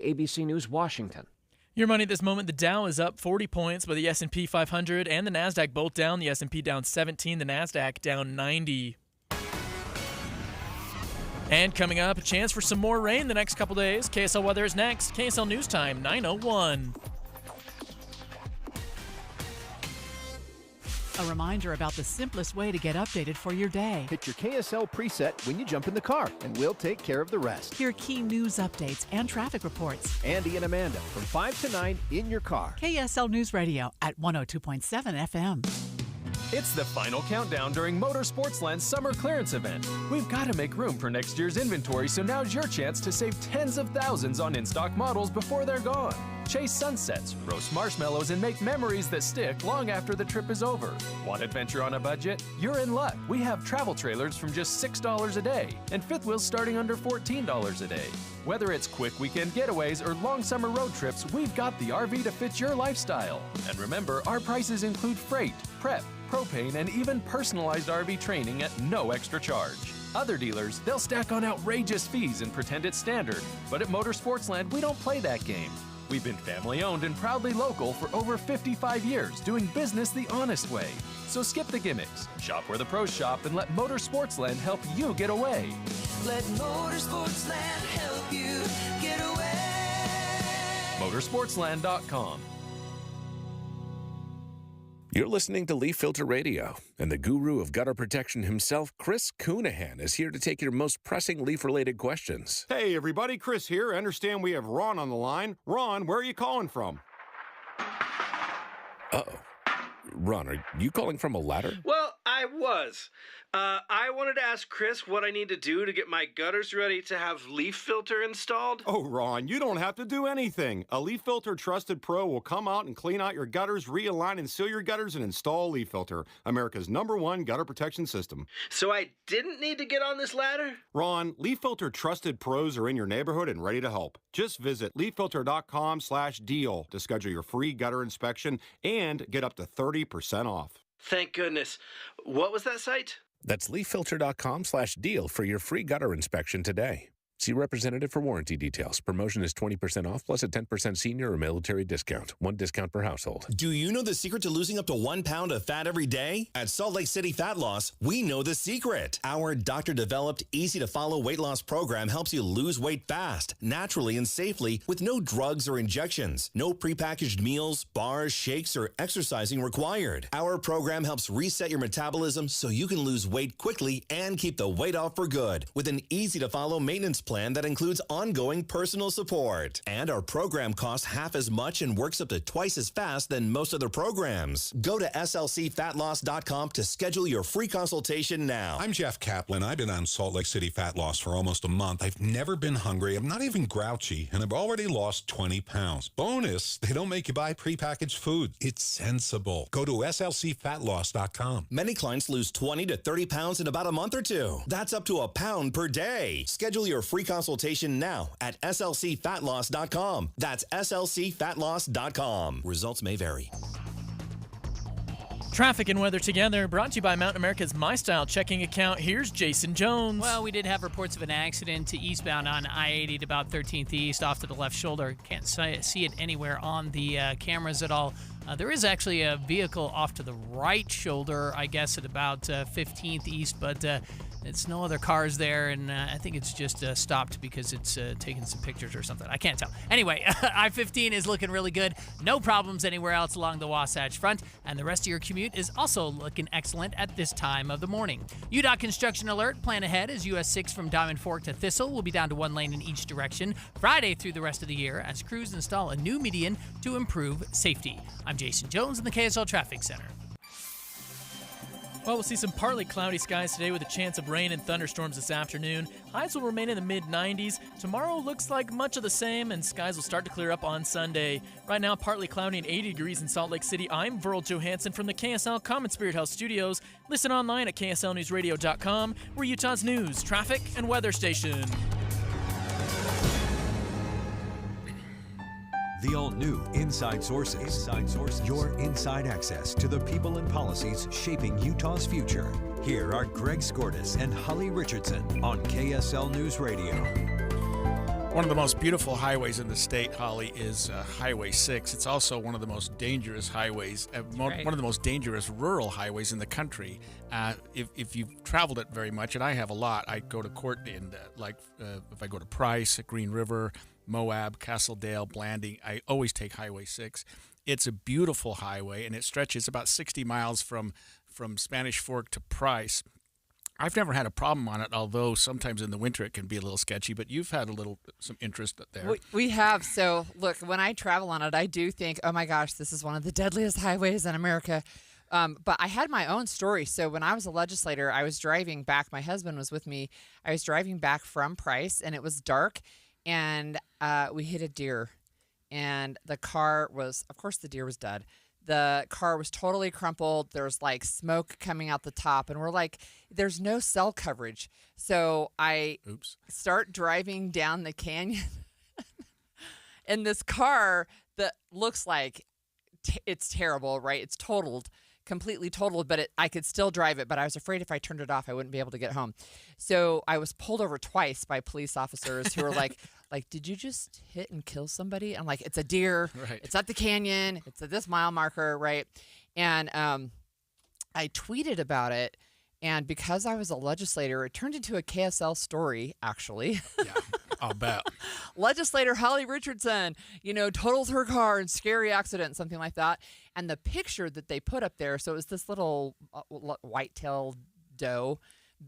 ABC News, Washington. Your money at this moment, the Dow is up 40 points, but the S&P 500 and the NASDAQ both down. The S&P down 17, the NASDAQ down 90. And coming up, a chance for some more rain the next couple days. KSL weather is next. KSL News Time, 9:01. A reminder about the simplest way to get updated for your day. Hit your KSL preset when you jump in the car, and we'll take care of the rest. Hear key news updates and traffic reports. Andy and Amanda from 5 to 9 in your car. KSL News Radio at 102.7 FM. It's the final countdown during Motorsportsland's summer clearance event. We've got to make room for next year's inventory, so now's your chance to save tens of thousands on in-stock models before they're gone. Chase sunsets, roast marshmallows, and make memories that stick long after the trip is over. Want adventure on a budget? You're in luck. We have travel trailers from just $6 a day and fifth wheels starting under $14 a day. Whether it's quick weekend getaways or long summer road trips, we've got the RV to fit your lifestyle. And remember, our prices include freight, prep, propane, and even personalized RV training at no extra charge. Other dealers, they'll stack on outrageous fees and pretend it's standard. But at Motorsportsland, we don't play that game. We've been family-owned and proudly local for over 55 years, doing business the honest way. So skip the gimmicks, shop where the pros shop, and let Motorsportsland help you get away. Let Motorsportsland help you get away. Motorsportsland.com. You're listening to Leaf Filter Radio, and the guru of gutter protection himself, Chris Coonahan, is here to take your most pressing leaf-related questions. Hey, everybody, Chris here. I understand we have Ron on the line. Ron, where are you calling from? Uh-oh. Ron, are you calling from a ladder? Well, I was. I wanted to ask Chris what I need to do to get my gutters ready to have leaf filter installed. Oh, Ron, you don't have to do anything. A Leaf Filter Trusted Pro will come out and clean out your gutters, realign and seal your gutters, and install Leaf Filter, America's #1 gutter protection system. So I didn't need to get on this ladder? Ron, Leaf Filter Trusted Pros are in your neighborhood and ready to help. Just visit leaffilter.com/deal to schedule your free gutter inspection and get up to 30% off. Thank goodness. What was that site? That's leaffilter.com/deal for your free gutter inspection today. See representative for warranty details. Promotion is 20% off plus a 10% senior or military discount. One discount per household. Do you know the secret to losing up to 1 pound of fat every day? At Salt Lake City Fat Loss, we know the secret. Our doctor-developed, easy-to-follow weight loss program helps you lose weight fast, naturally, and safely with no drugs or injections. No prepackaged meals, bars, shakes, or exercising required. Our program helps reset your metabolism so you can lose weight quickly and keep the weight off for good with an easy-to-follow maintenance plan that includes ongoing personal support. And our program costs half as much and works up to twice as fast than most other programs. Go to slcfatloss.com to schedule your free consultation now. I'm Jeff Kaplan. I've been on Salt Lake City Fat Loss for almost a month. I've never been hungry. I'm not even grouchy, and I've already lost 20 pounds. Bonus, they don't make you buy prepackaged food. It's sensible. Go to slcfatloss.com. Many clients lose 20 to 30 pounds in about a month or two. That's up to a pound per day. Schedule your free consultation now at slcfatloss.com. That's slcfatloss.com. Results may vary. Traffic and weather together, brought to you by Mountain America's MyStyle checking account. Here's Jason Jones. Well, we did have reports of an accident to eastbound on I-80 at about 13th East off to the left shoulder. Can't see it anywhere on the cameras at all. There is actually a vehicle off to the right shoulder, I guess at about 15th East, but it's no other cars there, and I think it's just stopped because it's taking some pictures or something. I can't tell. Anyway, I-15 is looking really good. No problems anywhere else along the Wasatch Front, and the rest of your commute is also looking excellent at this time of the morning. UDOT construction alert. Plan ahead as US 6 from Diamond Fork to Thistle will be down to 1 lane in each direction Friday through the rest of the year as crews install a new median to improve safety. I'm Jason Jones in the KSL Traffic Center. Well, we'll see some partly cloudy skies today with a chance of rain and thunderstorms this afternoon. Highs will remain in the mid-90s. Tomorrow looks like much of the same, and skies will start to clear up on Sunday. Right now, partly cloudy and 80 degrees in Salt Lake City. I'm Verl Johansson from the KSL Common Spirit House studios. Listen online at kslnewsradio.com. We're Utah's news, traffic, and weather station. The all-new Inside Sources. Your inside access to the people and policies shaping Utah's future. Here are Greg Skordas and Holly Richardson on KSL News Radio. One of the most beautiful highways in the state, Holly, is Highway 6. It's also one of the most dangerous highways, one of the most dangerous rural highways in the country. If you've traveled it very much, and I have a lot, I go to court in, if I go to Price, Green River, Moab, Castledale, Blanding, I always take Highway 6. It's a beautiful highway, and it stretches about 60 miles from Spanish Fork to Price. I've never had a problem on it, although sometimes in the winter it can be a little sketchy, but you've had some interest there. We have. So, look, when I travel on it, I do think, oh my gosh, this is one of the deadliest highways in America. But I had my own story. So when I was a legislator, I was driving back. My husband was with me. I was driving back from Price, and it was dark, and we hit a deer. And the car was, of course, the deer was dead. The car was totally crumpled. There's like smoke coming out the top. And we're like, there's no cell coverage. So I start driving down the canyon. And this car that looks like it's terrible, right? It's totaled, completely totaled, but I could still drive it. But I was afraid if I turned it off, I wouldn't be able to get home. So I was pulled over twice by police officers who were like, did you just hit and kill somebody? I'm like, it's a deer. Right. It's at the canyon. It's at this mile marker, right? And I tweeted about it. And because I was a legislator, it turned into a KSL story, actually. Yeah, I'll bet. Legislator Holly Richardson, totals her car in scary accident, something like that. And the picture that they put up there, so it was this little white-tailed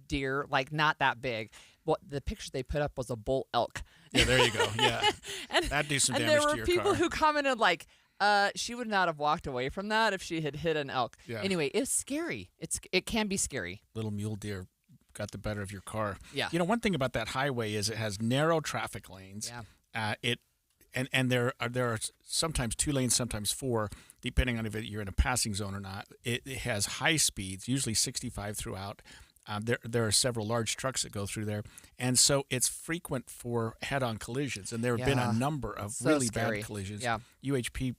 deer, like not that big. What the picture they put up was a bull elk. Yeah, there you go. Yeah, that'd do some damage to your car. And there were people who commented like, she would not have walked away from that if she had hit an elk. Yeah. Anyway, it's scary. It can be scary. Little mule deer got the better of your car. Yeah. One thing about that highway is it has narrow traffic lanes. Yeah. And there are sometimes 2 lanes, sometimes 4, depending on if you're in a passing zone or not. It has high speeds, usually 65 throughout. There are several large trucks that go through there, and so it's frequent for head-on collisions, and there have been a number of really bad collisions. Yeah. UHP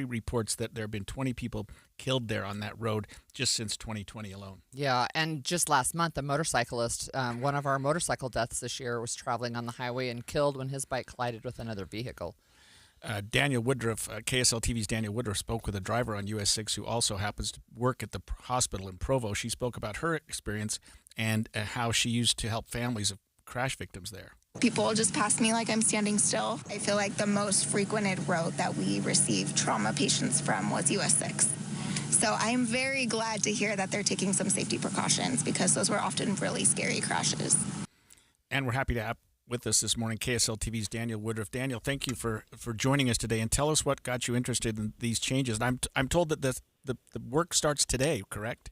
reports that there have been 20 people killed there on that road just since 2020 alone. Yeah, and just last month, a motorcyclist, one of our motorcycle deaths this year, was traveling on the highway and killed when his bike collided with another vehicle. Daniel Woodruff, KSL TV's Daniel Woodruff, spoke with a driver on US 6 who also happens to work at the hospital in Provo. She spoke about her experience and how she used to help families of crash victims there. People just pass me like I'm standing still. I feel like the most frequented road that we receive trauma patients from was US 6. So I'm very glad to hear that they're taking some safety precautions because those were often really scary crashes. And we're happy to have with us this morning KSL TV's Daniel Woodruff. Daniel, thank you for joining us today, and tell us what got you interested in these changes. And I'm told that the work starts today, correct?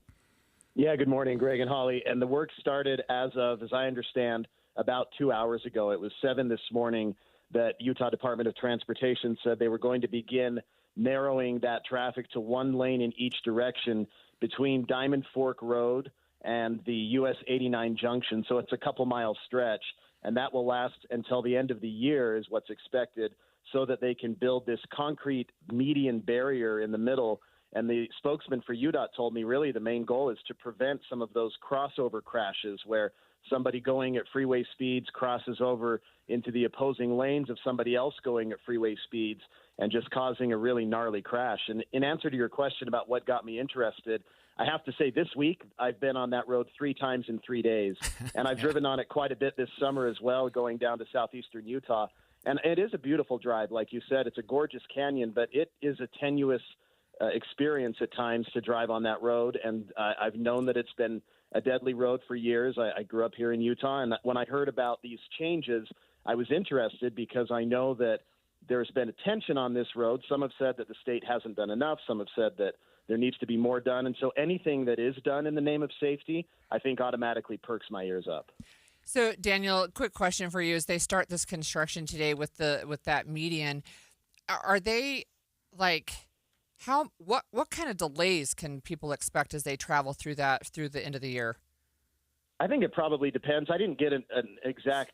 Yeah, good morning, Greg and Holly. And the work started as I understand, about 2 hours ago. It was 7 this morning that Utah Department of Transportation said they were going to begin narrowing that traffic to 1 lane in each direction between Diamond Fork Road and the US 89 junction. So it's a couple mile stretch. And that will last until the end of the year is what's expected, so that they can build this concrete median barrier in the middle. And the spokesman for UDOT told me really the main goal is to prevent some of those crossover crashes where somebody going at freeway speeds crosses over into the opposing lanes of somebody else going at freeway speeds and just causing a really gnarly crash. And in answer to your question about what got me interested, I have to say this week I've been on that road 3 times in 3 days, and I've driven on it quite a bit this summer as well, going down to southeastern Utah. And it is a beautiful drive. Like you said, it's a gorgeous canyon, but it is a tenuous experience at times to drive on that road. And I've known that it's been a deadly road for years. I grew up here in Utah, and when I heard about these changes, I was interested because I know that there's been attention on this road. Some have said that the state hasn't done enough. Some have said that there needs to be more done. And so anything that is done in the name of safety, I think automatically perks my ears up. So, Daniel, quick question for you. As they start this construction today with that median, are they like what kind of delays can people expect as they travel through the end of the year? I think it probably depends. I didn't get an exact,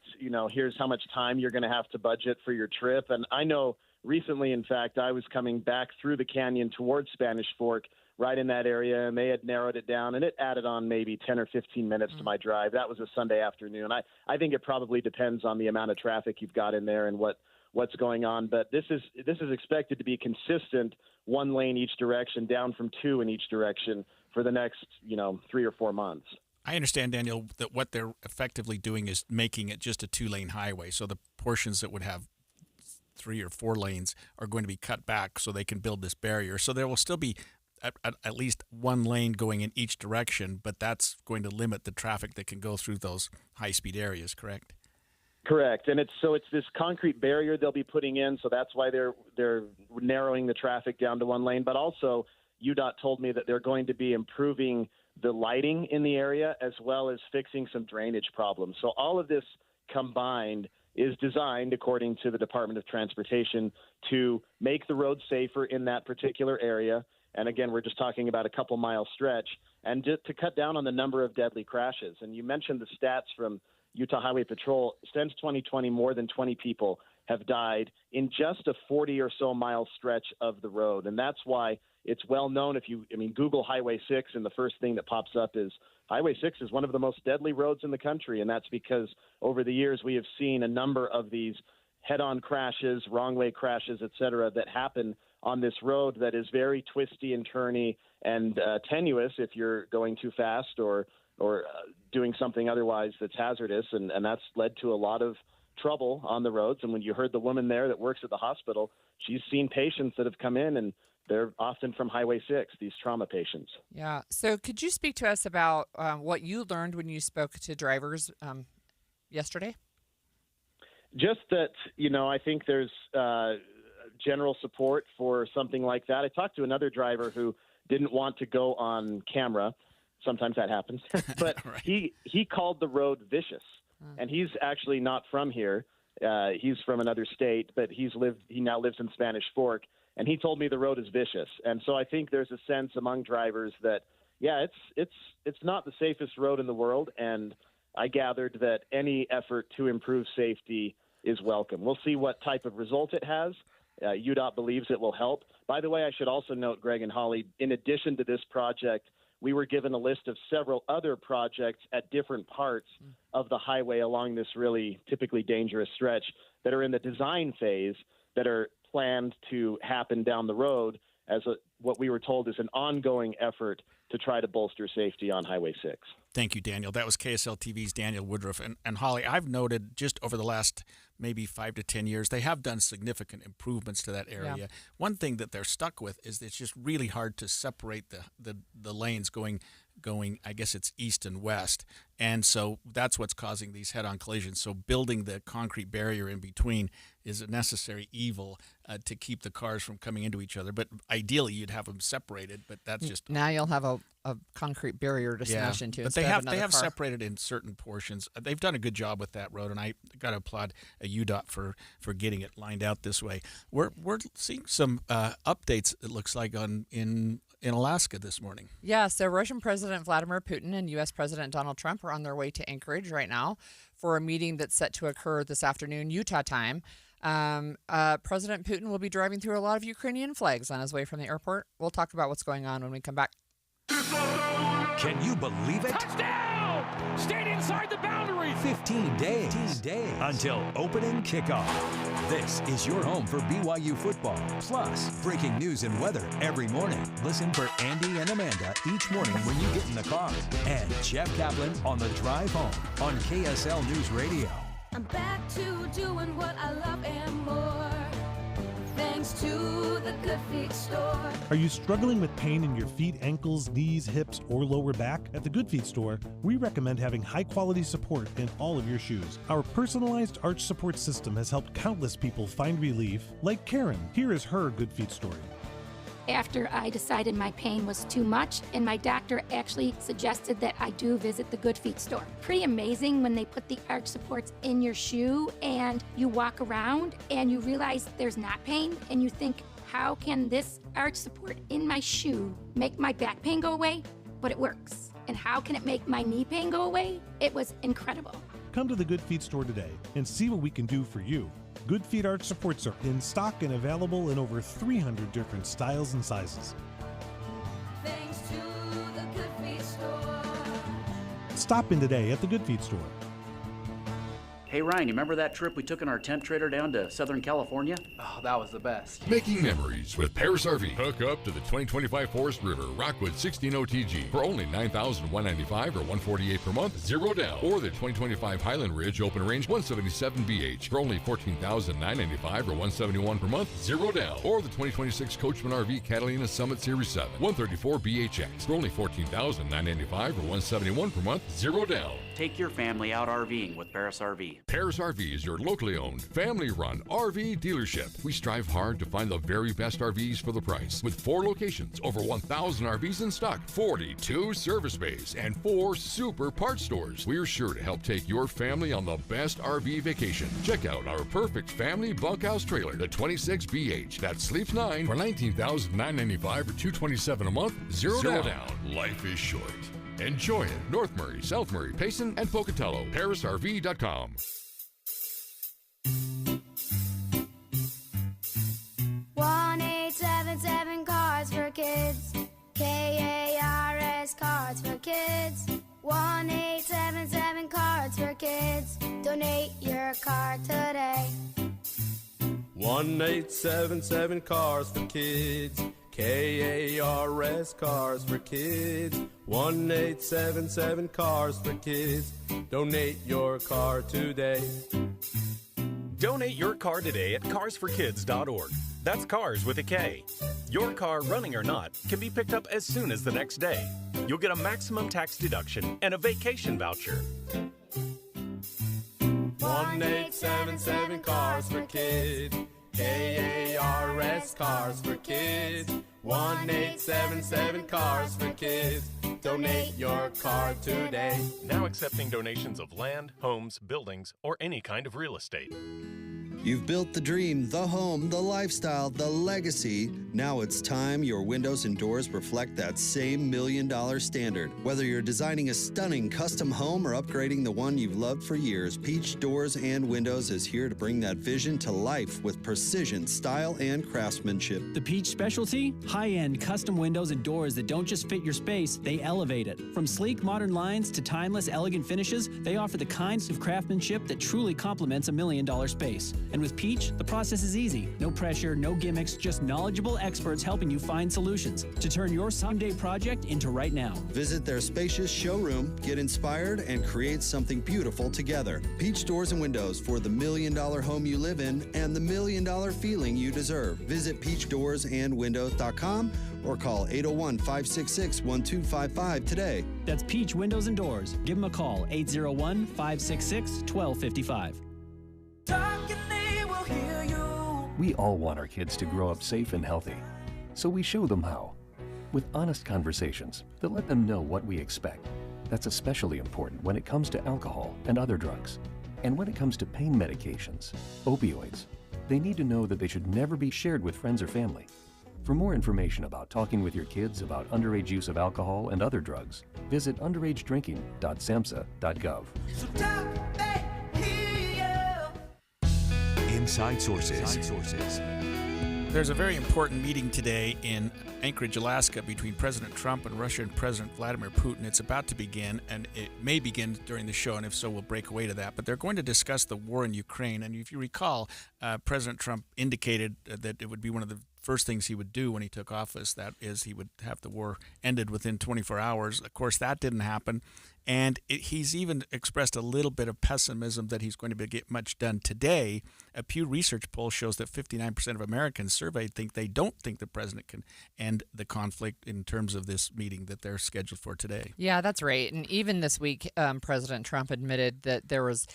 here's how much time you're going to have to budget for your trip. And I know recently, in fact, I was coming back through the canyon towards Spanish Fork right in that area, and they had narrowed it down, and it added on maybe 10 or 15 minutes to my drive. That was a Sunday afternoon. I think it probably depends on the amount of traffic you've got in there and what's going on, but this is expected to be consistent, 1 lane each direction, down from 2 in each direction for the next 3 or 4 months. I understand, Daniel, that what they're effectively doing is making it just a 2-lane highway. So the portions that would have 3 or 4 lanes are going to be cut back so they can build this barrier. So there will still be at least 1 lane going in each direction, but that's going to limit the traffic that can go through those high-speed areas, correct? Correct, and it's this concrete barrier they'll be putting in, so that's why they're narrowing the traffic down to 1 lane. But also, UDOT told me that they're going to be improving the lighting in the area as well as fixing some drainage problems. So all of this combined is designed, according to the Department of Transportation, to make the road safer in that particular area. And again, we're just talking about a couple-mile stretch, and to cut down on the number of deadly crashes. And you mentioned the stats from Utah Highway Patrol. Since 2020, more than 20 people have died in just a 40 or so mile stretch of the road. And that's why it's well known. Google Highway 6, and the first thing that pops up is Highway 6 is one of the most deadly roads in the country. And that's because over the years we have seen a number of these head-on crashes, wrong-way crashes, et cetera, that happen on this road that is very twisty and turny and tenuous if you're going too fast or doing something otherwise that's hazardous, and that's led to a lot of trouble on the roads. And when you heard the woman there that works at the hospital, she's seen patients that have come in, and they're often from Highway 6, these trauma patients. Yeah. So could you speak to us about what you learned when you spoke to drivers yesterday? Just that, I think there's general support for something like that. I talked to another driver who didn't want to go on camera. Sometimes that happens. But right. he called the road vicious. And he's actually not from here. He's from another state, but he now lives in Spanish Fork. And he told me the road is vicious. And so I think there's a sense among drivers that, yeah, it's not the safest road in the world. And I gathered that any effort to improve safety is welcome. We'll see what type of result it has. UDOT believes it will help. By the way, I should also note, Greg and Holly, in addition to this project, we were given a list of several other projects at different parts of the highway along this really typically dangerous stretch that are in the design phase that are planned to happen down the road as what we were told is an ongoing effort to try to bolster safety on Highway 6. Thank you, Daniel. That was KSL TV's Daniel Woodruff. And Holly, I've noted just over the last maybe 5 to 10 years, they have done significant improvements to that area. Yeah. One thing that they're stuck with is it's just really hard to separate the lanes going, I guess it's east and west. And so that's what's causing these head-on collisions. So building the concrete barrier in between is a necessary evil to keep the cars from coming into each other. But ideally, you'd have them separated, but that's just... Now you'll have a concrete barrier to smash into. But they have separated in certain portions. They've done a good job with that road, and I got to applaud UDOT for getting it lined out this way. We're seeing some updates, it looks like, in Alaska this morning. Yeah, so Russian President Vladimir Putin and U.S. President Donald Trump are on their way to Anchorage right now for a meeting that's set to occur this afternoon, Utah time. President Putin will be driving through a lot of Ukrainian flags on his way from the airport. We'll talk about what's going on when we come back. Can you believe it? Touchdown! Stayed inside the boundary. 15 days until opening kickoff. This is your home for BYU football. Plus, breaking news and weather every morning. Listen for Andy and Amanda each morning when you get in the car. And Jeff Kaplan on the drive home on KSL News Radio. I'm back to doing what I love and more. Thanks to the Good Feet store. Are you struggling with pain in your feet, ankles, knees, hips, or lower back? At the Good Feet store, we recommend having high-quality support in all of your shoes. Our personalized arch support system has helped countless people find relief, like Karen. Here is her Good Feet story. After I decided my pain was too much, and my doctor actually suggested that I do visit the Good Feet store. Pretty amazing when they put the arch supports in your shoe and you walk around and you realize there's not pain and you think, how can this arch support in my shoe make my back pain go away? But it works. And how can it make my knee pain go away? It was incredible. Come to the Good Feet store today and see what we can do for you. Good Feet arch supports are in stock and available in over 300 different styles and sizes. Stop in today at the Good Feet store. Hey Ryan, you remember that trip we took in our tent trailer down to Southern California? Oh, that was the best. Making memories with Paris RV. Hook up to the 2025 Forest River Rockwood 16 OTG for only $9,195 or $148 per month, 0 down. Or the 2025 Highland Ridge Open Range 177BH for only $14,995 or $171 per month, 0 down. Or the 2026 Coachman RV Catalina Summit Series 7 134BHX for only $14,995 or $171 per month, 0 down. Take your family out RVing with Paris RV. Paris RV is your locally owned, family-run RV dealership. We strive hard to find the very best RVs for the price. With 4 locations, over 1,000 RVs in stock, 42 service bays, and 4 super parts stores. We're sure to help take your family on the best RV vacation. Check out our perfect family bunkhouse trailer, the 26BH. That sleeps 9 for $19,995 or $227 a month, 0 down. Life is short. Enjoy it. North Murray, South Murray, Payson, and Pocatello. ParisRV.com. 1-877 Cars for Kids. KARS Cards for Kids. 1-877 Cards for Kids. Donate your card today. 1-877 Cars for Kids. KARS Cars for Kids. 1-877 Cars for Kids. Donate your car today. Donate your car today at carsforkids.org. That's cars with a K. Your car, running or not, can be picked up as soon as the next day. You'll get a maximum tax deduction and a vacation voucher. 1-877 Cars for Kids. KARS Cars for Kids. 1-877 Cars for Kids. Donate your car today. Now accepting donations of land, homes, buildings, or any kind of real estate. You've built the dream, the home, the lifestyle, the legacy. Now it's time your windows and doors reflect that same $1 million standard. Whether you're designing a stunning custom home or upgrading the one you've loved for years, Peach Doors and Windows is here to bring that vision to life with precision, style, and craftsmanship. The Peach specialty? High-end custom windows and doors that don't just fit your space, they elevate it. From sleek modern lines to timeless elegant finishes, they offer the kinds of craftsmanship that truly complements a $1 million space. And with Peach, the process is easy. No pressure, no gimmicks, just knowledgeable experts helping you find solutions to turn your someday project into right now. Visit their spacious showroom, get inspired, and create something beautiful together. Peach Doors and Windows for the $1 million home you live in and the $1 million feeling you deserve. Visit peachdoorsandwindows.com or call 801-566-1255 today. That's Peach Windows and Doors. Give them a call, 801-566-1255. We all want our kids to grow up safe and healthy, so we show them how. With honest conversations that let them know what we expect. That's especially important when it comes to alcohol and other drugs. And when it comes to pain medications, opioids, they need to know that they should never be shared with friends or family. For more information about talking with your kids about underage use of alcohol and other drugs, visit underagedrinking.samhsa.gov. Inside Sources. There's a very important meeting today in Anchorage, Alaska between President Trump and Russian President Vladimir Putin. It's about to begin, and it may begin during the show, and if so, we'll break away to that. But they're going to discuss the war in Ukraine. And if you recall, President Trump indicated that it would be one of the first things he would do when he took office. That is, he would have the war ended within 24 hours. Of course, that didn't happen. And he's even expressed a little bit of pessimism that he's going to get much done today. A Pew Research poll shows that 59% of Americans surveyed don't think the president can end the conflict in terms of this meeting that they're scheduled for today. Yeah, that's right. And even this week, President Trump admitted that there was,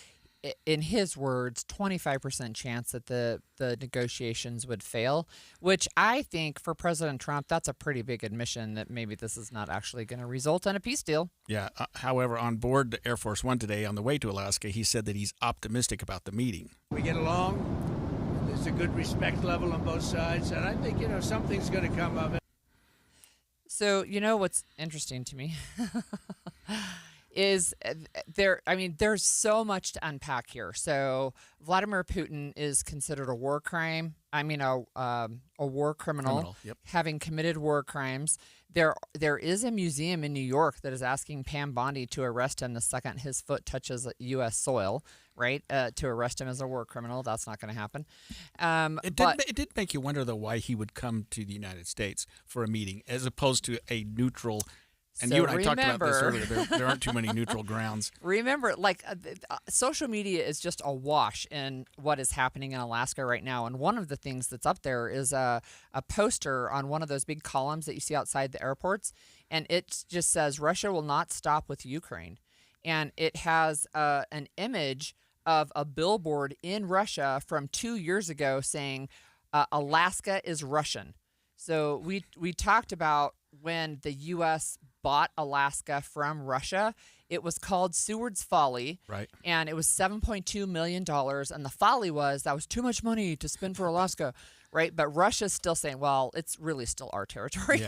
in his words, 25% chance that the negotiations would fail, which I think for President Trump, that's a pretty big admission that maybe this is not actually going to result in a peace deal. Yeah. However, on board Air Force One today on the way to Alaska, he said that he's optimistic about the meeting. We get along. There's a good respect level on both sides, and I think, something's going to come of it. So, what's interesting to me is there. I mean, there's so much to unpack here. So Vladimir Putin is considered a war crime. I mean, a war criminal, Yep. having committed war crimes. There is a museum in New York that is asking Pam Bondi to arrest him the second his foot touches U.S. soil, right? To arrest him as a war criminal. That's not going to happen. It did make you wonder, though, why he would come to the United States for a meeting as opposed to a neutral. And So you and I talked about this remember- earlier. There aren't too many neutral grounds. Remember, social media is just awash in what is happening in Alaska right now. And one of the things that's up there is a poster on one of those big columns that you see outside the airports. And it just says, Russia will not stop with Ukraine. And it has an image of a billboard in Russia from 2 years ago saying, Alaska is Russian. So we talked about when the U.S. bought Alaska from Russia. It was called Seward's Folly. Right. And it was $7.2 million. And the folly was that was too much money to spend for Alaska, right? But Russia's still saying, well, it's really still our territory.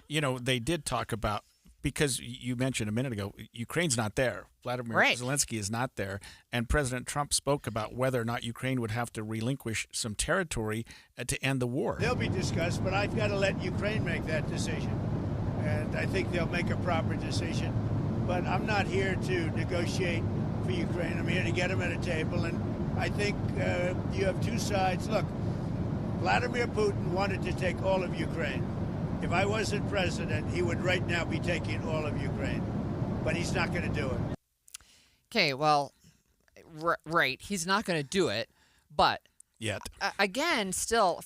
Yeah. They did talk about, because you mentioned a minute ago, Ukraine's not there. Vladimir Right. Zelensky is not there. And President Trump spoke about whether or not Ukraine would have to relinquish some territory to end the war. They'll be discussed, but I've got to let Ukraine make that decision. And I think they'll make a proper decision. But I'm not here to negotiate for Ukraine. I'm here to get them at a table. And I think you have two sides. Look, Vladimir Putin wanted to take all of Ukraine. If I wasn't president, he would right now be taking all of Ukraine. But he's not going to do it. Okay, well, right. He's not going to do it. But Yet. Again, still,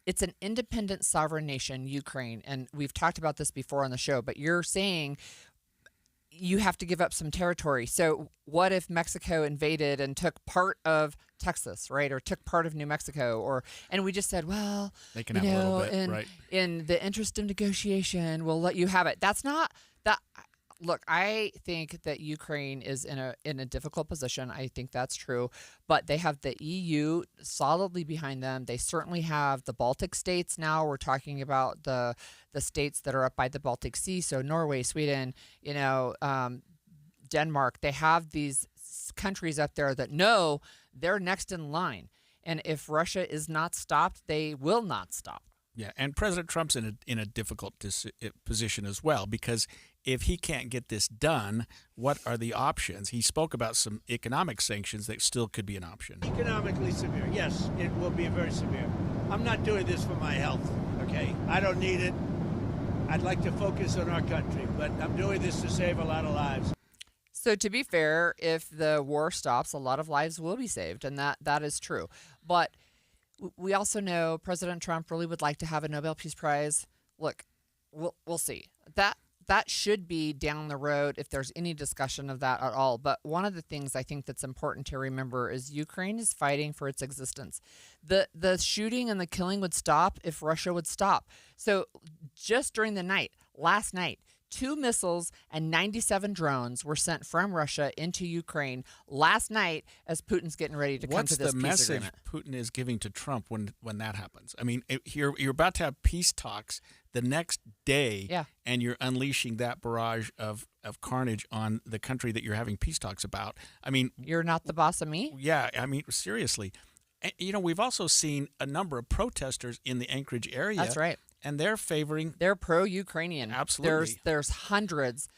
it's an independent sovereign nation, Ukraine. And we've talked about this before on the show. But you're saying you have to give up some territory. So what if Mexico invaded and took part of Texas, right, or took part of New Mexico, and we just said, well, they can have a little bit, right? In the interest of negotiation, we'll let you have it. That's not that. Look, I think that Ukraine is in a difficult position. I think that's true, but they have the EU solidly behind them. They certainly have the Baltic states now. We're talking about the states that are up by the Baltic Sea, so Norway, Sweden, Denmark. They have these countries up there that know they're next in line, and if Russia is not stopped, they will not stop. Yeah, and President Trump's in a difficult position as well, because if he can't get this done, what are the options? He spoke about some economic sanctions that still could be an option. Economically severe, yes, it will be very severe. I'm not doing this for my health, okay? I don't need it. I'd like to focus on our country, but I'm doing this to save a lot of lives. So to be fair, if the war stops, a lot of lives will be saved, and that is true. But we also know President Trump really would like to have a Nobel Peace Prize. Look, we'll see. That should be down the road if there's any discussion of that at all. But one of the things I think that's important to remember is Ukraine is fighting for its existence. The shooting and the killing would stop if Russia would stop. So just during the night, last night, 2 missiles and 97 drones were sent from Russia into Ukraine last night as Putin's getting ready to come to this What's the peace message agreement. Putin is giving to Trump when that happens? I mean, you're about to have peace talks the next day, and you're unleashing that barrage of carnage on the country that you're having peace talks about. I mean, you're not the boss of me? Yeah, I mean, seriously. And, we've also seen a number of protesters in the Anchorage area. That's right. And they're pro-Ukrainian. Absolutely. There's hundreds,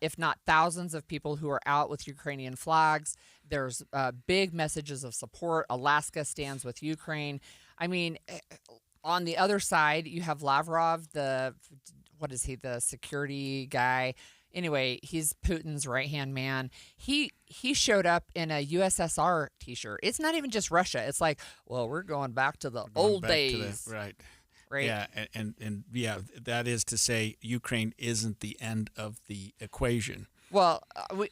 if not thousands, of people who are out with Ukrainian flags. There's big messages of support. Alaska stands with Ukraine. I mean, on the other side, you have Lavrov, the security guy. Anyway, he's Putin's right-hand man. He showed up in a USSR T-shirt. It's not even just Russia. It's like, well, we're going back to the old days. Right. Yeah, and that is to say Ukraine isn't the end of the equation. Well,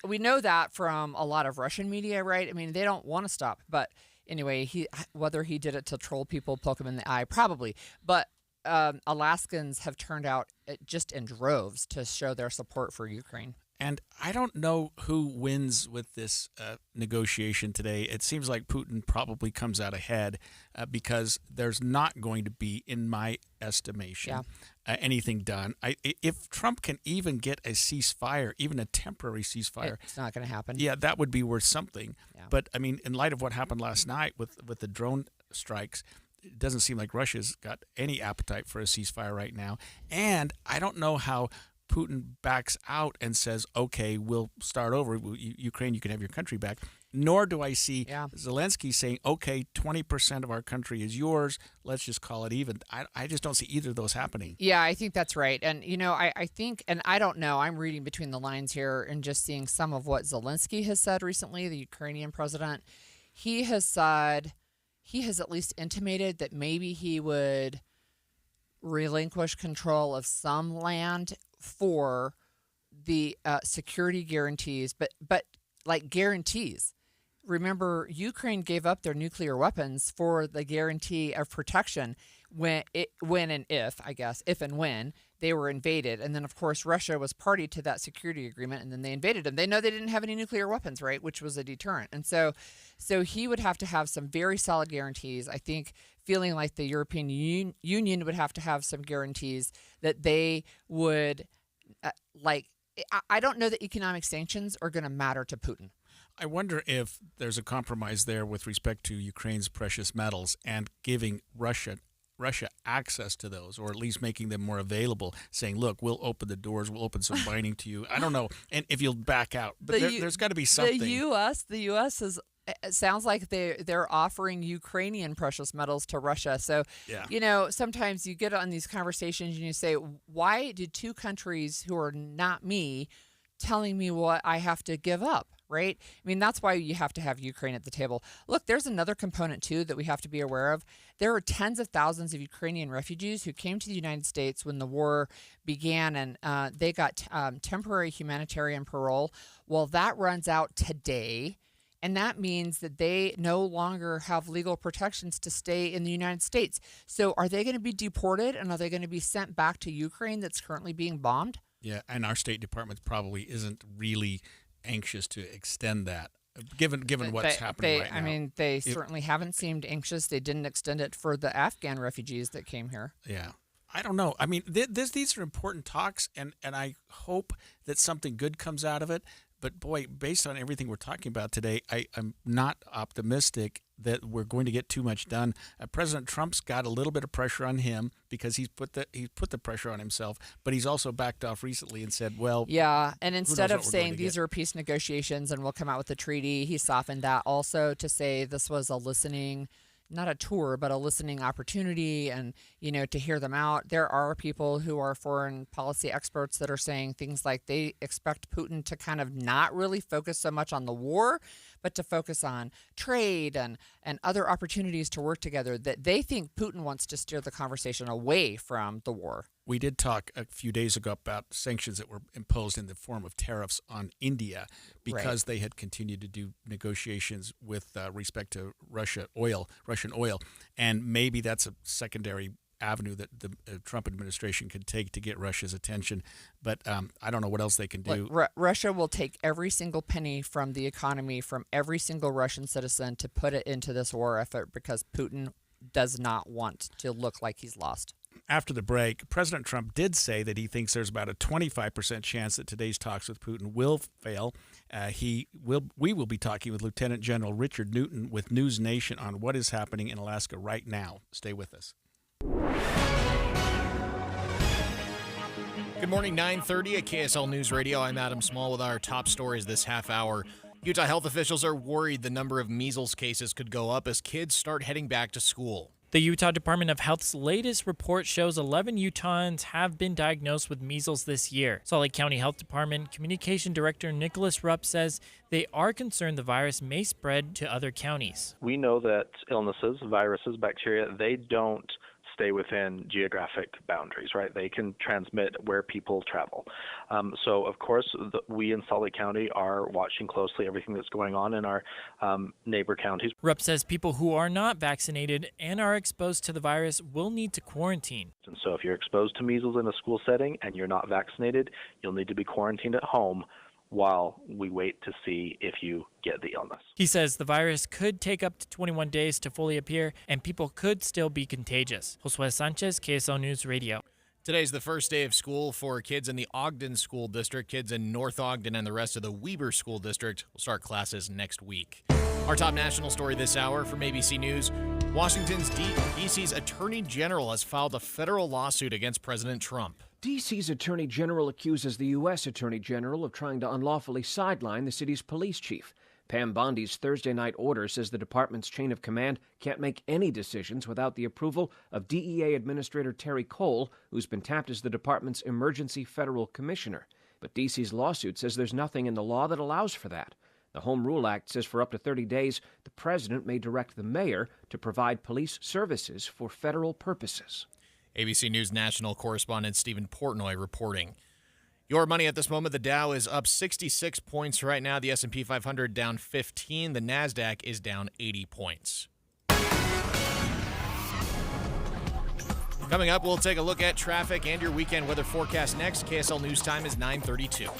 we know that from a lot of Russian media, right? I mean, they don't want to stop. But anyway, whether he did it to troll people, poke them in the eye, probably. But Alaskans have turned out just in droves to show their support for Ukraine. And I don't know who wins with this negotiation today. It seems like Putin probably comes out ahead because there's not going to be, in my estimation, anything done. If Trump can even get a ceasefire, even a temporary ceasefire, it's not going to happen. Yeah, that would be worth something. Yeah. But I mean, in light of what happened last night with the drone strikes, it doesn't seem like Russia's got any appetite for a ceasefire right now. And I don't know how Putin backs out and says, okay, we'll start over. Ukraine, you can have your country back. Nor do I see Zelensky saying, okay, 20% of our country is yours. Let's just call it even. I just don't see either of those happening. Yeah, I think that's right. And, I think, and I don't know, I'm reading between the lines here and just seeing some of what Zelensky has said recently, the Ukrainian president. He has said, he has at least intimated that maybe he would relinquish control of some land for the security guarantees, but like guarantees. Remember, Ukraine gave up their nuclear weapons for the guarantee of protection if and when they were invaded. And then, of course, Russia was party to that security agreement, and then they invaded them. They know they didn't have any nuclear weapons, right, which was a deterrent. And so he would have to have some very solid guarantees. I think feeling like the European Union would have to have some guarantees that they would, I don't know that economic sanctions are going to matter to Putin. I wonder if there's a compromise there with respect to Ukraine's precious metals and giving Russia access to those, or at least making them more available, saying, look, we'll open the doors, we'll open some mining to you. I don't know, and if you'll back out. But there's got to be something. The U.S. is, it sounds like they're offering Ukrainian precious metals to Russia. So, sometimes you get on these conversations and you say, why did two countries who are not me telling me what I have to give up? Right? I mean, that's why you have to have Ukraine at the table. Look, there's another component, too, that we have to be aware of. There are tens of thousands of Ukrainian refugees who came to the United States when the war began, and they got temporary humanitarian parole. Well, that runs out today, and that means that they no longer have legal protections to stay in the United States. So are they going to be deported, and are they going to be sent back to Ukraine that's currently being bombed? Yeah, and our State Department probably isn't really anxious to extend that, given what's happening right now. I mean, they certainly haven't seemed anxious. They didn't extend it for the Afghan refugees that came here. Yeah. I don't know. I mean, these are important talks, and I hope that something good comes out of it. But, boy, based on everything we're talking about today, I'm not optimistic that we're going to get too much done. President Trump's got a little bit of pressure on him because he's put the pressure on himself, but he's also backed off recently and said, well, yeah, and instead of saying these are peace negotiations and we'll come out with a treaty, he softened that also to say this was a listening, not a tour, but a listening opportunity, and, to hear them out. There are people who are foreign policy experts that are saying things like they expect Putin to kind of not really focus so much on the war, but to focus on trade and other opportunities to work together, that they think Putin wants to steer the conversation away from the war. We did talk a few days ago about sanctions that were imposed in the form of tariffs on India because they had continued to do negotiations with respect to Russian oil, and maybe that's a secondary avenue that the Trump administration could take to get Russia's attention. But I don't know what else they can do. Look, Russia will take every single penny from the economy from every single Russian citizen to put it into this war effort because Putin does not want to look like he's lost. After the break, President Trump did say that he thinks there's about a 25% chance that today's talks with Putin will fail. We will be talking with Lieutenant General Richard Newton with News Nation on what is happening in Alaska right now. Stay with us. Good morning, 9:30 at KSL News Radio. I'm Adam Small with our top stories this half hour. Utah health officials are worried the number of measles cases could go up as kids start heading back to school. The Utah Department of Health's latest report shows 11 Utahns have been diagnosed with measles this year. Salt Lake County Health Department Communication Director Nicholas Rupp says they are concerned the virus may spread to other counties. We know that illnesses, viruses, bacteria, they don't stay within geographic boundaries, right? They can transmit where people travel. So, of course, we in Salt Lake County are watching closely everything that's going on in our neighbor counties. Rupp says people who are not vaccinated and are exposed to the virus will need to quarantine. And so if you're exposed to measles in a school setting and you're not vaccinated, you'll need to be quarantined at home while we wait to see if you get the illness. He says the virus could take up to 21 days to fully appear, and people could still be contagious. Josue Sanchez, KSL News Radio. Today's the first day of school for kids in the Ogden School District. Kids in North Ogden and the rest of the Weber School District will start classes next week. Our top national story this hour from ABC News. Washington's D.C.'s Attorney General has filed a federal lawsuit against President Trump. D.C.'s Attorney General accuses the U.S. Attorney General of trying to unlawfully sideline the city's police chief. Pam Bondi's Thursday night order says the department's chain of command can't make any decisions without the approval of DEA Administrator Terry Cole, who's been tapped as the department's emergency federal commissioner. But D.C.'s lawsuit says there's nothing in the law that allows for that. The Home Rule Act says for up to 30 days, the president may direct the mayor to provide police services for federal purposes. ABC News national correspondent Stephen Portnoy reporting. Your money at this moment, the Dow is up 66 points right now. The S&P 500 down 15. The NASDAQ is down 80 points. Coming up, we'll take a look at traffic and your weekend weather forecast next. KSL News Time is 9:32.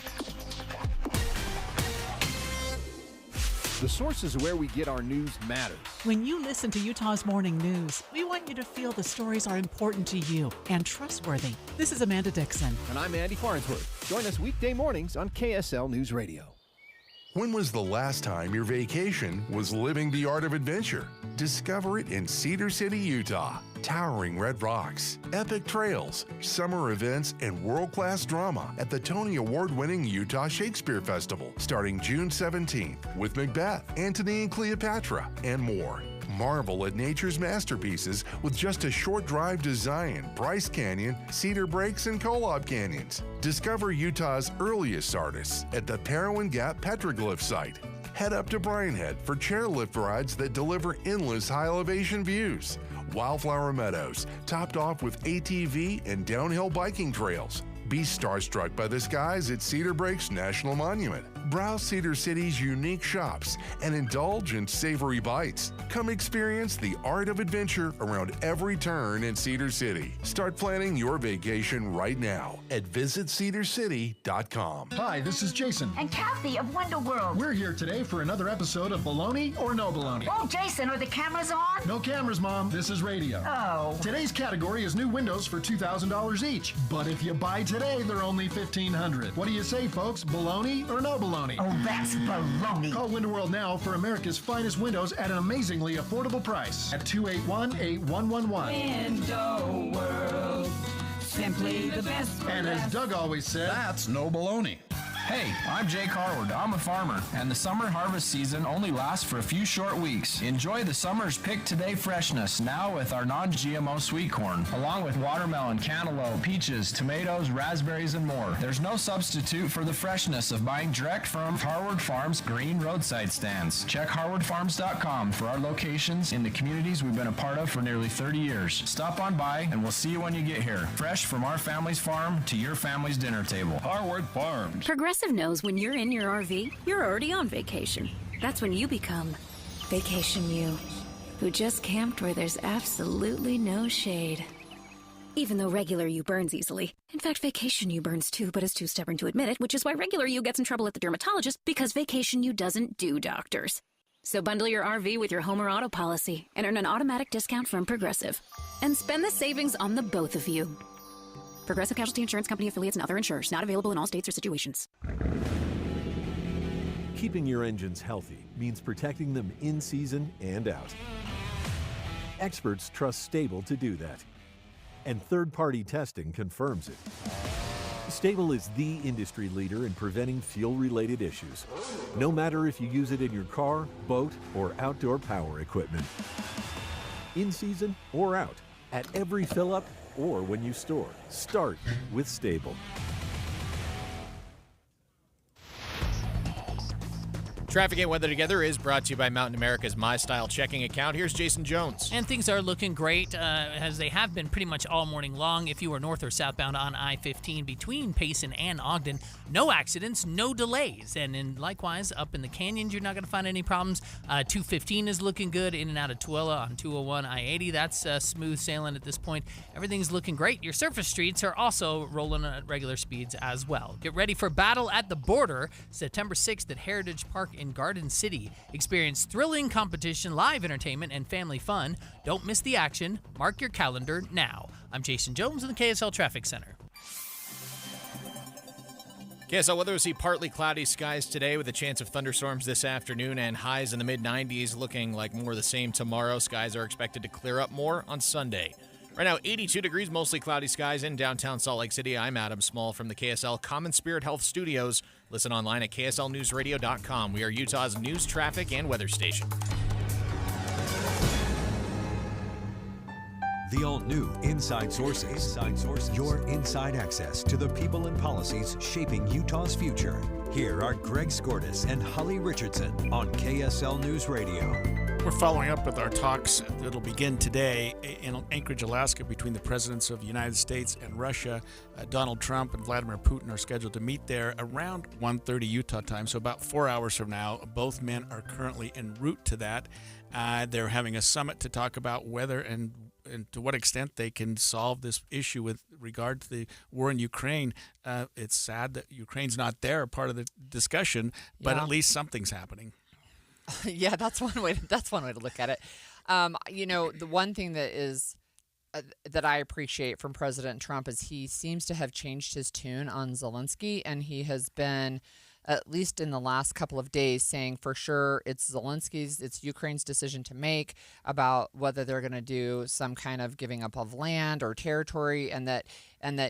The sources where we get our news matters. When you listen to Utah's Morning News, we want you to feel the stories are important to you and trustworthy. This is Amanda Dixon. And I'm Andy Farnsworth. Join us weekday mornings on KSL News Radio. When was the last time your vacation was living the art of adventure? Discover it in Cedar City, Utah. Towering red rocks, epic trails, summer events, and world-class drama at the Tony Award-winning Utah Shakespeare Festival starting June 17th with Macbeth, Antony and Cleopatra, and more. Marvel at nature's masterpieces with just a short drive to Zion, Bryce Canyon, Cedar Breaks, and Kolob Canyons. Discover Utah's earliest artists at the Parowan Gap Petroglyph site. Head up to Bryan Head for chairlift rides that deliver endless high-elevation views. Wildflower Meadows, topped off with ATV and downhill biking trails. Be starstruck by the skies at Cedar Breaks National Monument. Browse Cedar City's unique shops and indulge in savory bites. Come experience the art of adventure around every turn in Cedar City. Start planning your vacation right now at visitcedarcity.com. Hi, this is Jason. And Kathy of Window World. We're here today for another episode of Baloney or No Baloney. Oh, Jason, are the cameras on? No cameras, Mom. This is radio. Oh. Today's category is new windows for $2,000 each. But if you buy today, they're only $1,500. What do you say, folks? Baloney or no baloney? Oh, that's baloney. Call Window World now for America's finest windows at an amazingly affordable price at 281-8111. Window World. Simply the best. And as Doug always said, that's no baloney. Hey, I'm Jake Harward. I'm a farmer, and the summer harvest season only lasts for a few short weeks. Enjoy the summer's pick today freshness now with our non-GMO sweet corn, along with watermelon, cantaloupe, peaches, tomatoes, raspberries, and more. There's no substitute for the freshness of buying direct from Harward Farms green roadside stands. Check harwardfarms.com for our locations in the communities we've been a part of for nearly 30 years. Stop on by, and we'll see you when you get here. Fresh from our family's farm to your family's dinner table. Harward Farms. Progressive knows when you're in your RV, you're already on vacation. That's when you become Vacation You, who just camped where there's absolutely no shade. Even though regular you burns easily. In fact, Vacation You burns too, but is too stubborn to admit it, which is why regular you gets in trouble at the dermatologist, because Vacation You doesn't do doctors. So bundle your RV with your home or auto policy and earn an automatic discount from Progressive. And spend the savings on the both of you. Progressive Casualty Insurance Company affiliates and other insurers. Not available in all states or situations. Keeping your engines healthy means protecting them in season and out. Experts trust Stable to do that. And third-party testing confirms it. Stable is the industry leader in preventing fuel-related issues, no matter if you use it in your car, boat, or outdoor power equipment. In season or out, at every fill-up, or when you store. Start with Stable. Traffic and weather together is brought to you by Mountain America's My Style checking account. Here's Jason Jones. And things are looking great, as they have been pretty much all morning long. If you are north or southbound on I-15 between Payson and Ogden, no accidents, no delays. And likewise, up in the canyons, you're not going to find any problems. 215 is looking good in and out of Tooele on 201 I-80. That's smooth sailing at this point. Everything's looking great. Your surface streets are also rolling at regular speeds as well. Get ready for Battle at the Border, September 6th at Heritage Park in Garden City. Experience thrilling competition, live entertainment, and family fun. Don't miss the action. Mark your calendar now. I'm Jason Jones in the KSL Traffic Center. KSL weather, we see partly cloudy skies today with a chance of thunderstorms this afternoon and highs in the mid-90s, looking like more of the same tomorrow. Skies are expected to clear up more on Sunday. Right now, 82 degrees, mostly cloudy skies in downtown Salt Lake City. I'm Adam Small from the KSL Common Spirit Health Studios. Listen online at kslnewsradio.com. We are Utah's news, traffic, and weather station. The all-new Inside Sources. Your inside access to the people and policies shaping Utah's future. Here are Greg Skordas and Holly Richardson on KSL News Radio. We're following up with our talks that'll begin today in Anchorage, Alaska, between the presidents of the United States and Russia. Donald Trump and Vladimir Putin are scheduled to meet there around 1:30 Utah time, so about 4 hours from now. Both men are currently en route to that. They're having a summit to talk about whether and to what extent they can solve this issue with regard to the war in Ukraine. It's sad that Ukraine's not there, part of the discussion, but at least something's happening. Yeah, that's one way to look at it. The one thing that is that I appreciate from President Trump is he seems to have changed his tune on Zelensky, and he has been, at least in the last couple of days, saying for sure it's Ukraine's decision to make about whether they're going to do some kind of giving up of land or territory, and that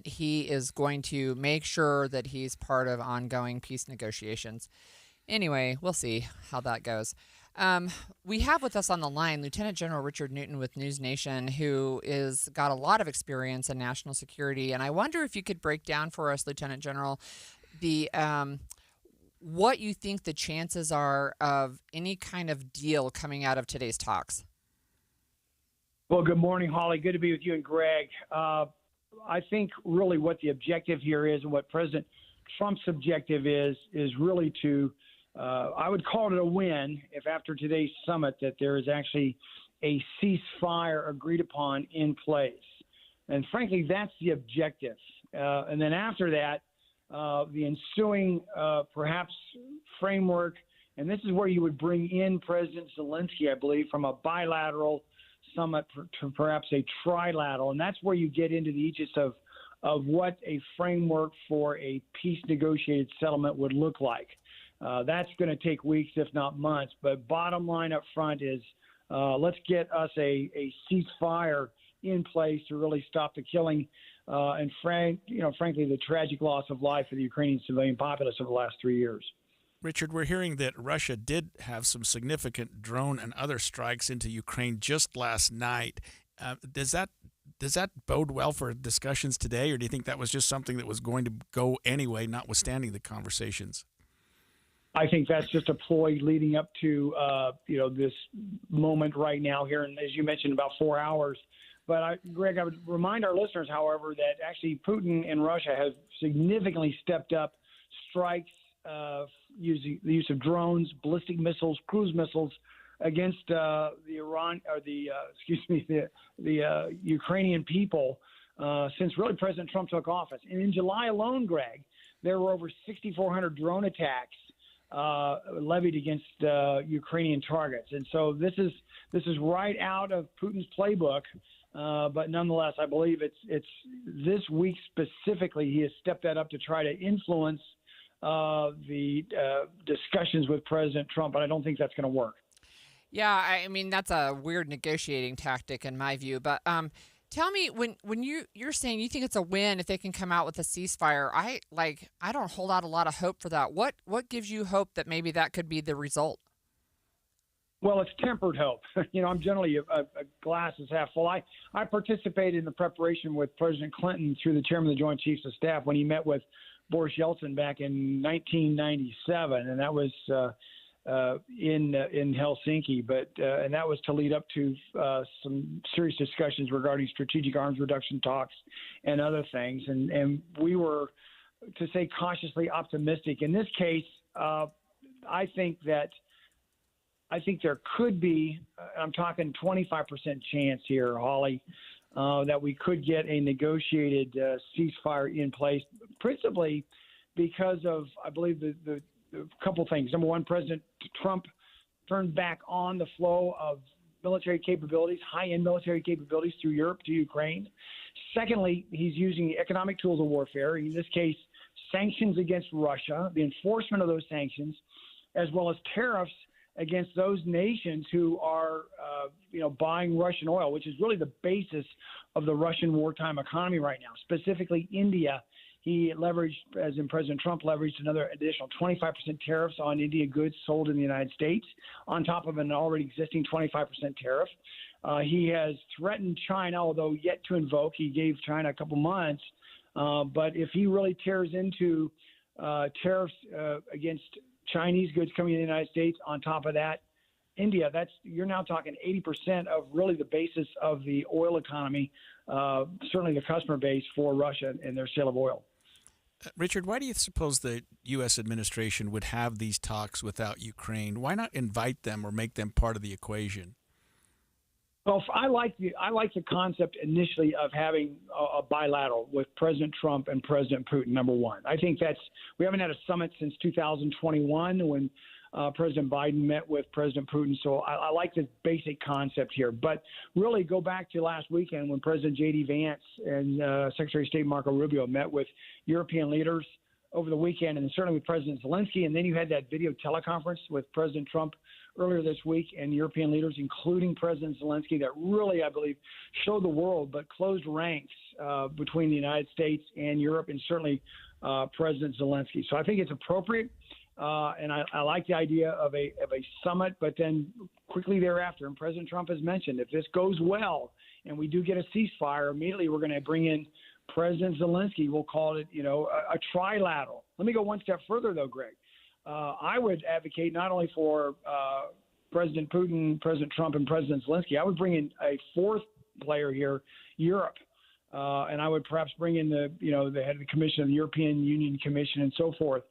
he is going to make sure that he's part of ongoing peace negotiations. Anyway, we'll see how that goes. We have with us on the line Lieutenant General Richard Newton with News Nation, who is got a lot of experience in national security. And I wonder if you could break down for us, Lieutenant General, the what you think the chances are of any kind of deal coming out of today's talks. Well, good morning, Holly. Good to be with you and Greg. I think really what the objective here is, and what President Trump's objective is really to I would call it a win if after today's summit that there is actually a ceasefire agreed upon in place. And frankly, that's the objective. And then after that, the ensuing perhaps framework, and this is where you would bring in President Zelensky, I believe, from a bilateral summit to perhaps a trilateral. And that's where you get into the aegis of what a framework for a peace negotiated settlement would look like. That's going to take weeks, if not months. But bottom line up front is let's get us a ceasefire in place to really stop the killing and frankly, the tragic loss of life of the Ukrainian civilian populace over the last 3 years. Richard, we're hearing that Russia did have some significant drone and other strikes into Ukraine just last night. Does that bode well for discussions today, or do you think that was just something that was going to go anyway, notwithstanding the conversations? I think that's just a ploy leading up to this moment right now here, and as you mentioned, about 4 hours. But Greg, I would remind our listeners, however, that actually Putin and Russia have significantly stepped up strikes using the use of drones, ballistic missiles, cruise missiles against the Ukrainian people since really President Trump took office. And in July alone, Greg, there were over 6,400 drone attacks levied against Ukrainian targets. And so this is right out of Putin's playbook. But nonetheless, I believe it's this week specifically he has stepped that up to try to influence the discussions with President Trump, but I don't think that's going to work. Yeah, I mean, that's a weird negotiating tactic in my view. But tell me, when you're saying you think it's a win if they can come out with a ceasefire, I don't hold out a lot of hope for that. What gives you hope that maybe that could be the result? Well, it's tempered hope. I'm generally a glass is half full. I participated in the preparation with President Clinton through the chairman of the Joint Chiefs of Staff when he met with Boris Yeltsin back in 1997, and that was in Helsinki, but and that was to lead up to some serious discussions regarding strategic arms reduction talks and other things. And we were, to say cautiously optimistic. In this case, I think there could be, I'm talking 25% chance here, Holly, that we could get a negotiated ceasefire in place, principally because of, I believe, the couple things. Number one, President Trump turned back on the flow of military capabilities, high-end military capabilities through Europe to Ukraine. Secondly, he's using economic tools of warfare, in this case, sanctions against Russia, the enforcement of those sanctions, as well as tariffs against those nations who are, buying Russian oil, which is really the basis of the Russian wartime economy right now, specifically India. He leveraged, as in President Trump, leveraged another additional 25% tariffs on India goods sold in the United States, on top of an already existing 25% tariff. He has threatened China, although yet to invoke. He gave China a couple months. But if he really tears into tariffs against Chinese goods coming in the United States, on top of that, India, you're now talking 80% of really the basis of the oil economy, certainly the customer base for Russia and their sale of oil. Richard, why do you suppose the U.S. administration would have these talks without Ukraine? Why not invite them or make them part of the equation? Well, I like the concept initially of having a bilateral with President Trump and President Putin, number one. I think we haven't had a summit since 2021 when President Biden met with President Putin. So I like this basic concept here. But really go back to last weekend when President J.D. Vance and Secretary of State Marco Rubio met with European leaders over the weekend, and certainly with President Zelensky. And then you had that video teleconference with President Trump earlier this week and European leaders, including President Zelensky, that really, I believe, showed the world, but closed ranks between the United States and Europe, and certainly President Zelensky. So I think it's appropriate. And I like the idea of a summit, but then quickly thereafter, and President Trump has mentioned, if this goes well and we do get a ceasefire, immediately we're going to bring in President Zelensky. We'll call it, a trilateral. Let me go one step further, though, Greg. I would advocate not only for President Putin, President Trump, and President Zelensky. I would bring in a fourth player here, Europe. And I would perhaps bring in the head of the Commission, the European Union Commission, and so forth.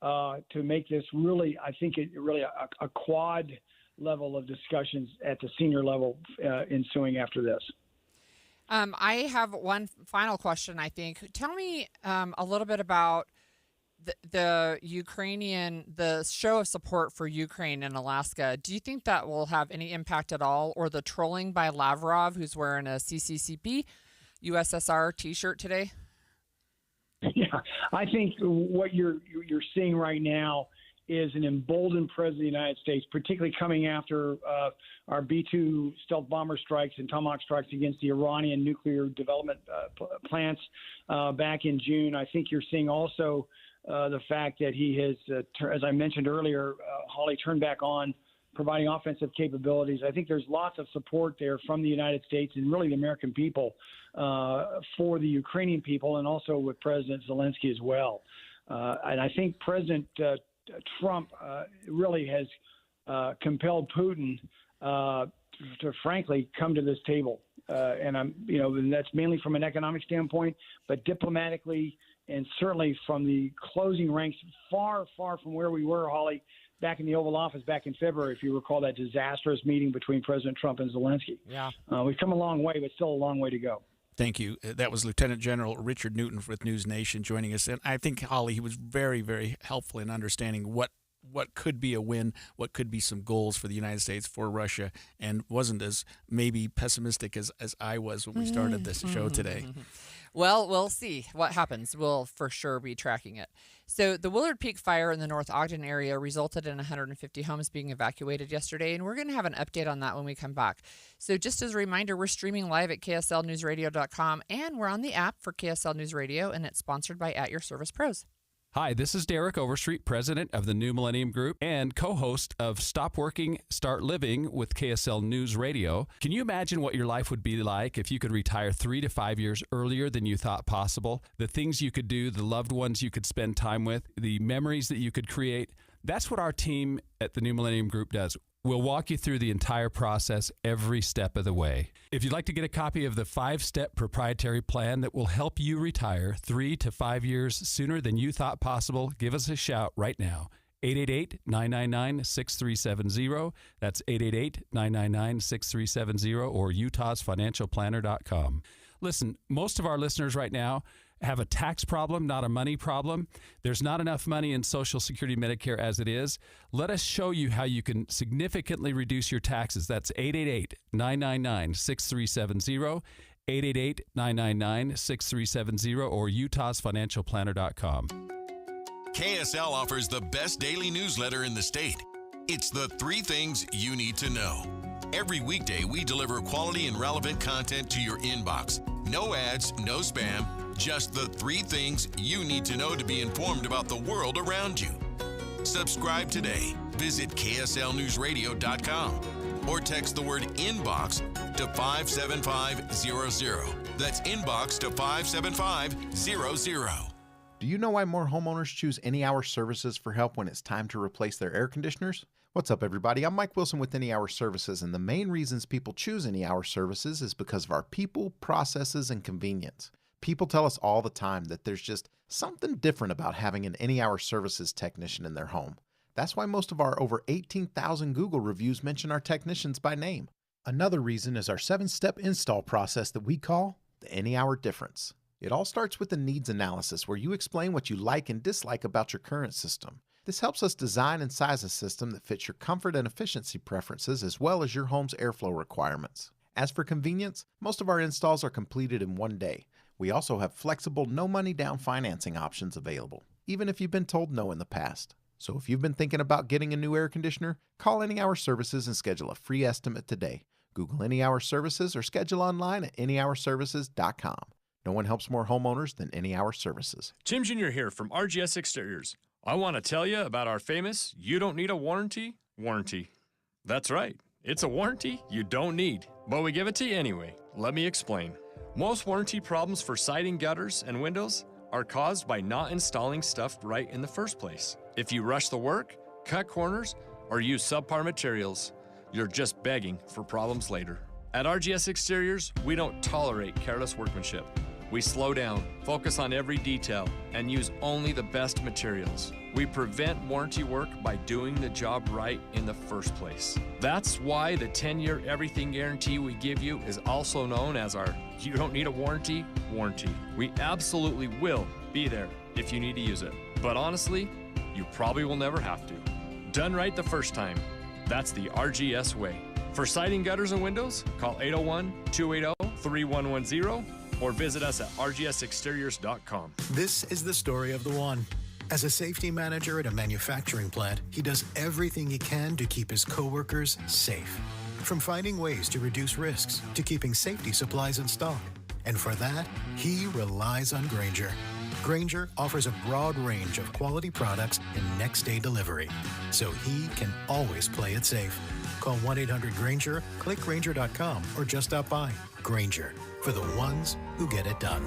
To make this really, I think a quad level of discussions at the senior level ensuing after this. I have one final question, I think. Tell me a little bit about the show of support for Ukraine in Alaska. Do you think that will have any impact at all? Or the trolling by Lavrov, who's wearing a CCCP USSR T-shirt today? Yeah, I think what you're seeing right now is an emboldened president of the United States, particularly coming after our B-2 stealth bomber strikes and Tomahawk strikes against the Iranian nuclear development plants back in June. I think you're seeing also the fact that he has, as I mentioned earlier, Holly, turned back on providing offensive capabilities. I think there's lots of support there from the United States and really the American people for the Ukrainian people, and also with President Zelensky as well. And I think President Trump really has compelled Putin to frankly come to this table. And that's mainly from an economic standpoint, but diplomatically and certainly from the closing ranks, far, far from where we were, Holly, back in the Oval Office back in February, if you recall that disastrous meeting between President Trump and Zelensky. Yeah. We've come a long way, but still a long way to go. Thank you. That was Lieutenant General Richard Newton with News Nation joining us. And I think, Holly, he was very, very helpful in understanding what could be a win, what could be some goals for the United States for Russia, and wasn't as maybe pessimistic as I was when we started this show today. Well, we'll see what happens. We'll for sure be tracking it. So the Willard Peak fire in the North Ogden area resulted in 150 homes being evacuated yesterday, and we're going to have an update on that when we come back. So just as a reminder, we're streaming live at KSLNewsRadio.com, and we're on the app for KSL News Radio, and it's sponsored by At Your Service Pros. Hi, this is Derek Overstreet, president of the New Millennium Group and co-host of Stop Working, Start Living with KSL News Radio. Can you imagine what your life would be like if you could retire 3 to 5 years earlier than you thought possible? The things you could do, the loved ones you could spend time with, the memories that you could create. That's what our team at the New Millennium Group does. We'll walk you through the entire process every step of the way. If you'd like to get a copy of the 5-step proprietary plan that will help you retire 3 to 5 years sooner than you thought possible, give us a shout right now. 888-999-6370. That's 888-999-6370 or utahsfinancialplanner.com. Listen, most of our listeners right now have a tax problem, not a money problem. There's not enough money in Social Security Medicare as it is. Let us show you how you can significantly reduce your taxes. That's 888-999-6370, 888-999-6370, or utahsfinancialplanner.com. KSL offers the best daily newsletter in the state. It's the 3 things you need to know. Every weekday, we deliver quality and relevant content to your inbox. No ads, no spam, just the 3 things you need to know to be informed about the world around you. Subscribe today. Visit KSLNewsRadio.com or text the word inbox to 57500. That's inbox to 57500. Do you know why more homeowners choose Any Hour Services for help when it's time to replace their air conditioners? What's up, everybody? I'm Mike Wilson with Any Hour Services, and the main reasons people choose Any Hour Services is because of our people, processes, and convenience. People tell us all the time that there's just something different about having an Any Hour Services technician in their home. That's why most of our over 18,000 Google reviews mention our technicians by name. Another reason is our 7-step install process that we call the Any Hour Difference. It all starts with the needs analysis, where you explain what you like and dislike about your current system. This helps us design and size a system that fits your comfort and efficiency preferences as well as your home's airflow requirements. As for convenience, most of our installs are completed in 1 day. We also have flexible, no money down financing options available, even if you've been told no in the past. So if you've been thinking about getting a new air conditioner, call Any Hour Services and schedule a free estimate today. Google Any Hour Services or schedule online at anyhourservices.com. No one helps more homeowners than Any Hour Services. Tim Jr. here from RGS Exteriors. I want to tell you about our famous "You Don't Need a Warranty" warranty. That's right, it's a warranty you don't need, but we give it to you anyway. Let me explain. Most warranty problems for siding, gutters, and windows are caused by not installing stuff right in the first place. If you rush the work, cut corners, or use subpar materials, you're just begging for problems later. At RGS Exteriors, we don't tolerate careless workmanship. We slow down, focus on every detail, and use only the best materials. We prevent warranty work by doing the job right in the first place. That's why the 10-year everything guarantee we give you is also known as our "You Don't Need a Warranty" warranty. We absolutely will be there if you need to use it. But honestly, you probably will never have to. Done right the first time. That's the RGS way. For siding, gutters, and windows, call 801-280-3110 or visit us at rgsexteriors.com. This is the story of the one. As a safety manager at a manufacturing plant, he does everything he can to keep his coworkers safe. From finding ways to reduce risks to keeping safety supplies in stock. And for that, he relies on Grainger. Grainger offers a broad range of quality products and next-day delivery, so he can always play it safe. Call 1-800-GRAINGER, click Grainger.com, or just stop by. Grainger, for the ones who get it done.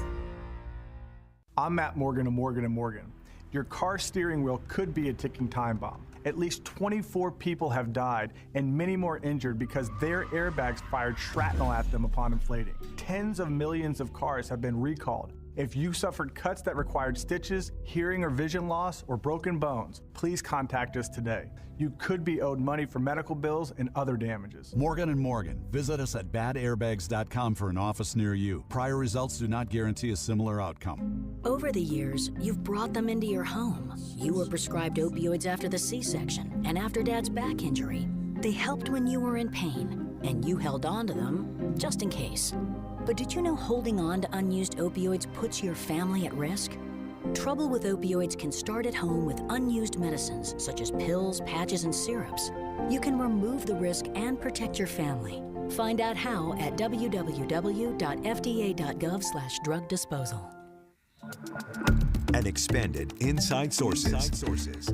I'm Matt Morgan of Morgan & Morgan. Your car steering wheel could be a ticking time bomb. At least 24 people have died and many more injured because their airbags fired shrapnel at them upon inflating. Tens of millions of cars have been recalled. If you suffered cuts that required stitches, hearing or vision loss, or broken bones, please contact us today. You could be owed money for medical bills and other damages. Morgan & Morgan. Visit us at badairbags.com for an office near you. Prior results do not guarantee a similar outcome. Over the years, you've brought them into your home. You were prescribed opioids after the C-section and after Dad's back injury. They helped when you were in pain, and you held on to them just in case. But did you know holding on to unused opioids puts your family at risk? Trouble with opioids can start at home with unused medicines such as pills, patches, and syrups. You can remove the risk and protect your family. Find out how at www.fda.gov/drug disposal. And expanded Inside Sources.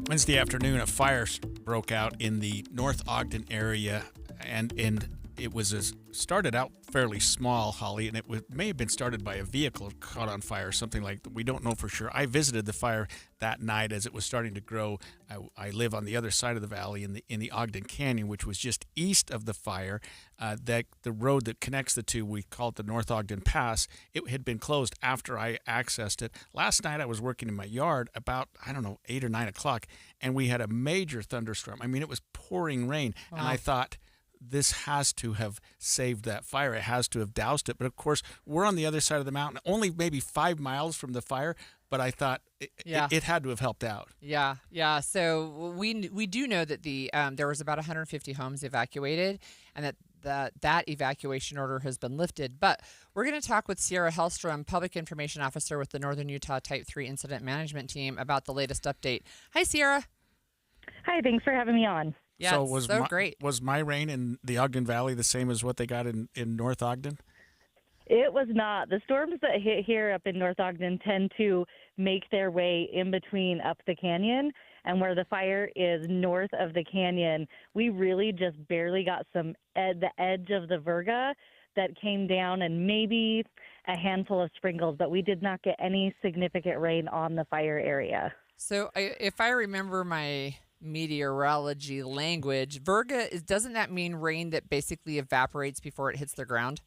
Wednesday afternoon, a fire broke out in the North Ogden area and in it was started out fairly small, Holly, and may have been started by a vehicle caught on fire or something like that. We don't know for sure. I visited the fire that night as it was starting to grow. I live on the other side of the valley in the Ogden Canyon, which was just east of the fire. That the road that connects the two, we call it the North Ogden Pass. It had been closed after I accessed it. Last night I was working in my yard about 8 or 9 o'clock, and we had a major thunderstorm. I mean, it was pouring rain, and I thought, this has to have saved that fire. It has to have doused it. But of course, we're on the other side of the mountain, only maybe 5 miles from the fire. But I thought it had to have helped out. Yeah. So we do know that there was about 150 homes evacuated, and that evacuation order has been lifted. But we're going to talk with Sierra Hellstrom, Public Information Officer with the Northern Utah Type 3 Incident Management Team, about the latest update. Hi, Sierra. Hi, thanks for having me on. Yeah, so great. Was my rain in the Ogden Valley the same as what they got in North Ogden? It was not. The storms that hit here up in North Ogden tend to make their way in between up the canyon, and where the fire is north of the canyon, we really just barely got the edge of the Virga that came down, and maybe a handful of sprinkles, but we did not get any significant rain on the fire area. So if I remember my meteorology language, Virga, doesn't that mean rain that basically evaporates before it hits the ground?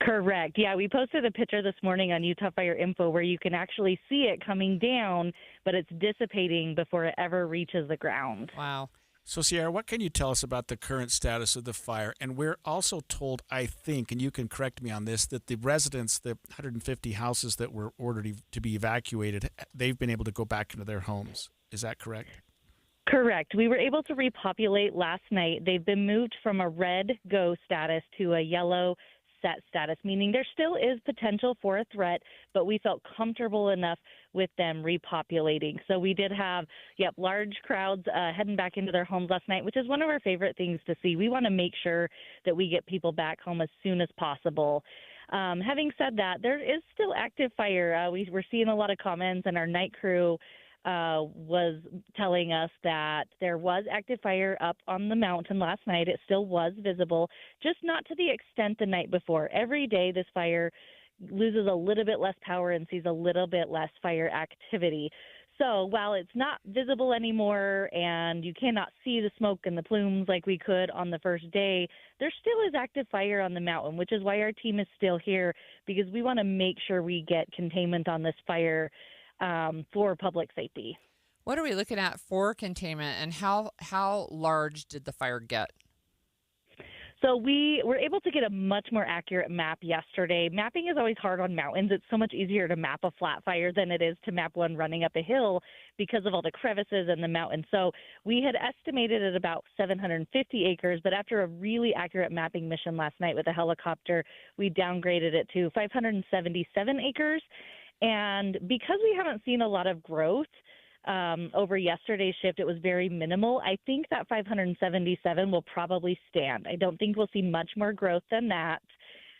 Correct. Yeah, we posted a picture this morning on Utah Fire Info where you can actually see it coming down, but it's dissipating before it ever reaches the ground. Wow. So, Sierra, what can you tell us about the current status of the fire? And we're also told, I think, and you can correct me on this, that the residents, the 150 houses that were ordered to be evacuated, they've been able to go back into their homes. Is that correct? Correct. We were able to repopulate last night. They've been moved from a red go status to a yellow set status, meaning there still is potential for a threat, but we felt comfortable enough with them repopulating. So we did have, large crowds heading back into their homes last night, which is one of our favorite things to see. We want to make sure that we get people back home as soon as possible. Having said that, there is still active fire. We're seeing a lot of comments, and our night crew was telling us that there was active fire up on the mountain last night. It still was visible, just not to the extent the night before. Every day this fire loses a little bit less power and sees a little bit less fire activity. So while it's not visible anymore and you cannot see the smoke and the plumes like we could on the first day, there still is active fire on the mountain, which is why our team is still here, because we want to make sure we get containment on this fire for public safety. What are we looking at for containment, and how large did the fire get? So we were able to get a much more accurate map yesterday. Mapping is always hard on mountains. It's so much easier to map a flat fire than it is to map one running up a hill because of all the crevices in the mountain. So we had estimated at about 750 acres, but after a really accurate mapping mission last night with a helicopter, we downgraded it to 577 acres. And because we haven't seen a lot of growth over yesterday's shift, it was very minimal. I think that 577 will probably stand. I don't think we'll see much more growth than that.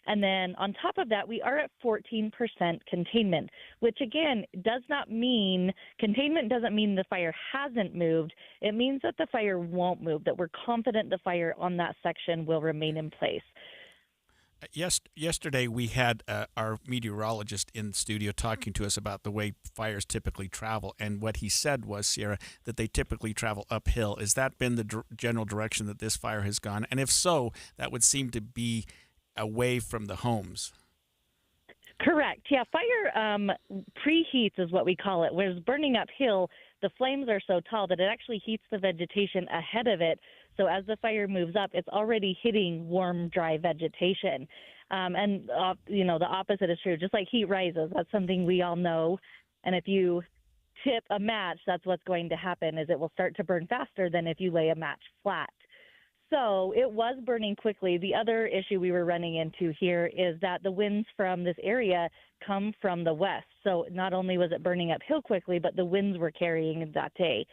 And then on top of that, we are at 14% containment, which again containment doesn't mean the fire hasn't moved. It means that the fire won't move, that we're confident the fire on that section will remain in place. Yesterday, we had our meteorologist in studio talking to us about the way fires typically travel. And what he said was, Sierra, that they typically travel uphill. Has that been the general direction that this fire has gone? And if so, that would seem to be away from the homes. Correct. Yeah, fire preheats is what we call it. Whereas burning uphill, the flames are so tall that it actually heats the vegetation ahead of it. So as the fire moves up, it's already hitting warm, dry vegetation. The opposite is true. Just like heat rises, that's something we all know. And if you tip a match, that's what's going to happen, is it will start to burn faster than if you lay a match flat. So it was burning quickly. The other issue we were running into here is that the winds from this area come from the west. So not only was it burning uphill quickly, but the winds were carrying that day.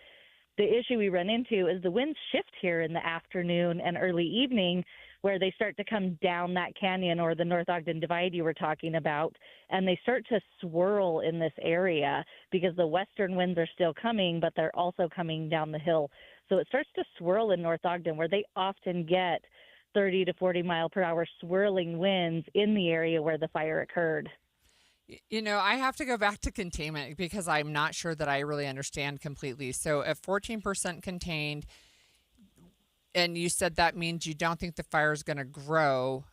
The issue we run into is the winds shift here in the afternoon and early evening, where they start to come down that canyon or the North Ogden Divide you were talking about, and they start to swirl in this area because the western winds are still coming, but they're also coming down the hill. So it starts to swirl in North Ogden, where they often get 30 to 40 mile per hour swirling winds in the area where the fire occurred. You know, I have to go back to containment because I'm not sure that I really understand completely. So at 14% contained, and you said that means you don't think the fire is going to grow.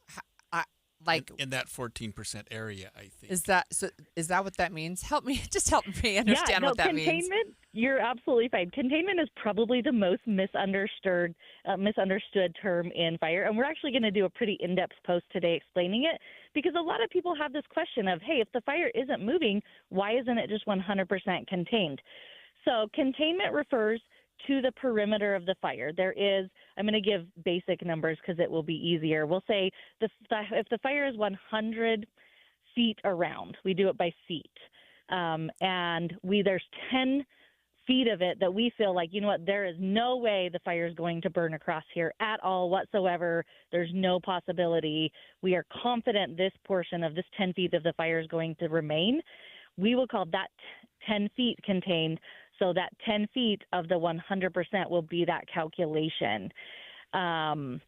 Like in that 14% area, I think. Is that what that means? Help me understand what that means. Containment, you're absolutely fine. Containment is probably the most misunderstood term in fire, and we're actually going to do a pretty in-depth post today explaining it, because a lot of people have this question of, hey, if the fire isn't moving, why isn't it just 100% contained? So containment refers to the perimeter of the fire. There is, I'm going to give basic numbers because it will be easier. We'll say if the fire is 100 feet around, we do it by feet. And there's 10 feet of it that we feel like, you know what, there is no way the fire is going to burn across here at all whatsoever. There's no possibility. We are confident this portion of this 10 feet of the fire is going to remain. We will call that 10 feet contained. So that 10 feet of the 100% will be that calculation. And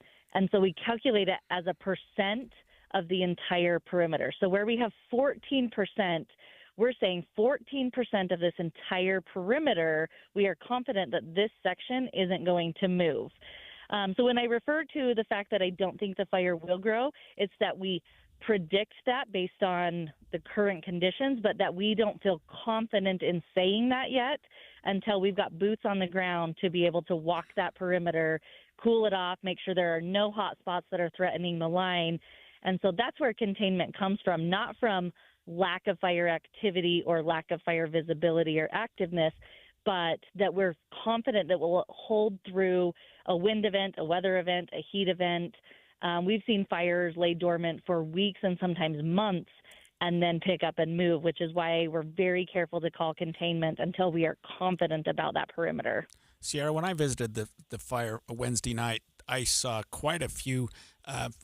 so we calculate it as a percent of the entire perimeter. So where we have 14%, we're saying 14% of this entire perimeter, we are confident that this section isn't going to move. So when I refer to the fact that I don't think the fire will grow, it's that we predict that based on the current conditions, but that we don't feel confident in saying that yet until we've got boots on the ground to be able to walk that perimeter, cool it off, make sure there are no hot spots that are threatening the line. And so that's where containment comes from, not from lack of fire activity or lack of fire visibility or activeness, but that we're confident that we'll hold through a wind event, a weather event, a heat event. We've seen fires lay dormant for weeks and sometimes months and then pick up and move, which is why we're very careful to call containment until we are confident about that perimeter. Sierra, when I visited the fire Wednesday night, I saw quite a few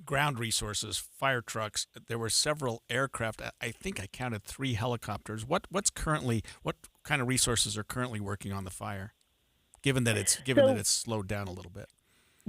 ground resources, fire trucks. There were several aircraft. I think I counted 3 helicopters. What kind of resources are currently working on the fire, given that it's slowed down a little bit?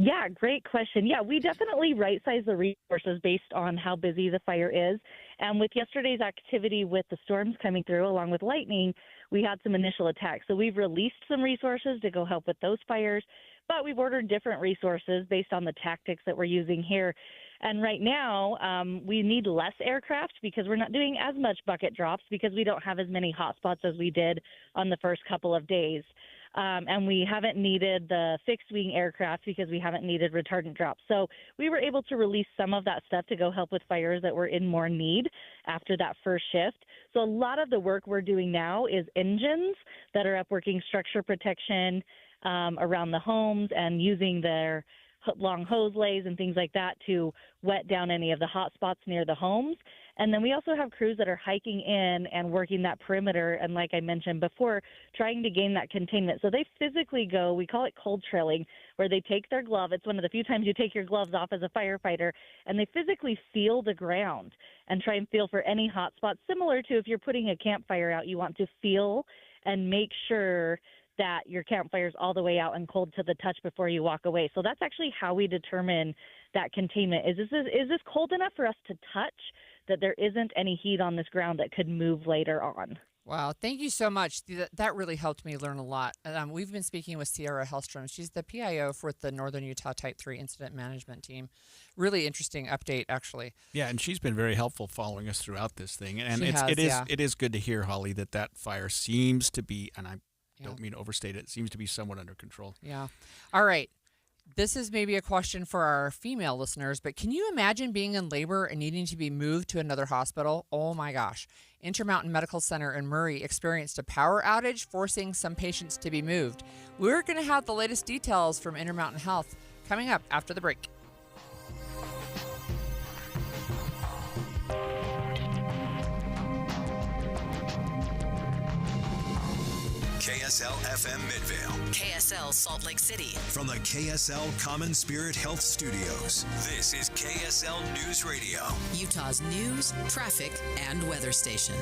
Yeah, great question. Yeah, we definitely right-size the resources based on how busy the fire is. And with yesterday's activity with the storms coming through, along with lightning, we had some initial attacks. So we've released some resources to go help with those fires, but we've ordered different resources based on the tactics that we're using here. And right now, we need less aircraft because we're not doing as much bucket drops because we don't have as many hotspots as we did on the first couple of days. And we haven't needed the fixed-wing aircraft because we haven't needed retardant drops. So we were able to release some of that stuff to go help with fires that were in more need after that first shift. So a lot of the work we're doing now is engines that are up working structure protection around the homes and using their long hose lays and things like that to wet down any of the hot spots near the homes. And then we also have crews that are hiking in and working that perimeter. And like I mentioned before, trying to gain that containment. So they physically go, we call it cold trailing, where they take their glove. It's one of the few times you take your gloves off as a firefighter, and they physically feel the ground and try and feel for any hot spots. Similar to if you're putting a campfire out, you want to feel and make sure that your campfire's all the way out and cold to the touch before you walk away. So that's actually how we determine that containment. Is this cold enough for us to touch, that there isn't any heat on this ground that could move later on? Wow, thank you so much. That really helped me learn a lot. We've been speaking with Sierra Hellstrom. She's the PIO for the Northern Utah Type 3 Incident Management Team. Really interesting update, actually. Yeah, and she's been very helpful following us throughout this thing. And it is good to hear, Holly, that fire seems to be, and I don't mean to overstate it, seems to be somewhat under control. Yeah. All right. This is maybe a question for our female listeners, but can you imagine being in labor and needing to be moved to another hospital? Oh my gosh. Intermountain Medical Center in Murray experienced a power outage, forcing some patients to be moved. We're going to have the latest details from Intermountain Health coming up after the break. KSL FM Midvale. KSL Salt Lake City. From the KSL Common Spirit Health Studios, this is KSL News Radio. Utah's news, traffic, and weather station.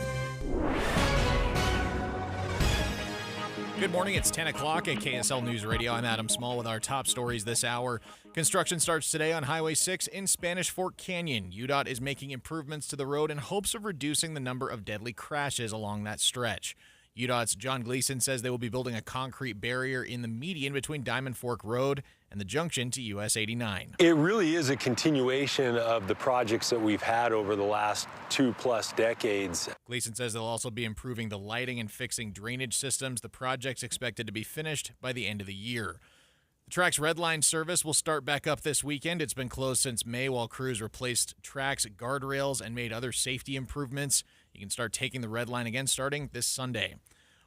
Good morning. It's 10 o'clock at KSL News Radio. I'm Adam Small with our top stories this hour. Construction starts today on Highway 6 in Spanish Fork Canyon. UDOT is making improvements to the road in hopes of reducing the number of deadly crashes along that stretch. UDOT's John Gleason says they will be building a concrete barrier in the median between Diamond Fork Road and the junction to US 89. It really is a continuation of the projects that we've had over the last 2+ decades. Gleason says they'll also be improving the lighting and fixing drainage systems. The project's expected to be finished by the end of the year. The track's Red Line service will start back up this weekend. It's been closed since May while crews replaced tracks, guardrails, and made other safety improvements. You can start taking the Red Line again starting this Sunday.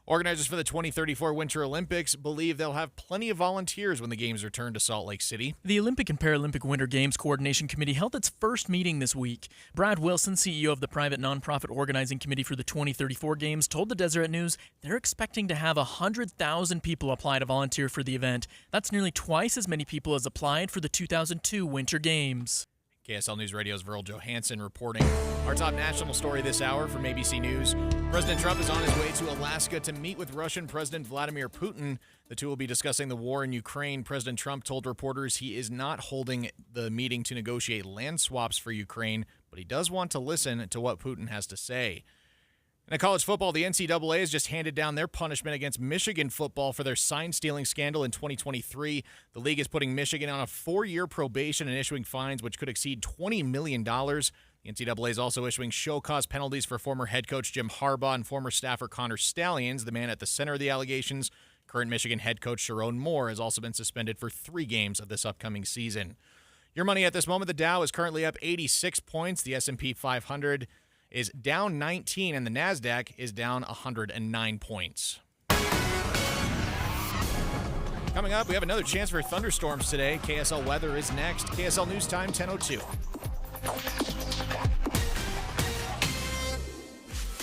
Organizers for the 2034 Winter Olympics believe they'll have plenty of volunteers when the games return to Salt Lake City. The Olympic and Paralympic Winter Games Coordination Committee held its first meeting this week. Brad Wilson, CEO of the private nonprofit organizing committee for the 2034 Games, told the Deseret News they're expecting to have 100,000 people apply to volunteer for the event. That's nearly twice as many people as applied for the 2002 Winter Games. KSL News Radio's Verl Johansson reporting. Our top national story this hour from ABC News. President Trump is on his way to Alaska to meet with Russian President Vladimir Putin. The two will be discussing the war in Ukraine. President Trump told reporters he is not holding the meeting to negotiate land swaps for Ukraine, but he does want to listen to what Putin has to say. In college football, the NCAA has just handed down their punishment against Michigan football for their sign-stealing scandal in 2023. The league is putting Michigan on a 4-year probation and issuing fines which could exceed $20 million. The NCAA is also issuing show-cause penalties for former head coach Jim Harbaugh and former staffer Connor Stalions, the man at the center of the allegations. Current Michigan head coach Sharon Moore has also been suspended for 3 games of this upcoming season. Your money at this moment, the Dow is currently up 86 points. The S&P 500 is down 19, and the NASDAQ is down 109 points. Coming up, we have another chance for thunderstorms today. KSL weather is next. KSL News Time, 10:02.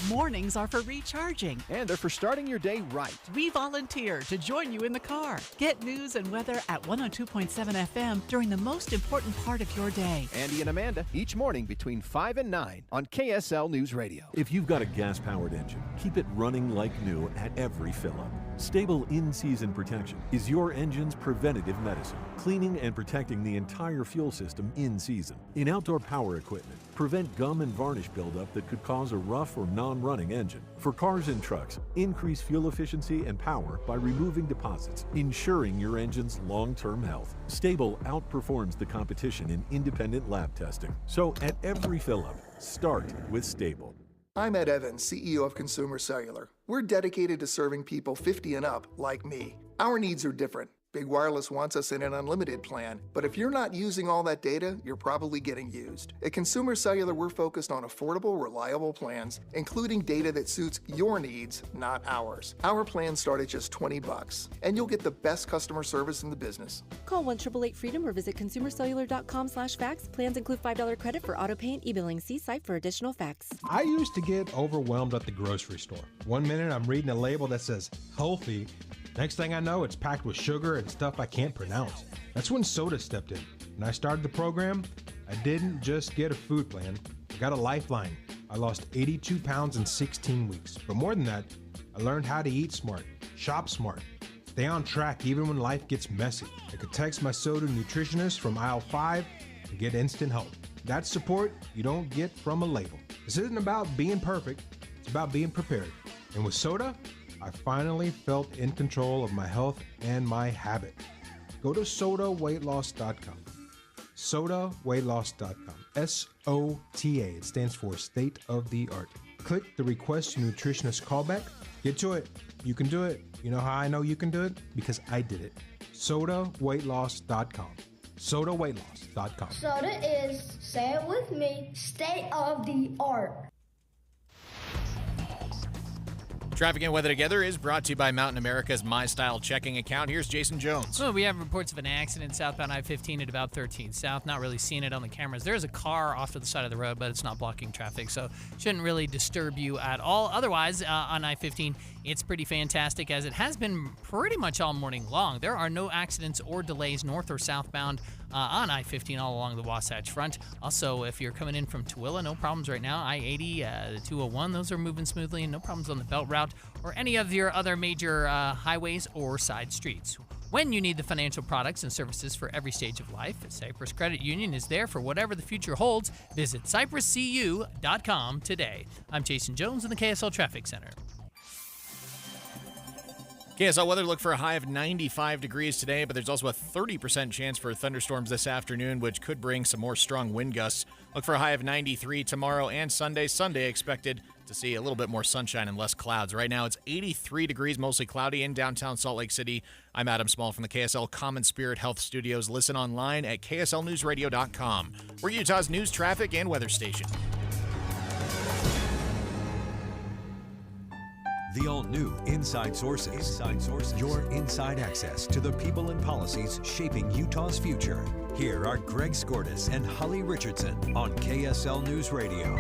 Mornings are for recharging. And they're for starting your day right. We volunteer to join you in the car. Get news and weather at 102.7 FM during the most important part of your day. Andy and Amanda, each morning between 5 and 9 on KSL News Radio. If you've got a gas-powered engine, keep it running like new at every fill-up. Stable in-season protection is your engine's preventative medicine, cleaning and protecting the entire fuel system in season. In outdoor power equipment, prevent gum and varnish buildup that could cause a rough or non-running engine. For cars and trucks, increase fuel efficiency and power by removing deposits, ensuring your engine's long-term health. Stable outperforms the competition in independent lab testing. So at every fill-up, start with Stable. I'm Ed Evans, CEO of Consumer Cellular. We're dedicated to serving people 50 and up like me. Our needs are different. Big Wireless wants us in an unlimited plan, but if you're not using all that data, you're probably getting used. At Consumer Cellular, we're focused on affordable, reliable plans, including data that suits your needs, not ours. Our plans start at just $20, and you'll get the best customer service in the business. Call 1-888-FREEDOM or visit consumercellular.com/facts. Plans include $5 credit for auto pay and e-billing. See site for additional facts. I used to get overwhelmed at the grocery store. One minute I'm reading a label that says healthy. Next thing I know, it's packed with sugar and stuff I can't pronounce. That's when Soda stepped in. When I started the program, I didn't just get a food plan, I got a lifeline. I lost 82 pounds in 16 weeks. But more than that, I learned how to eat smart, shop smart, stay on track even when life gets messy. I could text my Soda nutritionist from aisle 5 and get instant help. That's support you don't get from a label. This isn't about being perfect, it's about being prepared. And with Soda, I finally felt in control of my health and my habit. Go to SOTAweightloss.com. SOTAweightloss.com. SOTA. It stands for State of the Art. Click the Request Nutritionist callback. Get to it. You can do it. You know how I know you can do it? Because I did it. SOTAweightloss.com. SOTAweightloss.com. Soda is, say it with me, state of the art. Traffic and weather together is brought to you by Mountain America's My Style checking account. Here's Jason Jones. Well, we have reports of an accident southbound I-15 at about 13 South. Not really seeing it on the cameras. There's a car off to the side of the road, but it's not blocking traffic, so shouldn't really disturb you at all. Otherwise, on I-15, it's pretty fantastic, as it has been pretty much all morning long. There are no accidents or delays north or southbound on I-15 all along the Wasatch Front. Also, if you're coming in from Tooele, no problems right now. I-80, the 201, those are moving smoothly, and no problems on the Belt Route or any of your other major highways or side streets. When you need the financial products and services for every stage of life, Cyprus Credit Union is there for whatever the future holds. Visit cypruscu.com today. I'm Jason Jones in the KSL Traffic Center. KSL weather, look for a high of 95 degrees today, but there's also a 30% chance for thunderstorms this afternoon, which could bring some more strong wind gusts. Look for a high of 93 tomorrow and Sunday. Sunday expected to see a little bit more sunshine and less clouds. Right now it's 83 degrees, mostly cloudy in downtown Salt Lake City. I'm Adam Small from the KSL Common Spirit Health Studios. Listen online at kslnewsradio.com. We're Utah's news, traffic, and weather station. The all-new Inside Sources. Your inside access to the people and policies shaping Utah's future. Here are Greg Skordas and Holly Richardson on KSL News Radio.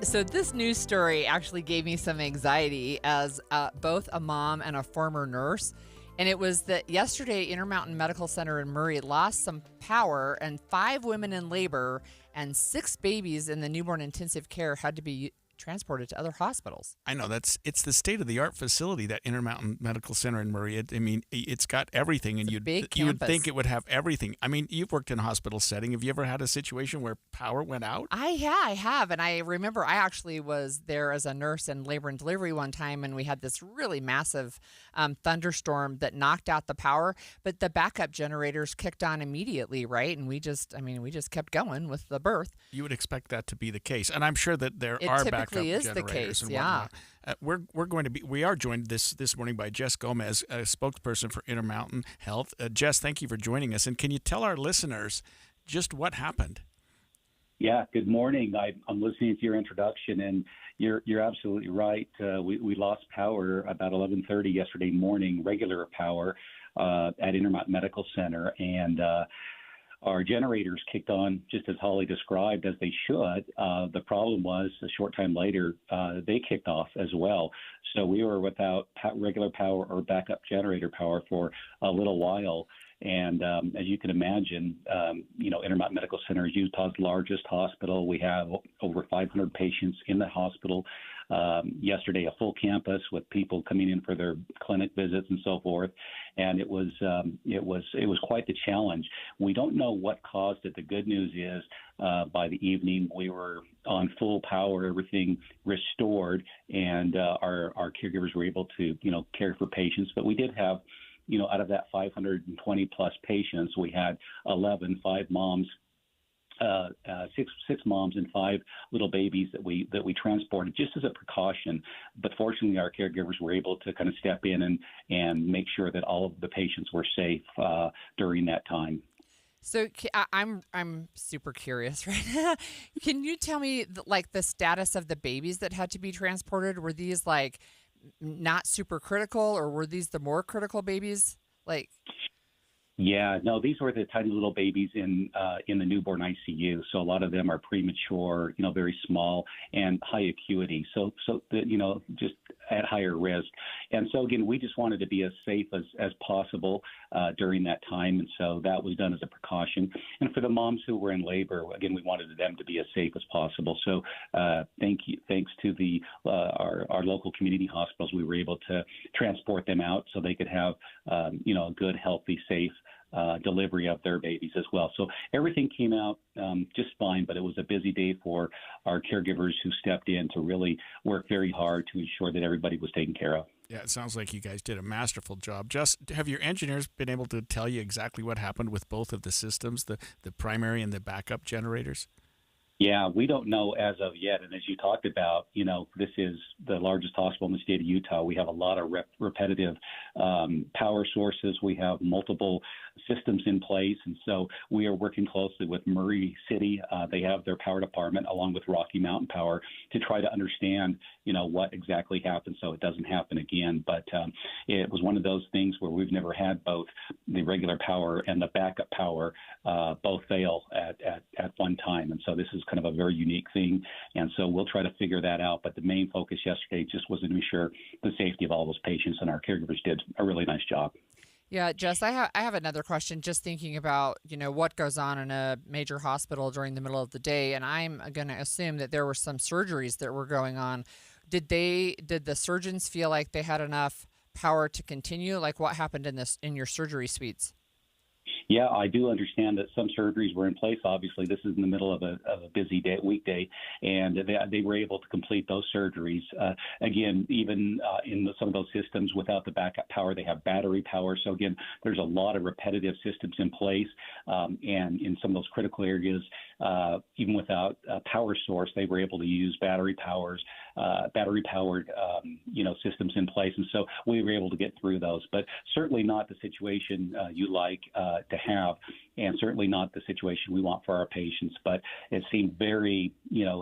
So this news story actually gave me some anxiety as both a mom and a former nurse. And it was that yesterday, Intermountain Medical Center in Murray lost some power, and 5 women in labor and 6 babies in the newborn intensive care had to be transported to other hospitals. I know it's the state-of-the-art facility, that Intermountain Medical Center in Murray. It's got everything, and you would think it would have everything. I mean, you've worked in a hospital setting. Have you ever had a situation where power went out? I have, and I remember I actually was there as a nurse in labor and delivery one time, and we had this really massive thunderstorm that knocked out the power, but the backup generators kicked on immediately, right? And we just kept going with the birth. You would expect that to be the case, and I'm sure that there are backup generators. Is the case, yeah. We are joined this morning by Jess Gomez, a spokesperson for Intermountain Health. Jess, thank you for joining us. And can you tell our listeners just what happened? Yeah, good morning. I'm listening to your introduction, and you're absolutely right. We lost power about 11:30 yesterday morning, regular power at Intermountain Medical Center, and our generators kicked on just as Holly described, as they should. The problem was a short time later, they kicked off as well. So we were without regular power or backup generator power for a little while. And as you can imagine, Intermountain Medical Center is Utah's largest hospital. We have over 500 patients in the hospital. Yesterday, a full campus with people coming in for their clinic visits and so forth, and it was quite the challenge. We don't know what caused it. The good news is, by the evening, we were on full power, everything restored, and our caregivers were able to care for patients. But we did have, out of that 520 plus patients, we had 5 moms. Six moms and 5 little babies that we transported just as a precaution. But fortunately, our caregivers were able to kind of step in and make sure that all of the patients were safe during that time. So I'm super curious right now. Can you tell me the status of the babies that had to be transported? Were these not super critical, or were these the more critical babies? Yeah, no, these were the tiny little babies in the newborn ICU. So a lot of them are premature, very small and high acuity. So just at higher risk. And so again, we just wanted to be as safe as possible during that time. And so that was done as a precaution. And for the moms who were in labor, again, we wanted them to be as safe as possible. So thanks to our local community hospitals, we were able to transport them out so they could have a good, healthy, safe delivery of their babies as well. So everything came out just fine, but it was a busy day for our caregivers who stepped in to really work very hard to ensure that everybody was taken care of. Yeah, it sounds like you guys did a masterful job. Just have your engineers been able to tell you exactly what happened with both of the systems, the primary and the backup generators? Yeah, we don't know as of yet. And as you talked about, this is the largest hospital in the state of Utah. We have a lot of repetitive power sources. We have multiple systems in place. And so we are working closely with Murray City. They have their power department along with Rocky Mountain Power to try to understand, what exactly happened so it doesn't happen again. But it was one of those things where we've never had both the regular power and the backup power both fail at one time. And so this is kind of a very unique thing. And so we'll try to figure that out. But the main focus yesterday just was to ensure the safety of all those patients, and our caregivers did a really nice job. Yeah, Jess, I have another question. Just thinking about what goes on in a major hospital during the middle of the day, and I'm going to assume that there were some surgeries that were going on. Did the surgeons feel like they had enough power to continue? Like what happened in your surgery suites? Yeah, I do understand that some surgeries were in place. Obviously, this is in the middle of a busy weekday, and they were able to complete those surgeries. Again, even in some of those systems without the backup power, they have battery power. So again, there's a lot of repetitive systems in place, and in some of those critical areas, even without a power source, they were able to use battery-powered systems in place, and so we were able to get through those. But certainly not the situation you like to have, and certainly not the situation we want for our patients. But it seemed very,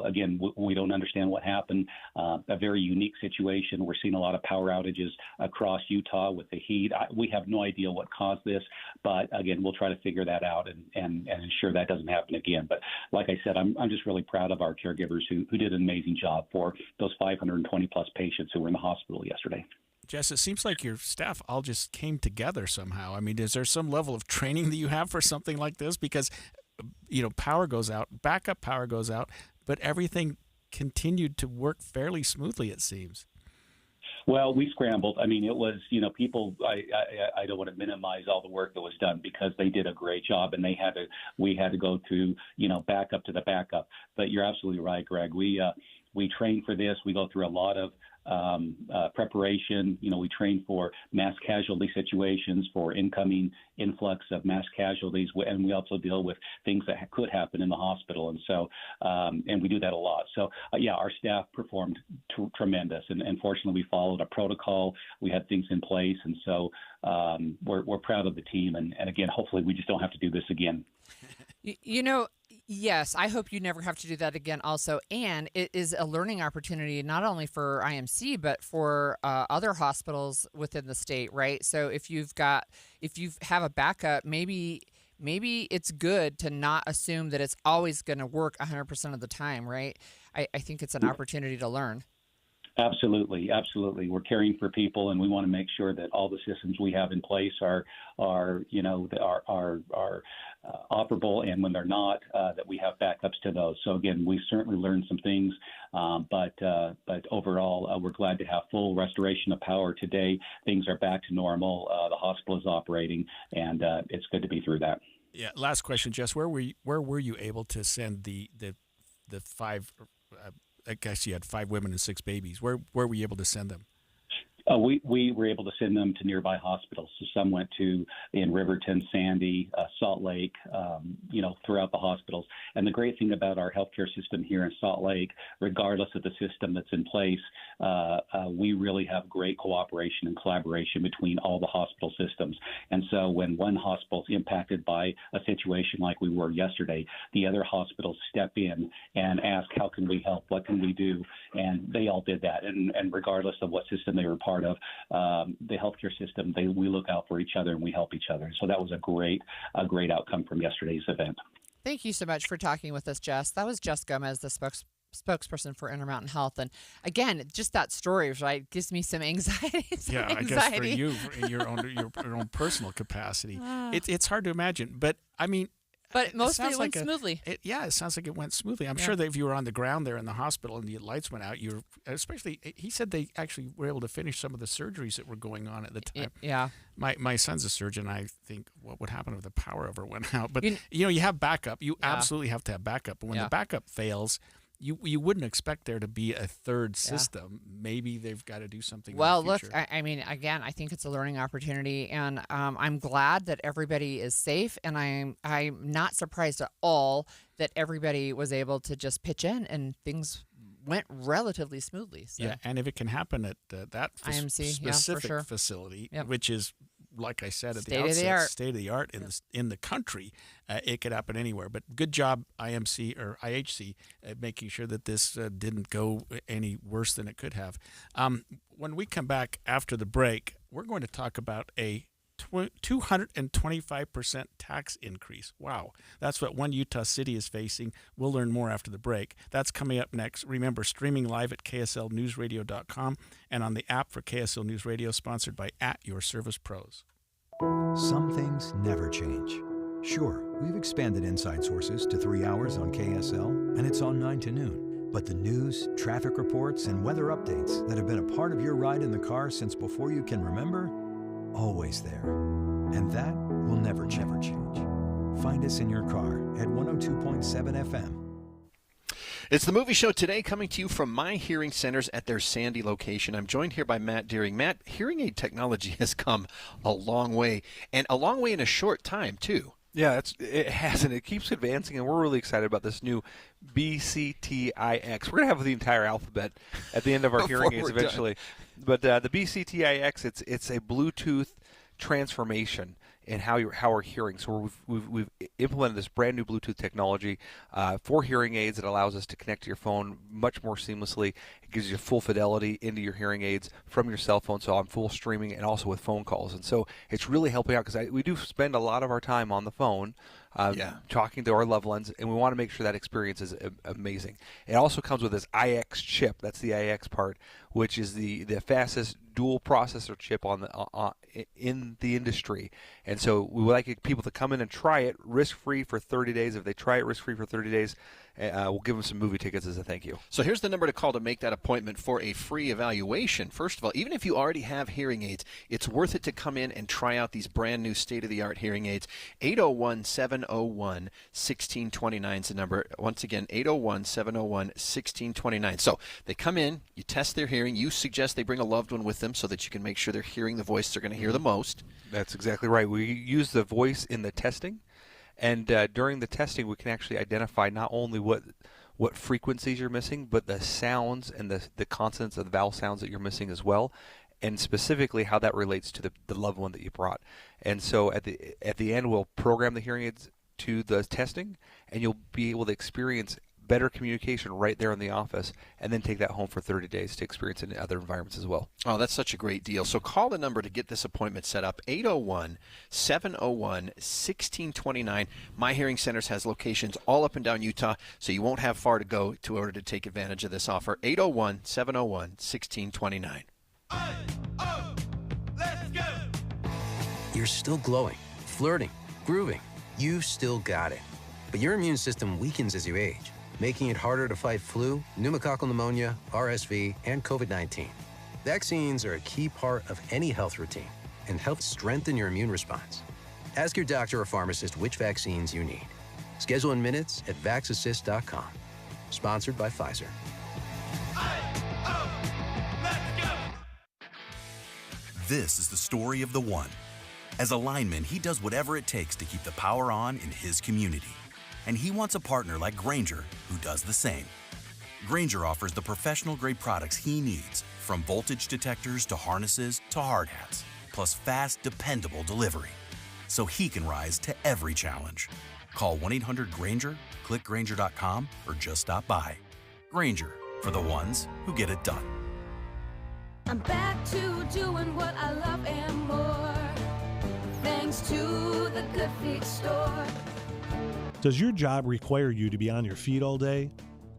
again, we don't understand what happened. A very unique situation. We're seeing a lot of power outages across Utah with the heat. We have no idea what caused this, but again, we'll try to figure that out and ensure that doesn't happen again. But like I said, I'm just really proud of our caregivers who did an amazing job for those 520 plus patients who were in the hospital yesterday. Jess, it seems like your staff all just came together somehow. I mean, is there some level of training that you have for something like this? Because, power goes out, backup power goes out, but everything continued to work fairly smoothly, it seems. Well, we scrambled. I mean, it was, people, I don't want to minimize all the work that was done because they did a great job, and we had to go to, backup to the backup. But you're absolutely right, Greg. We train for this. We go through a lot of preparation. We train for mass casualty situations, for incoming influx of mass casualties, and we also deal with things that could happen in the hospital. And so, and we do that a lot. So, our staff performed tremendous, and fortunately, we followed a protocol. We had things in place, and so we're proud of the team. And again, hopefully, we just don't have to do this again. Yes, I hope you never have to do that again also. And it is a learning opportunity not only for IMC, but for other hospitals within the state, right? So if you have a backup, maybe it's good to not assume that it's always going to work 100% of the time, right? I think it's an opportunity to learn. Absolutely. We're caring for people, and we want to make sure that all the systems we have in place are operable, and when they're not, that we have backups to those. So again, we certainly learned some things, but overall, we're glad to have full restoration of power today. Things are back to normal. The hospital is operating, and it's good to be through that. Yeah. Last question, Jess. Where were you able to send the five? I guess you had 5 women and 6 babies. Where were you able to send them? We were able to send them to nearby hospitals. So some went in Riverton, Sandy, Salt Lake, throughout the hospitals. And the great thing about our healthcare system here in Salt Lake, regardless of the system that's in place, we really have great cooperation and collaboration between all the hospital systems. And so when one hospital is impacted by a situation like we were yesterday, the other hospitals step in and ask, how can we help? What can we do? And they all did that. And regardless of what system they were part of, the healthcare system, we look out for each other and we help each other. So that was a great outcome from yesterday's event. Thank you so much for talking with us, Jess. That was Jess Gomez, the spokesperson for Intermountain Health. And again, just that story, right, gives me some anxiety. I guess for you, in your own personal capacity, it's hard to imagine. But I mean, but mostly it went smoothly. It sounds like it went smoothly. I'm sure that if you were on the ground there in the hospital and the lights went out, he said they actually were able to finish some of the surgeries that were going on at the time. Yeah. My son's a surgeon. I think what would happen if the power ever went out? But you have backup. You absolutely have to have backup. But when the backup fails, you wouldn't expect there to be a third system. Maybe they've got to do something. Well, in the look, future. I mean, again, I think it's a learning opportunity, and I'm glad that everybody is safe, and I'm not surprised at all that everybody was able to just pitch in and things went relatively smoothly. So. Yeah, and if it can happen at that IMC, specific facility, which is, like I said at the outset, state of the art in the country, it could happen anywhere. But good job, IMC or IHC, at making sure that this didn't go any worse than it could have. When we come back after the break, we're going to talk about a 225% tax increase. Wow. That's what one Utah city is facing. We'll learn more after the break. That's coming up next. Remember, streaming live at KSLNewsRadio.com and on the app for KSL News Radio, sponsored by @YourServicePros. Some things never change. Sure, we've expanded Inside Sources to 3 hours on KSL, and it's on 9 to noon. But the news, traffic reports, and weather updates that have been a part of your ride in the car since before you can remember, always there. And that will never change. Find us in your car at 102.7 FM. It's the movie show today, coming to you from My Hearing Centers at their Sandy location. I'm joined here by Matt Deering. Matt, hearing aid technology has come a long way, and a long way in a short time, too. Yeah, it has, and it keeps advancing, and we're really excited about this new BCTIX. We're going to have the entire alphabet at the end of our hearing aids eventually. But the BCTIX, it's a Bluetooth transformation in how we're hearing. So we've implemented this brand new Bluetooth technology for hearing aids that allows us to connect to your phone much more seamlessly. It gives you full fidelity into your hearing aids from your cell phone, so on full streaming and also with phone calls. And so it's really helping out because we do spend a lot of our time on the phone talking to our loved ones, and we want to make sure that experience is amazing. It also comes with this iX chip. That's the iX part, which is the fastest dual processor chip in the industry. And so we would like people to come in and try it risk-free for 30 days. If they try it risk-free for 30 days, we'll give them some movie tickets as a thank you. So here's the number to call to make that appointment for a free evaluation. First of all, even if you already have hearing aids, it's worth it to come in and try out these brand new state-of-the-art hearing aids. 801-701-1629 is the number. Once again, 801-701-1629. So they come in, you test their hearing, you suggest they bring a loved one with them so that you can make sure they're hearing the voice they're going to hear the most. That's exactly right. We use the voice in the testing, and during the testing we can actually identify not only what frequencies you're missing, but the sounds and the consonants and the vowel sounds that you're missing as well, and specifically how that relates to the loved one that you brought. And so at the end we'll program the hearing aids to the testing, and you'll be able to experience better communication right there in the office, and then take that home for 30 days to experience it in other environments as well. Oh, that's such a great deal. So call the number to get this appointment set up, 801-701-1629. My Hearing Centers has locations all up and down Utah, so you won't have far to go in order to take advantage of this offer. 801-701-1629. Let's go! You're still glowing, flirting, grooving. You've still got it. But your immune system weakens as you age, making it harder to fight flu, pneumococcal pneumonia, RSV, and COVID-19. Vaccines are a key part of any health routine and help strengthen your immune response. Ask your doctor or pharmacist which vaccines you need. Schedule in minutes at vaxassist.com. Sponsored by Pfizer. This is the story of the one. As a lineman, he does whatever it takes to keep the power on in his community. And he wants a partner like Grainger who does the same. Grainger offers the professional-grade products he needs, from voltage detectors to harnesses to hard hats, plus fast, dependable delivery, so he can rise to every challenge. Call 1-800-GRAINGER, click Grainger.com, or just stop by. Grainger, for the ones who get it done. I'm back to doing what I love and more, thanks to the Good Feet store. Does your job require you to be on your feet all day?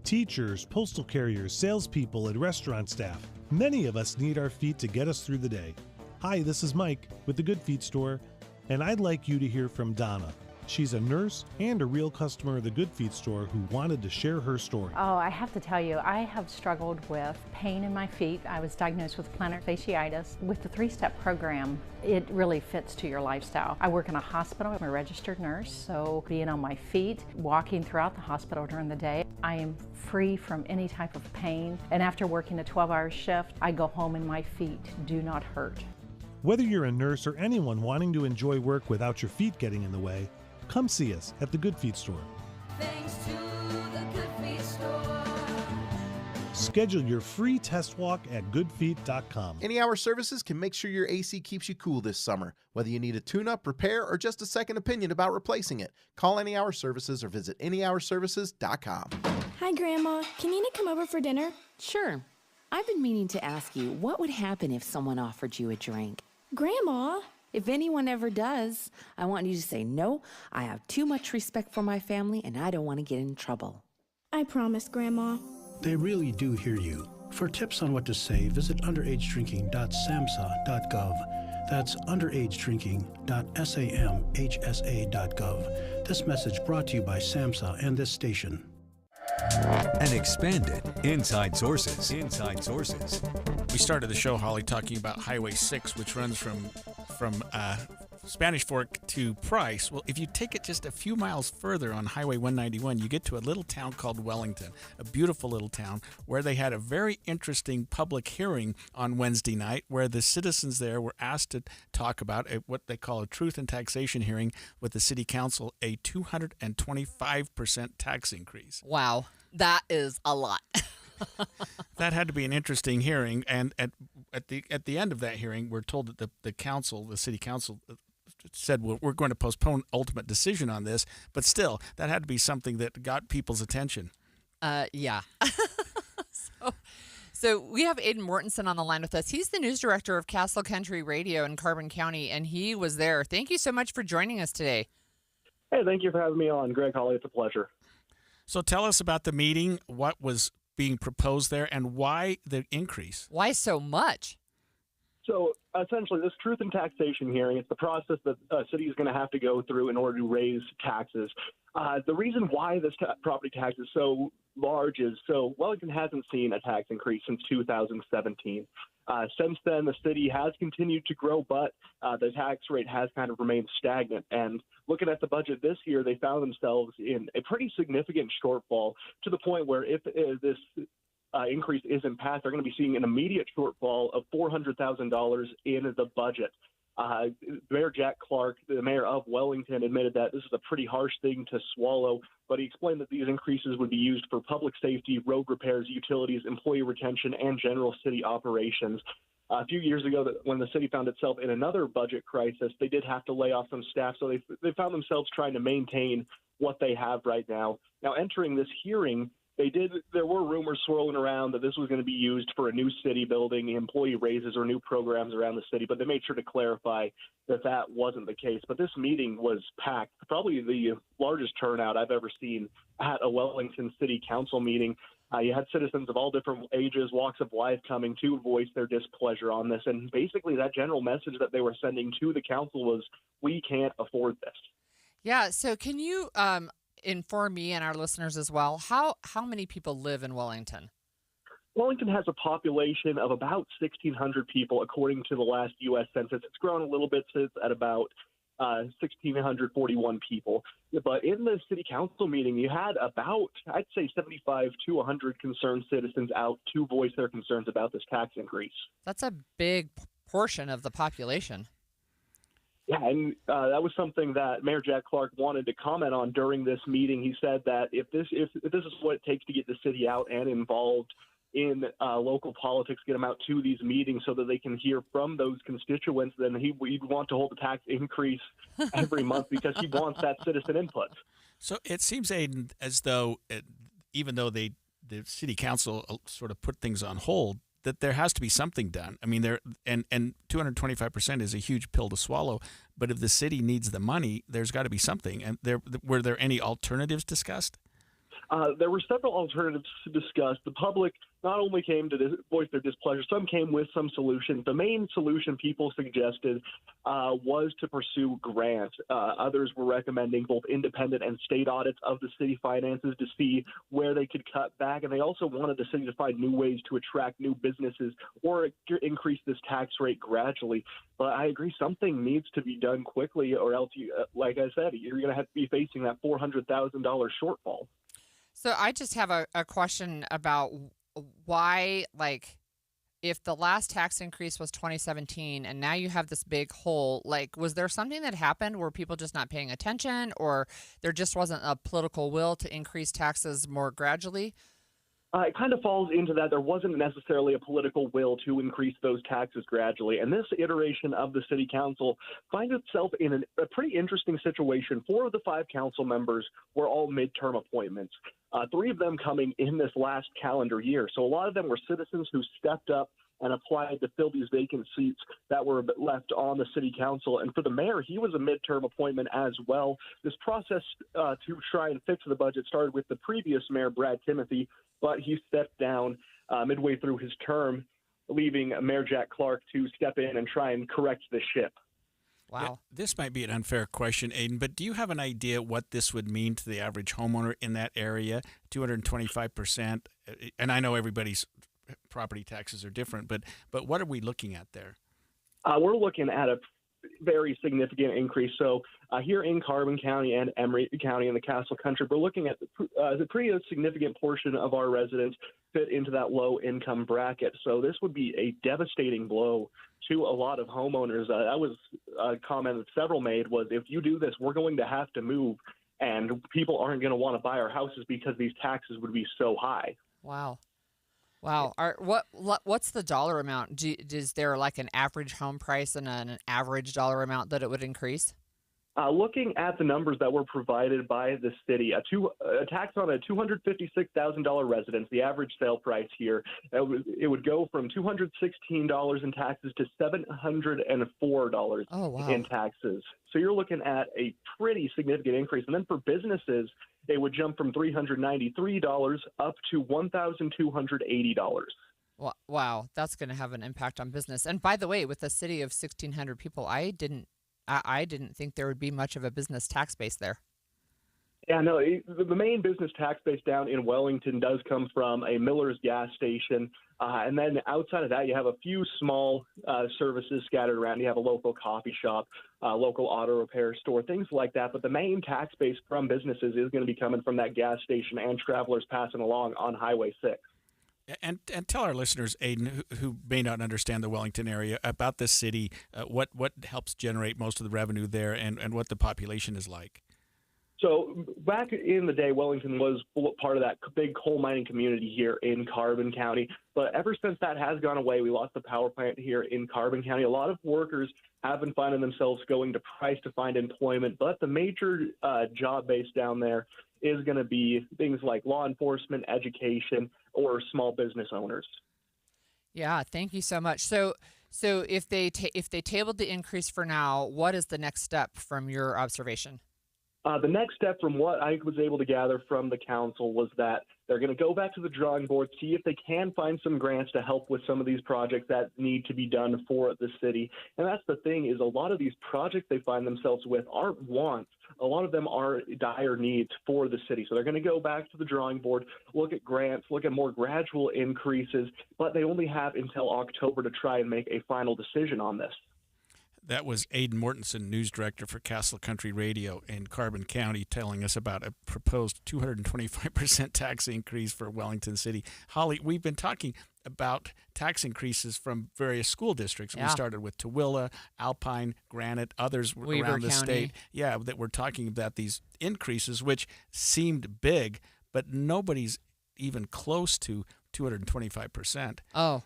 Teachers, postal carriers, salespeople, and restaurant staff. Many of us need our feet to get us through the day. Hi, this is Mike with the Good Feet store, and I'd like you to hear from Donna. She's a nurse and a real customer of the Good Feet store who wanted to share her story. Oh, I have to tell you, I have struggled with pain in my feet. I was diagnosed with plantar fasciitis. With the 3-step program, it really fits to your lifestyle. I work in a hospital. I'm a registered nurse, so being on my feet, walking throughout the hospital during the day, I am free from any type of pain. And after working a 12-hour shift, I go home and my feet do not hurt. Whether you're a nurse or anyone wanting to enjoy work without your feet getting in the way, come see us at the Good Feet store. Thanks to the Good Feet store. Schedule your free test walk at goodfeet.com. Any Hour Services can make sure your AC keeps you cool this summer. Whether you need a tune-up, repair, or just a second opinion about replacing it, call Any Hour Services or visit anyhourservices.com. Hi, Grandma. Can Nina come over for dinner? Sure. I've been meaning to ask you, what would happen if someone offered you a drink? Grandma? If anyone ever does, I want you to say, no, I have too much respect for my family and I don't want to get in trouble. I promise, Grandma. They really do hear you. For tips on what to say, visit underagedrinking.samhsa.gov. That's underagedrinking.samhsa.gov. This message brought to you by SAMHSA and this station. And expanded Inside Sources. Inside Sources. We started the show, Holly, talking about Highway 6, which runs from Spanish Fork to Price. Well, if you take it just a few miles further on Highway 191, you get to a little town called Wellington, a beautiful little town where they had a very interesting public hearing on Wednesday night where the citizens there were asked to talk about what they call a truth and taxation hearing with the city council, a 225% tax increase. Wow, that is a lot. That had to be an interesting hearing, and at the end of that hearing, we're told that the city council said, well, we're going to postpone ultimate decision on this, but still, that had to be something that got people's attention. Yeah. So we have Aiden Mortensen on the line with us. He's the news director of Castle Country Radio in Carbon County, and he was there. Thank you so much for joining us today. Hey, thank you for having me on, Greg, Holly. It's a pleasure. So tell us about the meeting, what was being proposed there, and why the increase? Why so much? So essentially, this truth and taxation hearing, it's the process that a city is going to have to go through in order to raise taxes. The reason why this property tax is so large is so Wellington hasn't seen a tax increase since 2017. Since then, the city has continued to grow, but the tax rate has kind of remained stagnant. And looking at the budget this year, they found themselves in a pretty significant shortfall to the point where if this increase isn't passed, they're going to be seeing an immediate shortfall of $400,000 in the budget. Mayor Jack Clark, the mayor of Wellington, admitted that this is a pretty harsh thing to swallow, but he explained that these increases would be used for public safety, road repairs, utilities, employee retention, and general city operations. A few years ago, when the city found itself in another budget crisis, they did have to lay off some staff, so they found themselves trying to maintain what they have right now. Now, entering this hearing, there were rumors swirling around that this was going to be used for a new city building, employee raises, or new programs around the city, but they made sure to clarify that that wasn't the case. But this meeting was packed, probably the largest turnout I've ever seen at a Wellington City Council meeting. You had citizens of all different ages, walks of life coming to voice their displeasure on this. And basically that general message that they were sending to the council was, we can't afford this. Yeah, so can you inform me and our listeners as well, how many people live in Wellington? Wellington has a population of about 1,600 people, according to the last U.S. Census. It's grown a little bit since at about 1,641 people. But in the city council meeting, you had about, I'd say, 75 to 100 concerned citizens out to voice their concerns about this tax increase. That's a big portion of the population. Yeah, and that was something that Mayor Jack Clark wanted to comment on during this meeting. He said that if this is what it takes to get the city out and involved in local politics, get them out to these meetings so that they can hear from those constituents, then he'd want to hold the tax increase every month because he wants that citizen input. So it seems, Aiden, as though even though the city council sort of put things on hold, that there has to be something done. I mean, and 225% is a huge pill to swallow. But if the city needs the money, there's got to be something. And were there any alternatives discussed? There were several alternatives to discuss. The public not only came to voice their displeasure, some came with some solutions. The main solution people suggested was to pursue grants. Others were recommending both independent and state audits of the city finances to see where they could cut back. And they also wanted the city to find new ways to attract new businesses or increase this tax rate gradually. But I agree, something needs to be done quickly, or else, like I said, you're going to have to be facing that $400,000 shortfall. So I just have a question about why, if the last tax increase was 2017 and now you have this big hole, was there something that happened? Were people just not paying attention, or there just wasn't a political will to increase taxes more gradually? It kind of falls into that. There wasn't necessarily a political will to increase those taxes gradually. And this iteration of the city council finds itself in a pretty interesting situation. 4 of the 5 council members were all midterm appointments, 3 of them coming in this last calendar year. So a lot of them were citizens who stepped up and applied to fill these vacant seats that were left on the city council. And for the mayor, he was a midterm appointment as well. This process to try and fix the budget started with the previous mayor, Brad Timothy, but he stepped down midway through his term. leaving Mayor Jack Clark to step in and try and correct the ship. Wow. Yeah, this might be an unfair question, Aiden, but do you have an idea what this would mean to the average homeowner in that area? 225%, and I know everybody's property taxes are different, but what are we looking at there? We're looking at a very significant increase. So here in Carbon County and Emery County in the Castle Country, we're looking at the pretty significant portion of our residents fit into that low income bracket. So this would be a devastating blow to a lot of homeowners. That was a comment that several made was, if you do this, we're going to have to move, and people aren't going to want to buy our houses because these taxes would be so high. Wow. Wow. What's the dollar amount? Is there like an average home price and an average dollar amount that it would increase? Looking at the numbers that were provided by the city, a tax on a $256,000 residence, the average sale price here, it would go from $216 in taxes to $704 in taxes. So you're looking at a pretty significant increase. And then for businesses, it would jump from $393 up to $1,280. Wow, that's going to have an impact on business. And by the way, with a city of 1,600 people, I didn't think there would be much of a business tax base there. Yeah, no, the main business tax base down in Wellington does come from a Miller's gas station. And then outside of that, you have a few small services scattered around. You have a local coffee shop, local auto repair store, things like that. But the main tax base from businesses is going to be coming from that gas station and travelers passing along on Highway 6. And tell our listeners, Aiden, who may not understand the Wellington area, about this city, what helps generate most of the revenue there and what the population is like. So back in the day, Wellington was part of that big coal mining community here in Carbon County. But ever since that has gone away, we lost the power plant here in Carbon County. A lot of workers have been finding themselves going to Price to find employment. But the major job base down there is going to be things like law enforcement, education, or small business owners. Yeah, thank you so much. So if they tabled the increase for now, what is the next step from your observation? The next step from what I was able to gather from the council was that they're going to go back to the drawing board, see if they can find some grants to help with some of these projects that need to be done for the city. And that's the thing, is a lot of these projects they find themselves with aren't wants. A lot of them are dire needs for the city. So they're going to go back to the drawing board, look at grants, look at more gradual increases, but they only have until October to try and make a final decision on this. That was Aiden Mortensen, news director for Castle Country Radio in Carbon County, telling us about a proposed 225% tax increase for Wellington City. Holly, we've been talking about tax increases from various school districts. Yeah. We started with Tooele, Alpine, Granite, others Weber around the County. state. Yeah, that we're talking about these increases, which seemed big, but nobody's even close to 225%. Oh,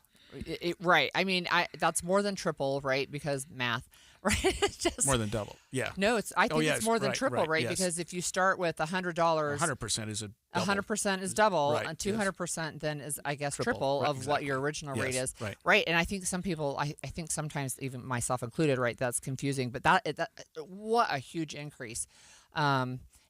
right. I mean, that's more than triple, right? Because math, right? It's just More than double. Yeah. No, I think yes, it's more than right, triple, right? yes. Because if you start with $100, 100% is a double. 100% is double, Right, and 200% then is, I guess, Triple, triple right, of what exactly. your original rate Yes, is. right. And I think some people, I think sometimes even myself included, right? That's confusing. But that what a huge increase.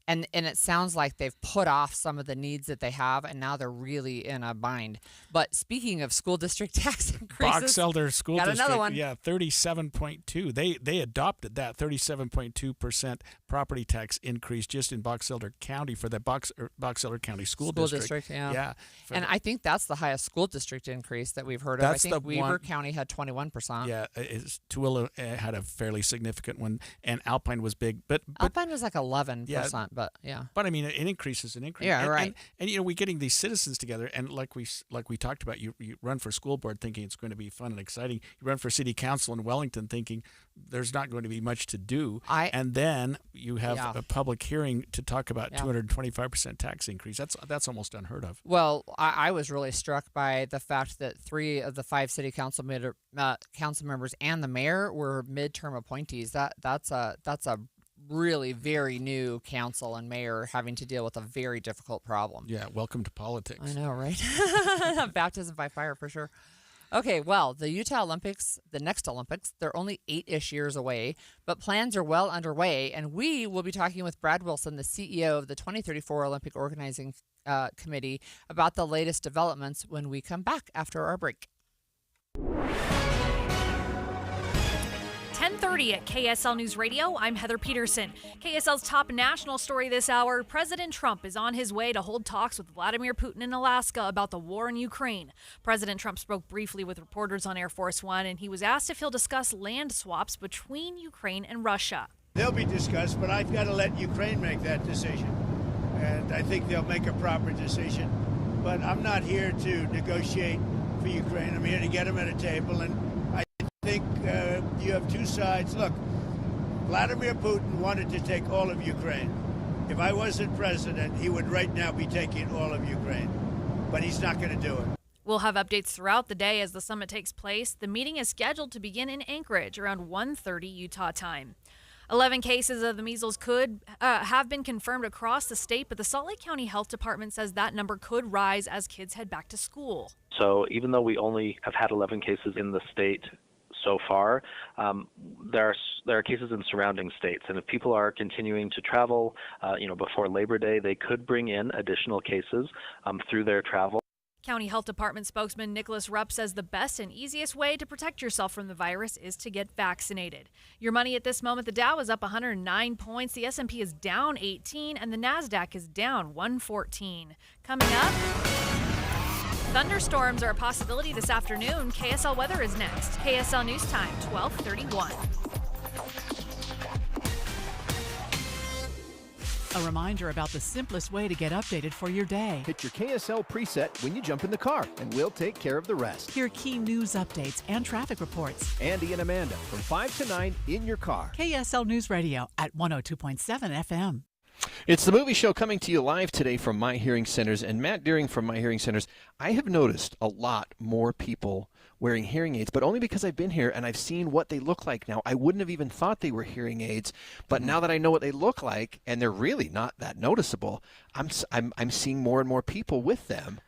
And it sounds like they've put off some of the needs that they have, and now they're really in a bind. But speaking of school district tax increases, Box Elder School got District, another one. yeah, 37.2. They adopted that 37.2% property tax increase just in Box Elder County for the Box Elder County School District. Yeah. For And I think that's the highest school district increase that we've heard of. That's I think the Weber one- County had 21%. yeah, Tooele had a fairly significant one, and Alpine was big, but Alpine was like 11%, but yeah. But I mean, an increase is an increase. Yeah, and, right. And you know, we're getting these citizens together, and like we talked about, you run for school board thinking it's going to be fun and exciting. You run for city council in Wellington thinking there's not going to be much to do, and then you have a public hearing to talk about 225% tax increase. That's almost unheard of. Well, I was really struck by the fact that 3 of the 5 city council members and the mayor were midterm appointees. That's a really very new council and mayor having to deal with a very difficult problem. Yeah, welcome to politics. I know, right? Baptism by fire for sure. Okay, well, the Utah Olympics, the next Olympics, they're only 8-ish years away, but plans are well underway, and we will be talking with Brad Wilson, the CEO of the 2034 Olympic Organizing Committee, about the latest developments when we come back after our break. 10:30 at KSL News Radio. I'm Heather Peterson. KSL's top national story this hour. President Trump is on his way to hold talks with Vladimir Putin in Alaska about the war in Ukraine. President Trump spoke briefly with reporters on Air Force One, and he was asked if he'll discuss land swaps between Ukraine and Russia. They'll be discussed, but I've got to let Ukraine make that decision. And I think they'll make a proper decision. But I'm not here to negotiate for Ukraine. I'm here to get them at a table. And I think you have two sides. Look, Vladimir Putin wanted to take all of Ukraine. If I wasn't president, he would right now be taking all of Ukraine. But he's not going to do it. We'll have updates throughout the day as the summit takes place. The meeting is scheduled to begin in Anchorage around 1:30 Utah time. 11 cases of the measles could have been confirmed across the state, but the Salt Lake County Health Department says that number could rise as kids head back to school. So even though we only have had 11 cases in the state so far, there are cases in surrounding states, and if people are continuing to travel, before Labor Day, they could bring in additional cases through their travel. County Health Department spokesman Nicholas Rupp says the best and easiest way to protect yourself from the virus is to get vaccinated. Your money at this moment, the Dow is up 109 points, the S&P is down 18, and the NASDAQ is down 114. Coming up, thunderstorms are a possibility this afternoon. KSL weather is next. KSL News Time, 12:31. A reminder about the simplest way to get updated for your day. Hit your KSL preset when you jump in the car, and we'll take care of the rest. Hear key news updates and traffic reports. Andy and Amanda from 5 to 9 in your car. KSL News Radio at 102.7 FM. It's the movie show coming to you live today from My Hearing Centers. And Matt Deering from My Hearing Centers, I have noticed a lot more people wearing hearing aids, but only because I've been here and I've seen what they look like now. I wouldn't have even thought they were hearing aids, but now that I know what they look like, and they're really not that noticeable, I'm seeing more and more people with them.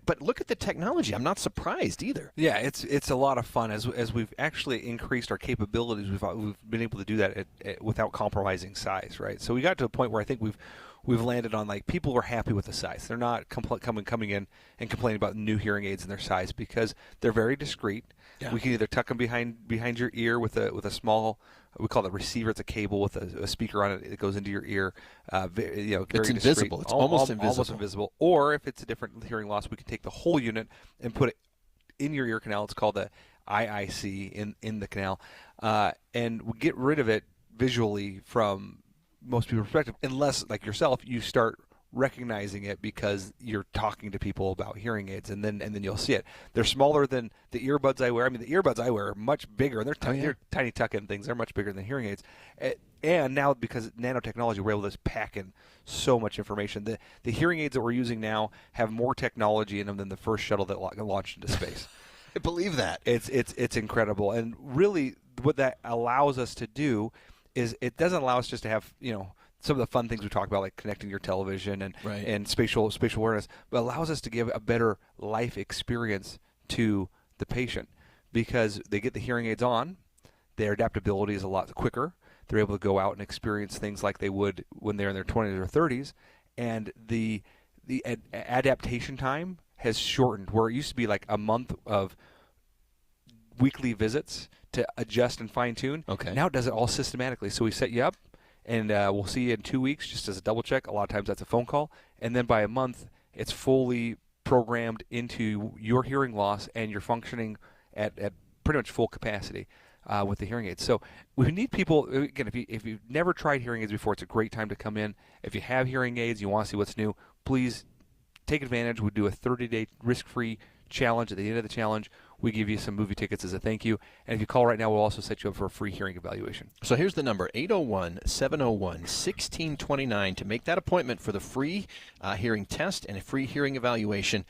But look at the technology. I'm not surprised either. Yeah, it's a lot of fun as we've actually increased our capabilities. We've been able to do that without compromising size, right? So we got to a point where I think we've landed on, like, people are happy with the size. They're not coming in and complaining about new hearing aids and their size because they're very discreet. Yeah. We can either tuck them behind your ear with a small, we call it a receiver. It's a cable with a speaker on it that goes into your ear. Very it's invisible. It's almost invisible. Almost invisible. Or if it's a different hearing loss, we can take the whole unit and put it in your ear canal. It's called the IIC in the canal, and we get rid of it visually from most people's perspective, unless, like yourself, you start recognizing it because you're talking to people about hearing aids, and then you'll see it. They're smaller than the earbuds I wear. I mean, the earbuds I wear are much bigger, and they're tiny tuck-in things. They're much bigger than hearing aids. And now, because of nanotechnology, we're able to just pack in so much information. The hearing aids that we're using now have more technology in them than the first shuttle that launched into space. I believe that. It's incredible. And really, what that allows us to do is it doesn't allow us just to have, some of the fun things we talk about, like connecting your television and spatial awareness, but allows us to give a better life experience to the patient because they get the hearing aids on, their adaptability is a lot quicker. They're able to go out and experience things like they would when they're in their 20s or 30s, and the adaptation time has shortened, where it used to be like a month of weekly visits to adjust and fine-tune. Okay. Now it does it all systematically. So we set you up, and we'll see you in 2 weeks just as a double check. A lot of times that's a phone call. And then by a month, it's fully programmed into your hearing loss, and you're functioning at pretty much full capacity with the hearing aids. So we need people, again, if you've never tried hearing aids before, it's a great time to come in. If you have hearing aids, you want to see what's new, please take advantage. We do a 30-day risk-free challenge. At the end of the challenge, we give you some movie tickets as a thank you. And if you call right now, we'll also set you up for a free hearing evaluation. So here's the number, 801-701-1629, to make that appointment for the free hearing test and a free hearing evaluation.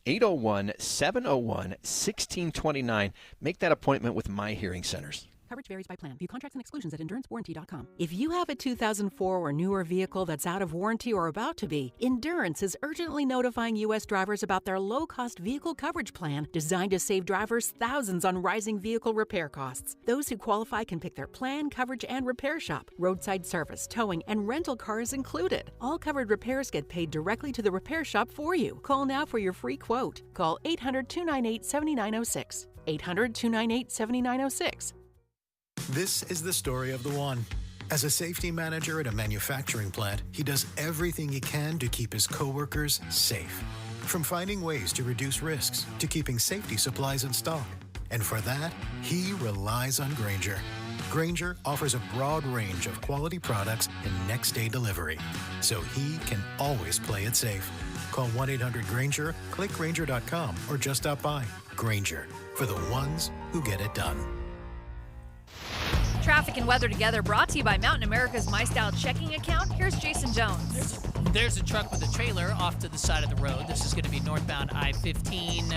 801-701-1629. Make that appointment with My Hearing Centers. Coverage varies by plan. View contracts and exclusions at EnduranceWarranty.com. If you have a 2004 or newer vehicle that's out of warranty or about to be, Endurance is urgently notifying U.S. drivers about their low-cost vehicle coverage plan designed to save drivers thousands on rising vehicle repair costs. Those who qualify can pick their plan, coverage, and repair shop. Roadside service, towing, and rental cars included. All covered repairs get paid directly to the repair shop for you. Call now for your free quote. Call 800-298-7906. 800-298-7906. This is the story of the one. As a safety manager at a manufacturing plant, he does everything he can to keep his coworkers safe. From finding ways to reduce risks to keeping safety supplies in stock. And for that, he relies on Grainger. Grainger offers a broad range of quality products and next-day delivery, so he can always play it safe. Call 1-800-GRAINGER, click Grainger.com, or just stop by. Grainger, for the ones who get it done. Traffic and weather together, brought to you by Mountain America's My Style checking account. Here's Jason Jones. There's a truck with a trailer off to the side of the road. This is going to be northbound I-15,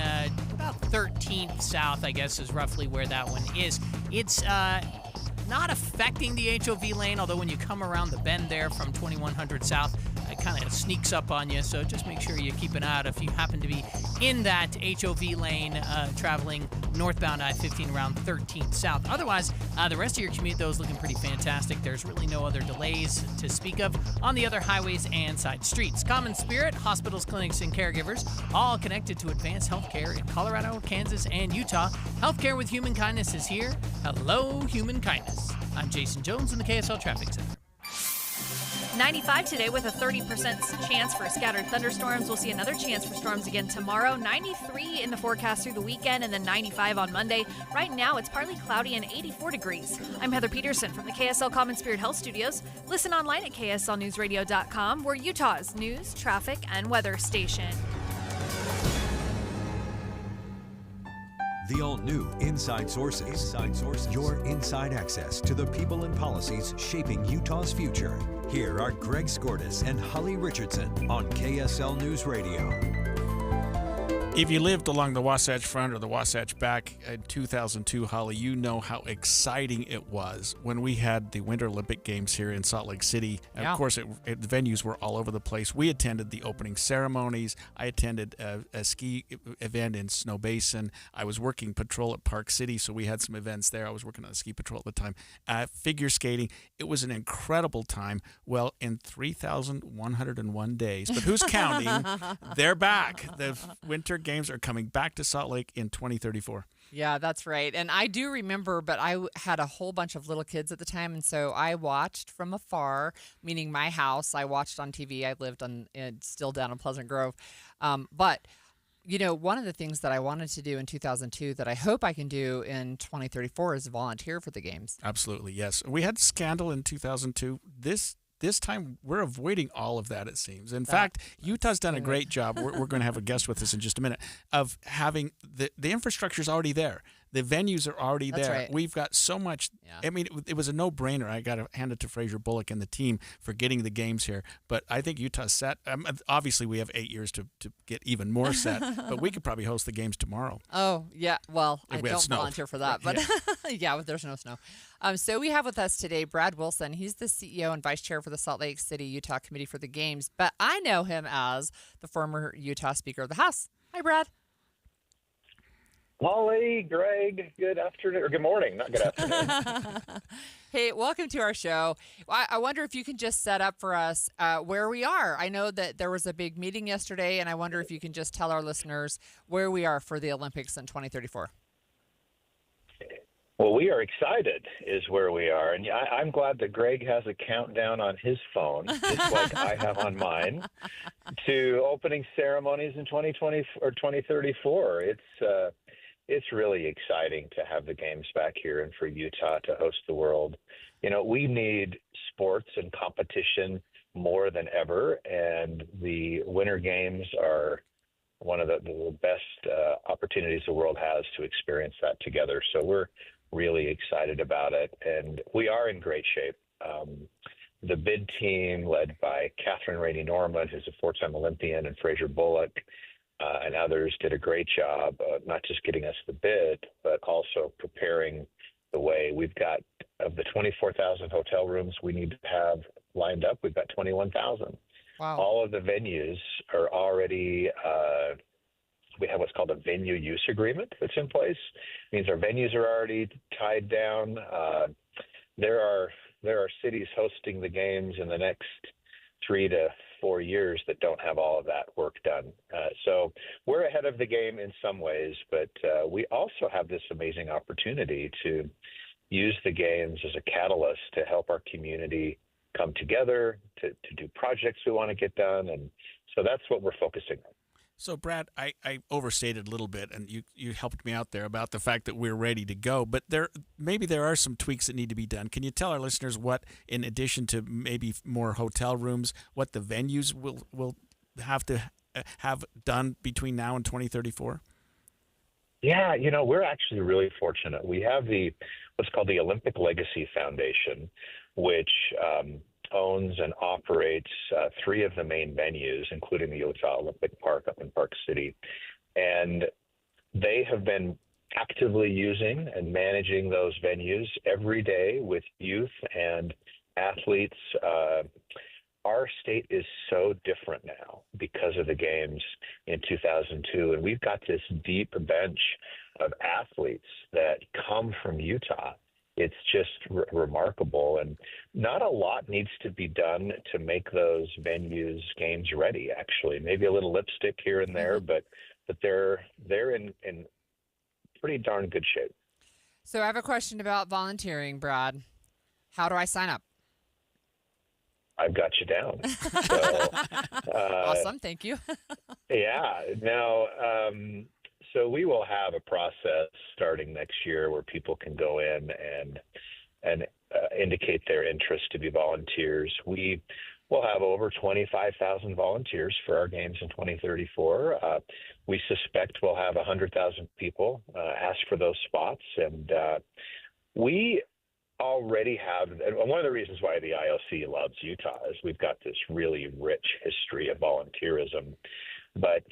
about 13th south, I guess, is roughly where that one is. It's not affecting the HOV lane, although when you come around the bend there from 2100 south, it kind of sneaks up on you, so just make sure you keep an eye out if you happen to be in that HOV lane traveling northbound I-15 around 13th south. Otherwise, the rest of your commute, though, is looking pretty fantastic. There's really no other delays to speak of on the other highways and side streets. Common Spirit, hospitals, clinics, and caregivers, all connected to advanced healthcare in Colorado, Kansas, and Utah. Healthcare with Human Kindness is here. Hello, Human Kindness. I'm Jason Jones in the KSL Traffic Center. 95 today with a 30% chance for scattered thunderstorms. We'll see another chance for storms again tomorrow. 93 in the forecast through the weekend, and then 95 on Monday. Right now, it's partly cloudy and 84 degrees. I'm Heather Peterson from the KSL Common Spirit Health Studios. Listen online at KSLNewsRadio.com. We're Utah's news, traffic, and weather station. The all-new Inside Sources. Your inside access to the people and policies shaping Utah's future. Here are Greg Skordas and Holly Richardson on KSL News Radio. If you lived along the Wasatch Front or the Wasatch Back in 2002, Holly, you know how exciting it was when we had the Winter Olympic Games here in Salt Lake City. Yeah. Of course, the venues were all over the place. We attended the opening ceremonies. I attended a ski event in Snow Basin. I was working patrol at Park City, so we had some events there. I was working on a ski patrol at the time. Figure skating, it was an incredible time. Well, in 3,101 days, but who's counting? They're back. The Winter Games are coming back to Salt Lake in 2034. Yeah, that's right. And I do remember, but I had a whole bunch of little kids at the time, and so I watched from afar, meaning my house. I watched on TV. I lived still down in Pleasant Grove. But, you know, one of the things that I wanted to do in 2002 that I hope I can do in 2034 is volunteer for the games. Absolutely, yes. We had scandal in 2002. This time, we're avoiding all of that, it seems. In fact, Utah's done a great job. We're going to have a guest with us in just a minute, of having the infrastructure's already there. The venues are already there. Right. We've got so much. Yeah. I mean, it was a no-brainer. I got to hand it to Fraser Bullock and the team for getting the games here. But I think Utah's set. Obviously, we have 8 years to get even more set. But we could probably host the games tomorrow. Oh, yeah. Well, I don't snow. volunteer for that. But yeah, there's no snow. So we have with us today Brad Wilson. He's the CEO and Vice Chair for the Salt Lake City, Utah Committee for the Games. But I know him as the former Utah Speaker of the House. Hi, Brad. Holly, Greg, good afternoon, or good morning, not good afternoon. Hey, welcome to our show. I wonder if you can just set up for us where we are. I know that there was a big meeting yesterday, and I wonder if you can just tell our listeners where we are for the Olympics in 2034. Well, we are excited is where we are. And I'm glad that Greg has a countdown on his phone, just like I have on mine, to opening ceremonies in 2020 or 2034. It's really exciting to have the games back here and for Utah to host the world. You know, we need sports and competition more than ever, and the Winter Games are one of the best opportunities the world has to experience that together. So we're really excited about it, and we are in great shape. The bid team, led by Catherine Rainey Norman, who's a four-time Olympian, and Fraser Bullock, and others, did a great job of not just getting us the bid, but also preparing the way. We've got, of the 24,000 hotel rooms we need to have lined up, we've got 21,000. Wow. All of the venues are already, we have what's called a venue use agreement that's in place. It means our venues are already tied down. There are cities hosting the games in the next 3 to 4 years that don't have all of that work done. So we're ahead of the game in some ways, but we also have this amazing opportunity to use the games as a catalyst to help our community come together, to do projects we want to get done. And so that's what we're focusing on. So, Brad, I overstated a little bit, and you helped me out there about the fact that we're ready to go. But maybe there are some tweaks that need to be done. Can you tell our listeners what, in addition to maybe more hotel rooms, what the venues will have to have done between now and 2034? Yeah, we're actually really fortunate. We have what's called the Olympic Legacy Foundation, which owns and operates 3 of the main venues, including the Utah Olympic Park up in Park City. And they have been actively using and managing those venues every day with youth and athletes. Our state is so different now because of the games in 2002. And we've got this deep bench of athletes that come from Utah. It's just remarkable, and not a lot needs to be done to make those venues games ready. Actually, maybe a little lipstick here and there, but they're in pretty darn good shape. So I have a question about volunteering, Brad. How do I sign up? I've got you down. So, awesome, thank you. Yeah. Now, so we will have a process starting next year where people can go in and indicate their interest to be volunteers. We will have over 25,000 volunteers for our games in 2034. We suspect we'll have 100,000 people ask for those spots, and we already have, and one of the reasons why the IOC loves Utah is we've got this really rich history of volunteerism. But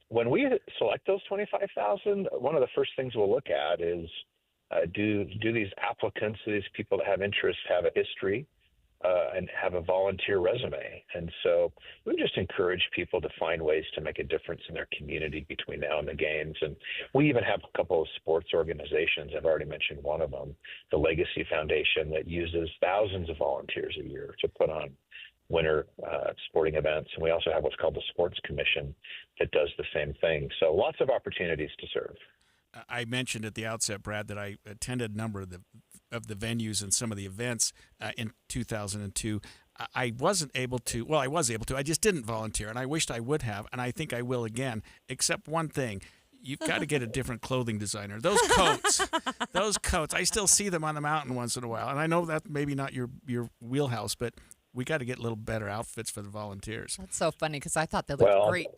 when we select those 25,000, one of the first things we'll look at is do these applicants, these people that have interest, have a history and have a volunteer resume? And so we just encourage people to find ways to make a difference in their community between now and the games. And we even have a couple of sports organizations. I've already mentioned one of them, the Legacy Foundation, that uses thousands of volunteers a year to put on winter sporting events. And we also have what's called the Sports Commission that does the same thing. So lots of opportunities to serve. I mentioned at the outset, Brad, that I attended a number of the venues and some of the events in 2002. I wasn't able to. Well, I was able to. I just didn't volunteer, and I wished I would have, and I think I will again, except one thing. You've got to get a different clothing designer. Those coats, I still see them on the mountain once in a while, and I know that maybe not your wheelhouse, but we got to get a little better outfits for the volunteers. That's so funny because I thought they looked great.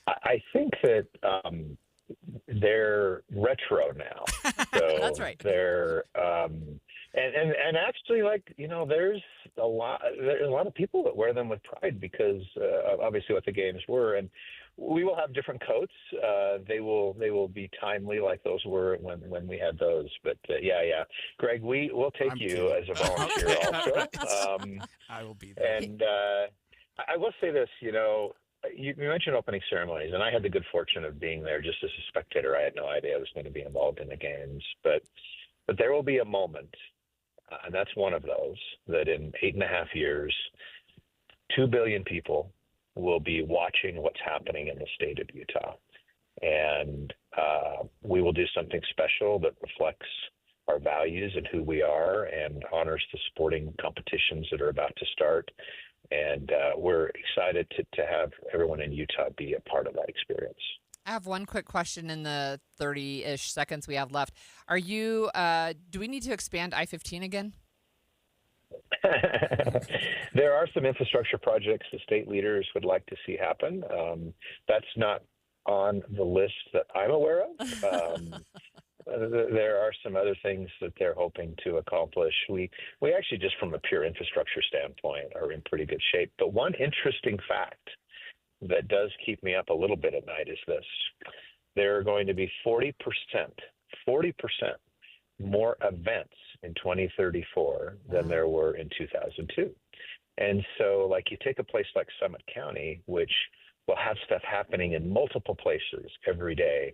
I think that they're retro now. So that's right. They're and actually, there's a lot of people that wear them with pride because obviously what the games were, and we will have different coats. They will be timely like those were when we had those. But yeah, Greg, we'll take you as a volunteer also. I will be there. And I will say this, you mentioned opening ceremonies, and I had the good fortune of being there just as a spectator. I had no idea I was going to be involved in the games, but there will be a moment, and that's one of those, that in 8.5 years, 2 billion people will be watching what's happening in the state of Utah. And we will do something special that reflects our values and who we are and honors the sporting competitions that are about to start. And we're excited to have everyone in Utah be a part of that experience. I have one quick question in the 30-ish seconds we have left. Are you, do we need to expand I-15 again? There are some infrastructure projects that state leaders would like to see happen. That's not on the list that I'm aware of. There are some other things that they're hoping to accomplish. We actually, just from a pure infrastructure standpoint, are in pretty good shape. But one interesting fact that does keep me up a little bit at night is this. There are going to be 40% more events in 2034 than there were in 2002. And so, like, you take a place like Summit County, which will have stuff happening in multiple places every day.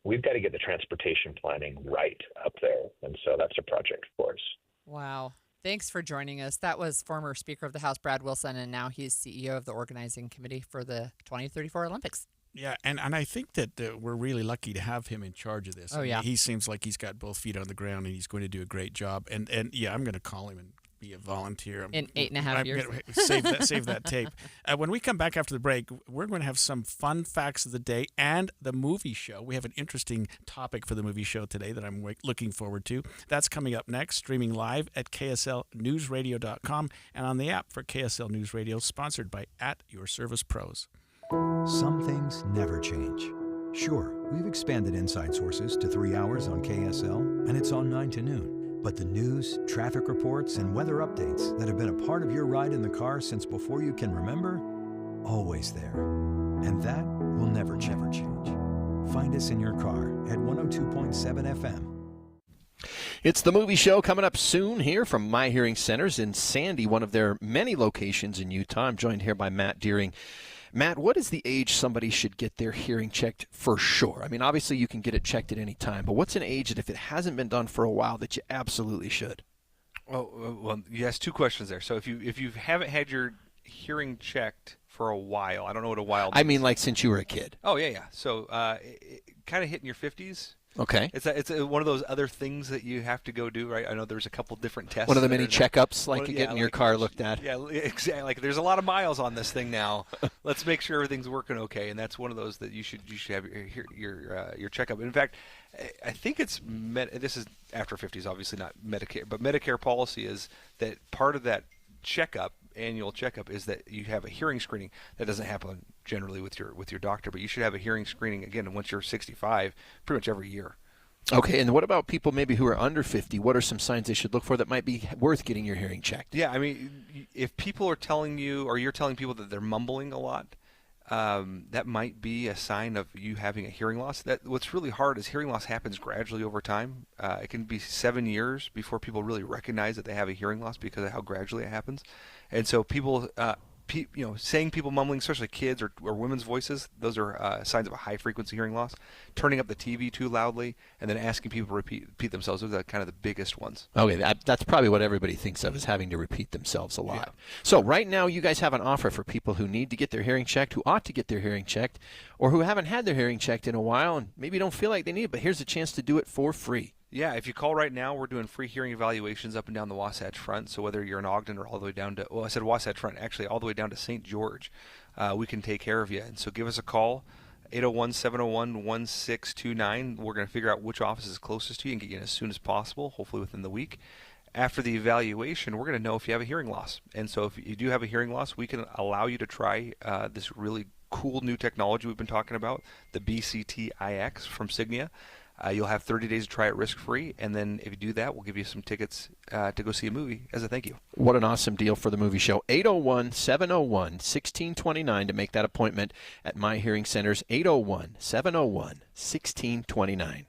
We've got to get the transportation planning right up there. And so that's a project for us. Wow. Thanks for joining us. That was former Speaker of the House Brad Wilson, and now he's CEO of the organizing committee for the 2034 Olympics. Yeah, and I think that we're really lucky to have him in charge of this. Oh, yeah. He seems like he's got both feet on the ground, and he's going to do a great job. And yeah, I'm going to call him and be a volunteer. In 8.5 years. Save that tape. When we come back after the break, we're going to have some fun facts of the day and the movie show. We have an interesting topic for the movie show today that I'm looking forward to. That's coming up next, streaming live at KSLNewsRadio.com and on the app for KSL News Radio, sponsored by At Your Service Pros. Some things never change. Sure, we've expanded Inside Sources to 3 hours on KSL, and it's on 9 to noon. But the news, traffic reports, and weather updates that have been a part of your ride in the car since before you can remember, always there. And that will never change. Find us in your car at 102.7 FM. It's the movie show coming up soon here from My Hearing Centers in Sandy, one of their many locations in Utah. I'm joined here by Matt Deering. Matt, what is the age somebody should get their hearing checked for sure? I mean, obviously you can get it checked at any time, but what's an age that if it hasn't been done for a while that you absolutely should? Well, you asked two questions there. So if you haven't had your hearing checked for a while, I don't know what a while means. I mean, like since you were a kid. Oh, yeah. So kind of hitting your 50s. Okay. It's one of those other things that you have to go do, right? I know there's a couple different tests. One of the many checkups, like you get in your car looked at. Yeah, exactly. Like there's a lot of miles on this thing now. Let's make sure everything's working okay, and that's one of those that you should have your checkup. In fact, I think it's this is after 50s, obviously not Medicare, but Medicare policy is that part of that annual checkup is that you have a hearing screening. That doesn't happen generally with your doctor, but you should have a hearing screening again once you're 65, pretty much every year. Okay, and what about people maybe who are under 50? What are some signs they should look for that might be worth getting your hearing checked? Yeah, I mean, if people are telling you, or you're telling people that they're mumbling a lot, that might be a sign of you having a hearing loss. What's really hard is hearing loss happens gradually over time. It can be 7 years before people really recognize that they have a hearing loss because of how gradually it happens. And so people, saying people mumbling, especially kids or women's voices, those are signs of a high-frequency hearing loss. Turning up the TV too loudly and then asking people to repeat themselves, those are kind of the biggest ones. Okay, that's probably what everybody thinks of, is having to repeat themselves a lot. Yeah. So right now you guys have an offer for people who need to get their hearing checked, who ought to get their hearing checked, or who haven't had their hearing checked in a while and maybe don't feel like they need it, but here's a chance to do it for free. Yeah, if you call right now, we're doing free hearing evaluations up and down the Wasatch Front. So whether you're in Ogden or all the way down to, I said Wasatch Front, actually all the way down to St. George, we can take care of you. And so give us a call, 801-701-1629. We're going to figure out which office is closest to you and get you in as soon as possible, hopefully within the week. After the evaluation, we're going to know if you have a hearing loss. And so if you do have a hearing loss, we can allow you to try this really cool new technology we've been talking about, the BCT-iX from Signia. You'll have 30 days to try it risk-free, and then if you do that, we'll give you some tickets to go see a movie as a thank you. What an awesome deal for the movie show. 801-701-1629 to make that appointment at My Hearing Centers, 801-701-1629.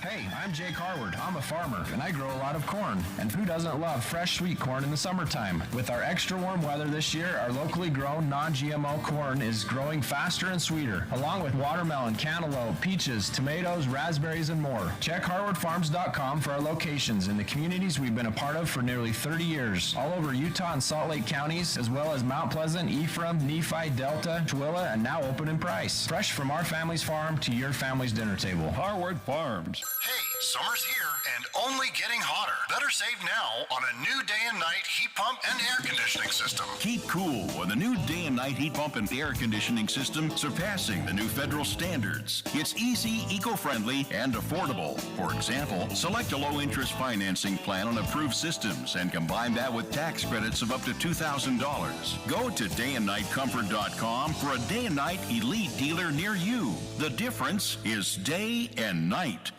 Hey, I'm Jake Harward. I'm a farmer, and I grow a lot of corn. And who doesn't love fresh sweet corn in the summertime? With our extra warm weather this year, our locally grown non-GMO corn is growing faster and sweeter, along with watermelon, cantaloupe, peaches, tomatoes, raspberries, and more. Check harwardfarms.com for our locations in the communities we've been a part of for nearly 30 years, all over Utah and Salt Lake counties, as well as Mount Pleasant, Ephraim, Nephi, Delta, Tooele, and now open in Price. Fresh from our family's farm to your family's dinner table. Harward Farms. Hey, summer's here and only getting hotter. Better save now on a new day and night heat pump and air conditioning system. Keep cool with a new day and night heat pump and air conditioning system surpassing the new federal standards. It's easy, eco-friendly, and affordable. For example, select a low-interest financing plan on approved systems and combine that with tax credits of up to $2,000. Go to dayandnightcomfort.com for a day and night elite dealer near you. The difference is day and night.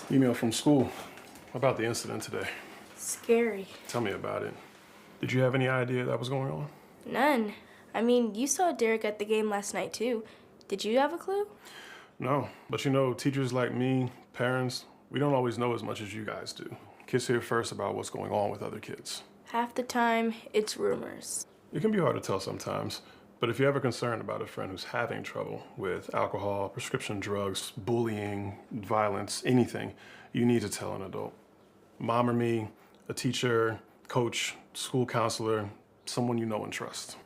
Email from school about the incident today. Scary. Tell me about it. Did you have any idea that was going on? None. I mean, you saw Derek at the game last night too. Did you have a clue? No, but you know, teachers like me, parents, we don't always know as much as you guys do. Kids hear first about what's going on with other kids. Half the time, it's rumors. It can be hard to tell sometimes. But if you're ever concerned about a friend who's having trouble with alcohol, prescription drugs, bullying, violence, anything, you need to tell an adult. Mom or me, a teacher, coach, school counselor, someone you know and trust.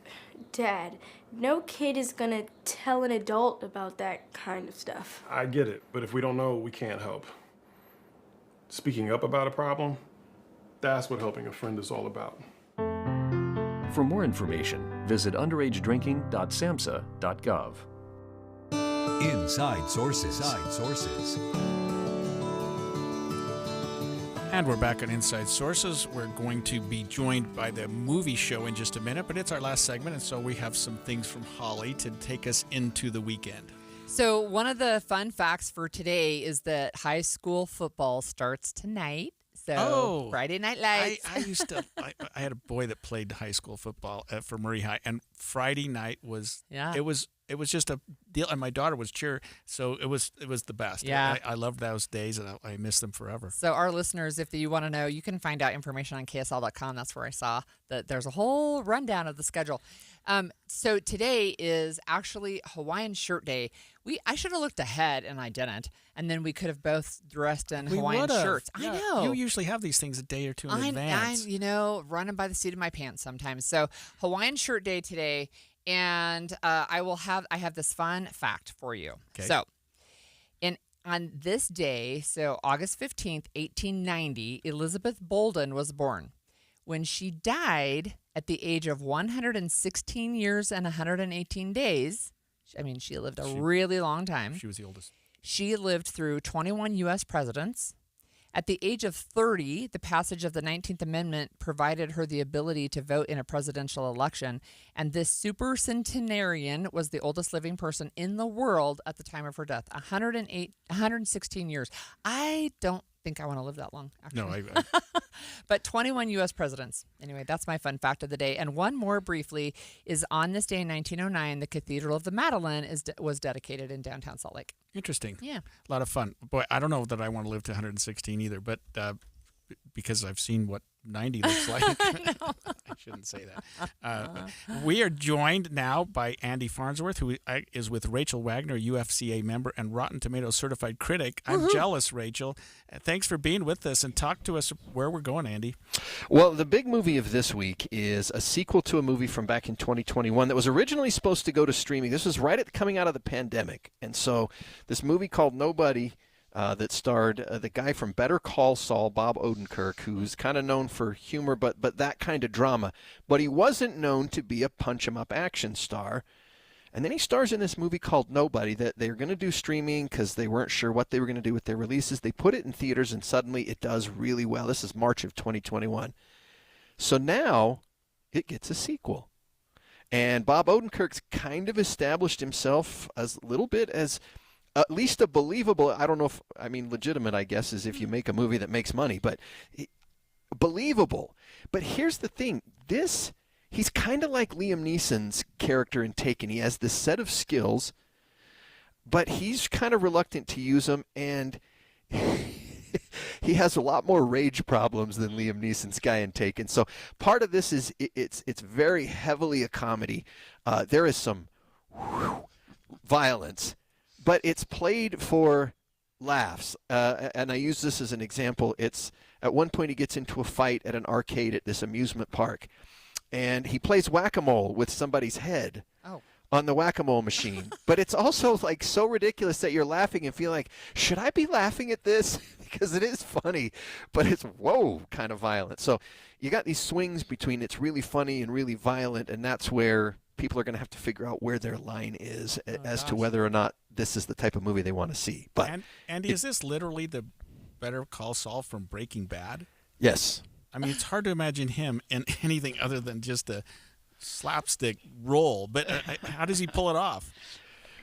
Dad, no kid is gonna tell an adult about that kind of stuff. I get it, but if we don't know, we can't help. Speaking up about a problem, that's what helping a friend is all about. For more information, visit underagedrinking.samhsa.gov. Inside Sources. And we're back on Inside Sources. We're going to be joined by the movie show in just a minute, but it's our last segment, and so we have some things from Holly to take us into the weekend. So one of the fun facts for today is that high school football starts tonight. So Friday Night Lights. I had a boy that played high school football for Murray High, and Friday night was it was just a deal. And my daughter was cheer, so it was the best. Yeah, I loved those days, and I miss them forever. So our listeners, if you want to know, you can find out information on KSL.com. That's where I saw that there's a whole rundown of the schedule. So today is actually Hawaiian Shirt Day. I should have looked ahead, and I didn't. And then we could have both dressed in Hawaiian shirts. Yeah, I know. You usually have these things a day or two in advance. I'm running by the seat of my pants sometimes. So Hawaiian Shirt Day today, and I have this fun fact for you. Okay. So, on this day, so August 15th, 1890, Elizabeth Bolden was born. When she died at the age of 116 years and 118 days, she lived a really long time. She was the oldest. She lived through 21 U.S. presidents. At the age of 30, the passage of the 19th Amendment provided her the ability to vote in a presidential election. And this supercentenarian was the oldest living person in the world at the time of her death, 116 years. I don't think I want to live that long, actually. No, But 21 U.S. presidents. Anyway, that's my fun fact of the day. And one more briefly is on this day in 1909, the Cathedral of the Madeleine was dedicated in downtown Salt Lake. Interesting. Yeah. A lot of fun. Boy, I don't know that I want to live to 116 either, but because I've seen what 90 looks like. I shouldn't say that. We are joined now by Andy Farnsworth, who is with Rachel Wagner, UFCA member and Rotten Tomatoes certified critic. I'm jealous, Rachel. Thanks for being with us, and talk to us where we're going, Andy. Well, the big movie of this week is a sequel to a movie from back in 2021 that was originally supposed to go to streaming. This was right at coming out of the pandemic. And so this movie called Nobody, that starred the guy from Better Call Saul, Bob Odenkirk, who's kind of known for humor, but that kind of drama. But he wasn't known to be a punch-em-up action star. And then he stars in this movie called Nobody that they're going to do streaming because they weren't sure what they were going to do with their releases. They put it in theaters, and suddenly it does really well. This is March of 2021. So now it gets a sequel. And Bob Odenkirk's kind of established himself as a little bit as at least a believable, I don't know if, legitimate, I guess, is if you make a movie that makes money, but believable. But here's the thing. He's kind of like Liam Neeson's character in Taken. He has this set of skills, but he's kind of reluctant to use them, and he has a lot more rage problems than Liam Neeson's guy in Taken. So part of this is it's very heavily a comedy. There is some violence, but it's played for laughs. And I use this as an example. It's at one point he gets into a fight at an arcade at this amusement park, and he plays whack-a-mole with somebody's head on the whack-a-mole machine. But it's also like so ridiculous that you're laughing and feel like, should I be laughing at this? Because it is funny, but it's kind of violent. So you got these swings between it's really funny and really violent, and that's where people are going to have to figure out where their line is as to whether or not this is the type of movie they want to see. But Andy, is this literally the Better Call Saul from Breaking Bad? Yes. It's hard to imagine him in anything other than just a slapstick role. But how does he pull it off?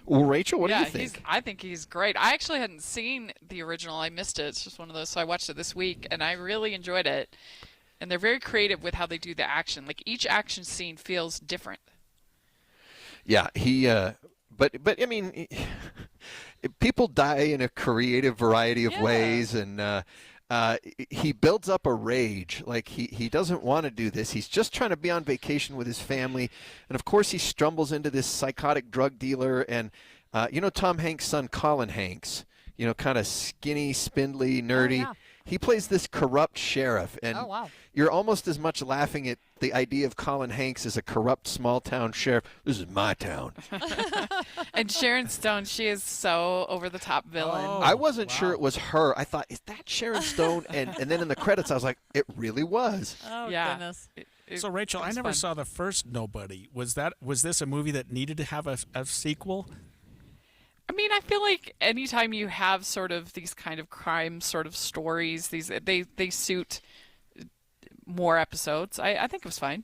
Well, Rachel, what do you think? I think he's great. I actually hadn't seen the original. I missed it. It's just one of those. So I watched it this week, and I really enjoyed it. And they're very creative with how they do the action. Like each action scene feels different. Yeah, but people die in a creative variety of ways, and he builds up a rage. Like he doesn't want to do this. He's just trying to be on vacation with his family, and of course he stumbles into this psychotic drug dealer. And Tom Hanks' son, Colin Hanks, kind of skinny, spindly, nerdy. He plays this corrupt sheriff, and Oh, wow. you're almost as much laughing at the idea of Colin Hanks as a corrupt small-town sheriff. This is my town. And Sharon Stone, she is so over-the-top villain. I wasn't sure it was her. I thought, is that Sharon Stone? And then in the credits, I was like, it really was. Oh, Yeah. goodness. So Rachel, I It's never fun. saw the first Nobody. Was this a movie that needed to have a sequel? I mean, I feel like anytime you have sort of these kind of crime sort of stories, they suit more episodes. I think it was fine.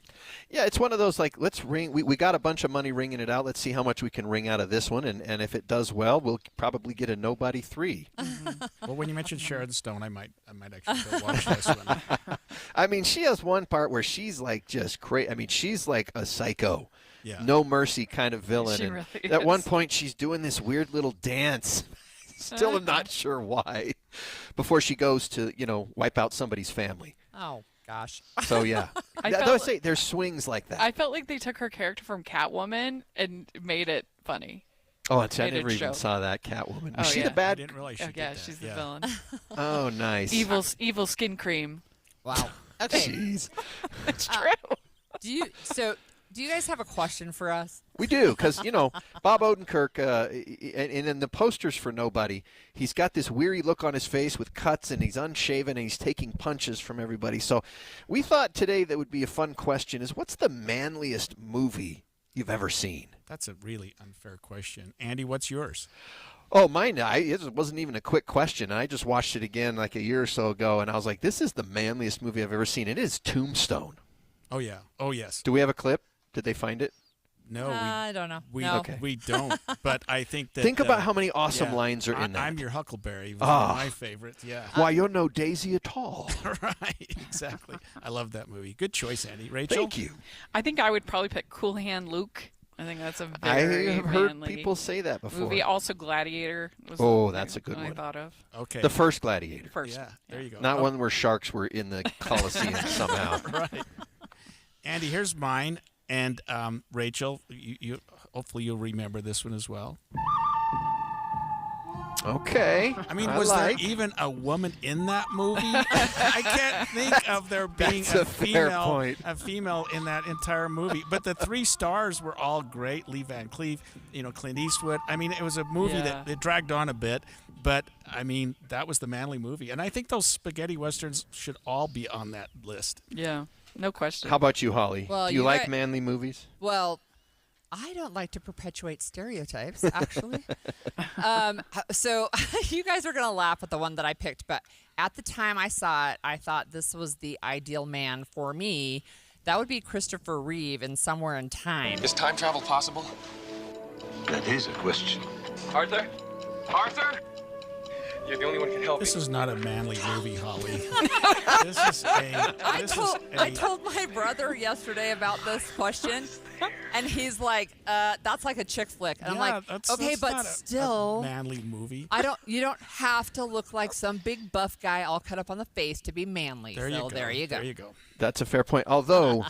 Yeah, it's one of those, like, let's ring. We got a bunch of money ringing it out. Let's see how much we can wring out of this one. And if it does well, we'll probably get a Nobody 3. Well, when you mentioned Sharon Stone, I might actually go watch this one. I mean, she has one part where she's like just crazy. I mean, she's like a psycho. Yeah. No mercy kind of villain. She and really at one is. point, she's doing this weird little dance. Still am not sure why. Before she goes to, wipe out somebody's family. Oh, gosh. So, yeah. I I felt say there's swings like that. I felt like they took her character from Catwoman and made it funny. Oh, I Made never it even joke. saw that Catwoman. Oh, Is she yeah. the bad? I didn't realize she Oh, did yeah, that. she's the Yeah. villain. Oh, nice. Evil skin cream. Wow. Okay. Jeez. It's true. Do you guys have a question for us? We do, because, Bob Odenkirk, and in the posters for Nobody, he's got this weary look on his face with cuts, and he's unshaven, and he's taking punches from everybody. So we thought today that would be a fun question is, what's the manliest movie you've ever seen? That's a really unfair question. Andy, what's yours? Oh, mine, it wasn't even a quick question. I just watched it again like a year or so ago, and I was like, this is the manliest movie I've ever seen. It is Tombstone. Oh, yeah. Oh, yes. Do we have a clip? Did they find it? No, I don't know. we No. Okay. we don't. But I think that Think about how many awesome yeah, lines are in that. I'm your Huckleberry. Was Ah. one of my favorites. Yeah. Why, you're no Daisy at all. Right. Exactly. I love that movie. Good choice, Andy. Rachel. Thank you. I think I would probably pick Cool Hand Luke. I think that's a I very have heard manly people say that before. movie. Also, Gladiator. Was Oh, the that's a good one I one. thought of. Okay. The first Gladiator. First. Yeah. There you go. Not Oh, one where sharks were in the Colosseum somehow. Right. Andy, here's mine. And Rachel, you hopefully you'll remember this one as well. Okay. I mean, I was like. there even a woman in that movie? I can't think of there being That's a fair point. a female in that entire movie. But the three stars were all great. Lee Van Cleef, Clint Eastwood. I mean, it was a movie that it dragged on a bit, but I mean, that was the manly movie. And I think those spaghetti westerns should all be on that list. Yeah, no question. How about you, Holly? Well, Do you you like got- manly movies? Well, I don't like to perpetuate stereotypes, actually. So you guys are going to laugh at the one that I picked, but at the time I saw it, I thought this was the ideal man for me. That would be Christopher Reeve in Somewhere in Time. Is time travel possible? That is a question. Arthur? Arthur? You're the only one who can help This me. is not a manly movie, Holly. I told my brother yesterday about this question, and he's like, "That's like a chick flick." And I'm like, "Okay, that's but not a still, manly movie. You don't have to look like some big buff guy all cut up on the face to be manly." There you go. There you go. There you go. That's a fair point. Although,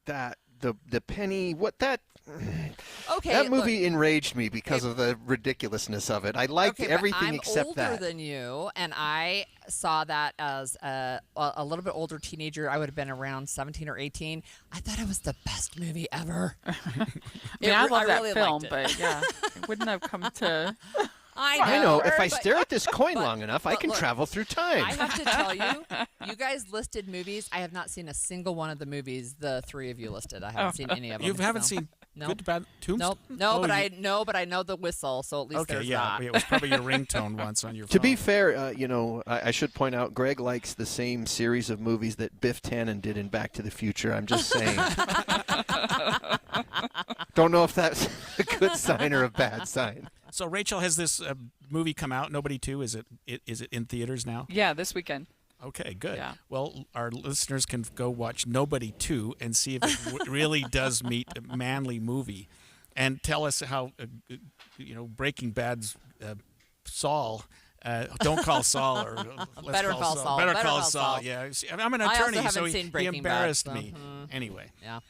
the penny, Okay, that movie look, enraged me because of the ridiculousness of it. I liked okay, everything but I'm except older that. than you, and I saw that as a little bit older teenager. I would have been around 17 or 18. I thought it was the best movie ever. I love that really film, liked it. but yeah, it wouldn't have come to. I know. If I but- stare at this coin but- long enough, I but can look, travel through time. I have to tell you, you guys listed movies. I have not seen a single one of the movies the three of you listed. I haven't seen any of them. You haven't so. seen Nope. Good, Bad, Tombstone? Nope. No, Oh, but you- I know the whistle, so at least Okay, there's yeah. that. It was probably your ringtone once on your phone. To be fair, I should point out Greg likes the same series of movies that Biff Tannen did in Back to the Future. I'm just saying. Don't know if that's a good sign or a bad sign. So, Rachel, has this movie come out? Nobody 2? Is it in theaters now? Yeah, this weekend. Okay, good. Yeah. Well, our listeners can go watch Nobody 2 and see if it really does meet a manly movie, and tell us how Breaking Bad's Saul. Don't call Saul, or let's Better call Saul. Better Better call call Saul. Saul. Yeah, see, I'm an I also attorney, so haven't seen he Breaking Bad, embarrassed so, me. Anyway. Yeah.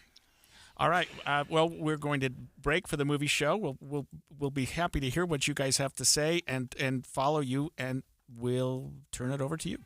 All right. Well, we're going to break for the movie show. We'll be happy to hear what you guys have to say and follow you, and we'll turn it over to you.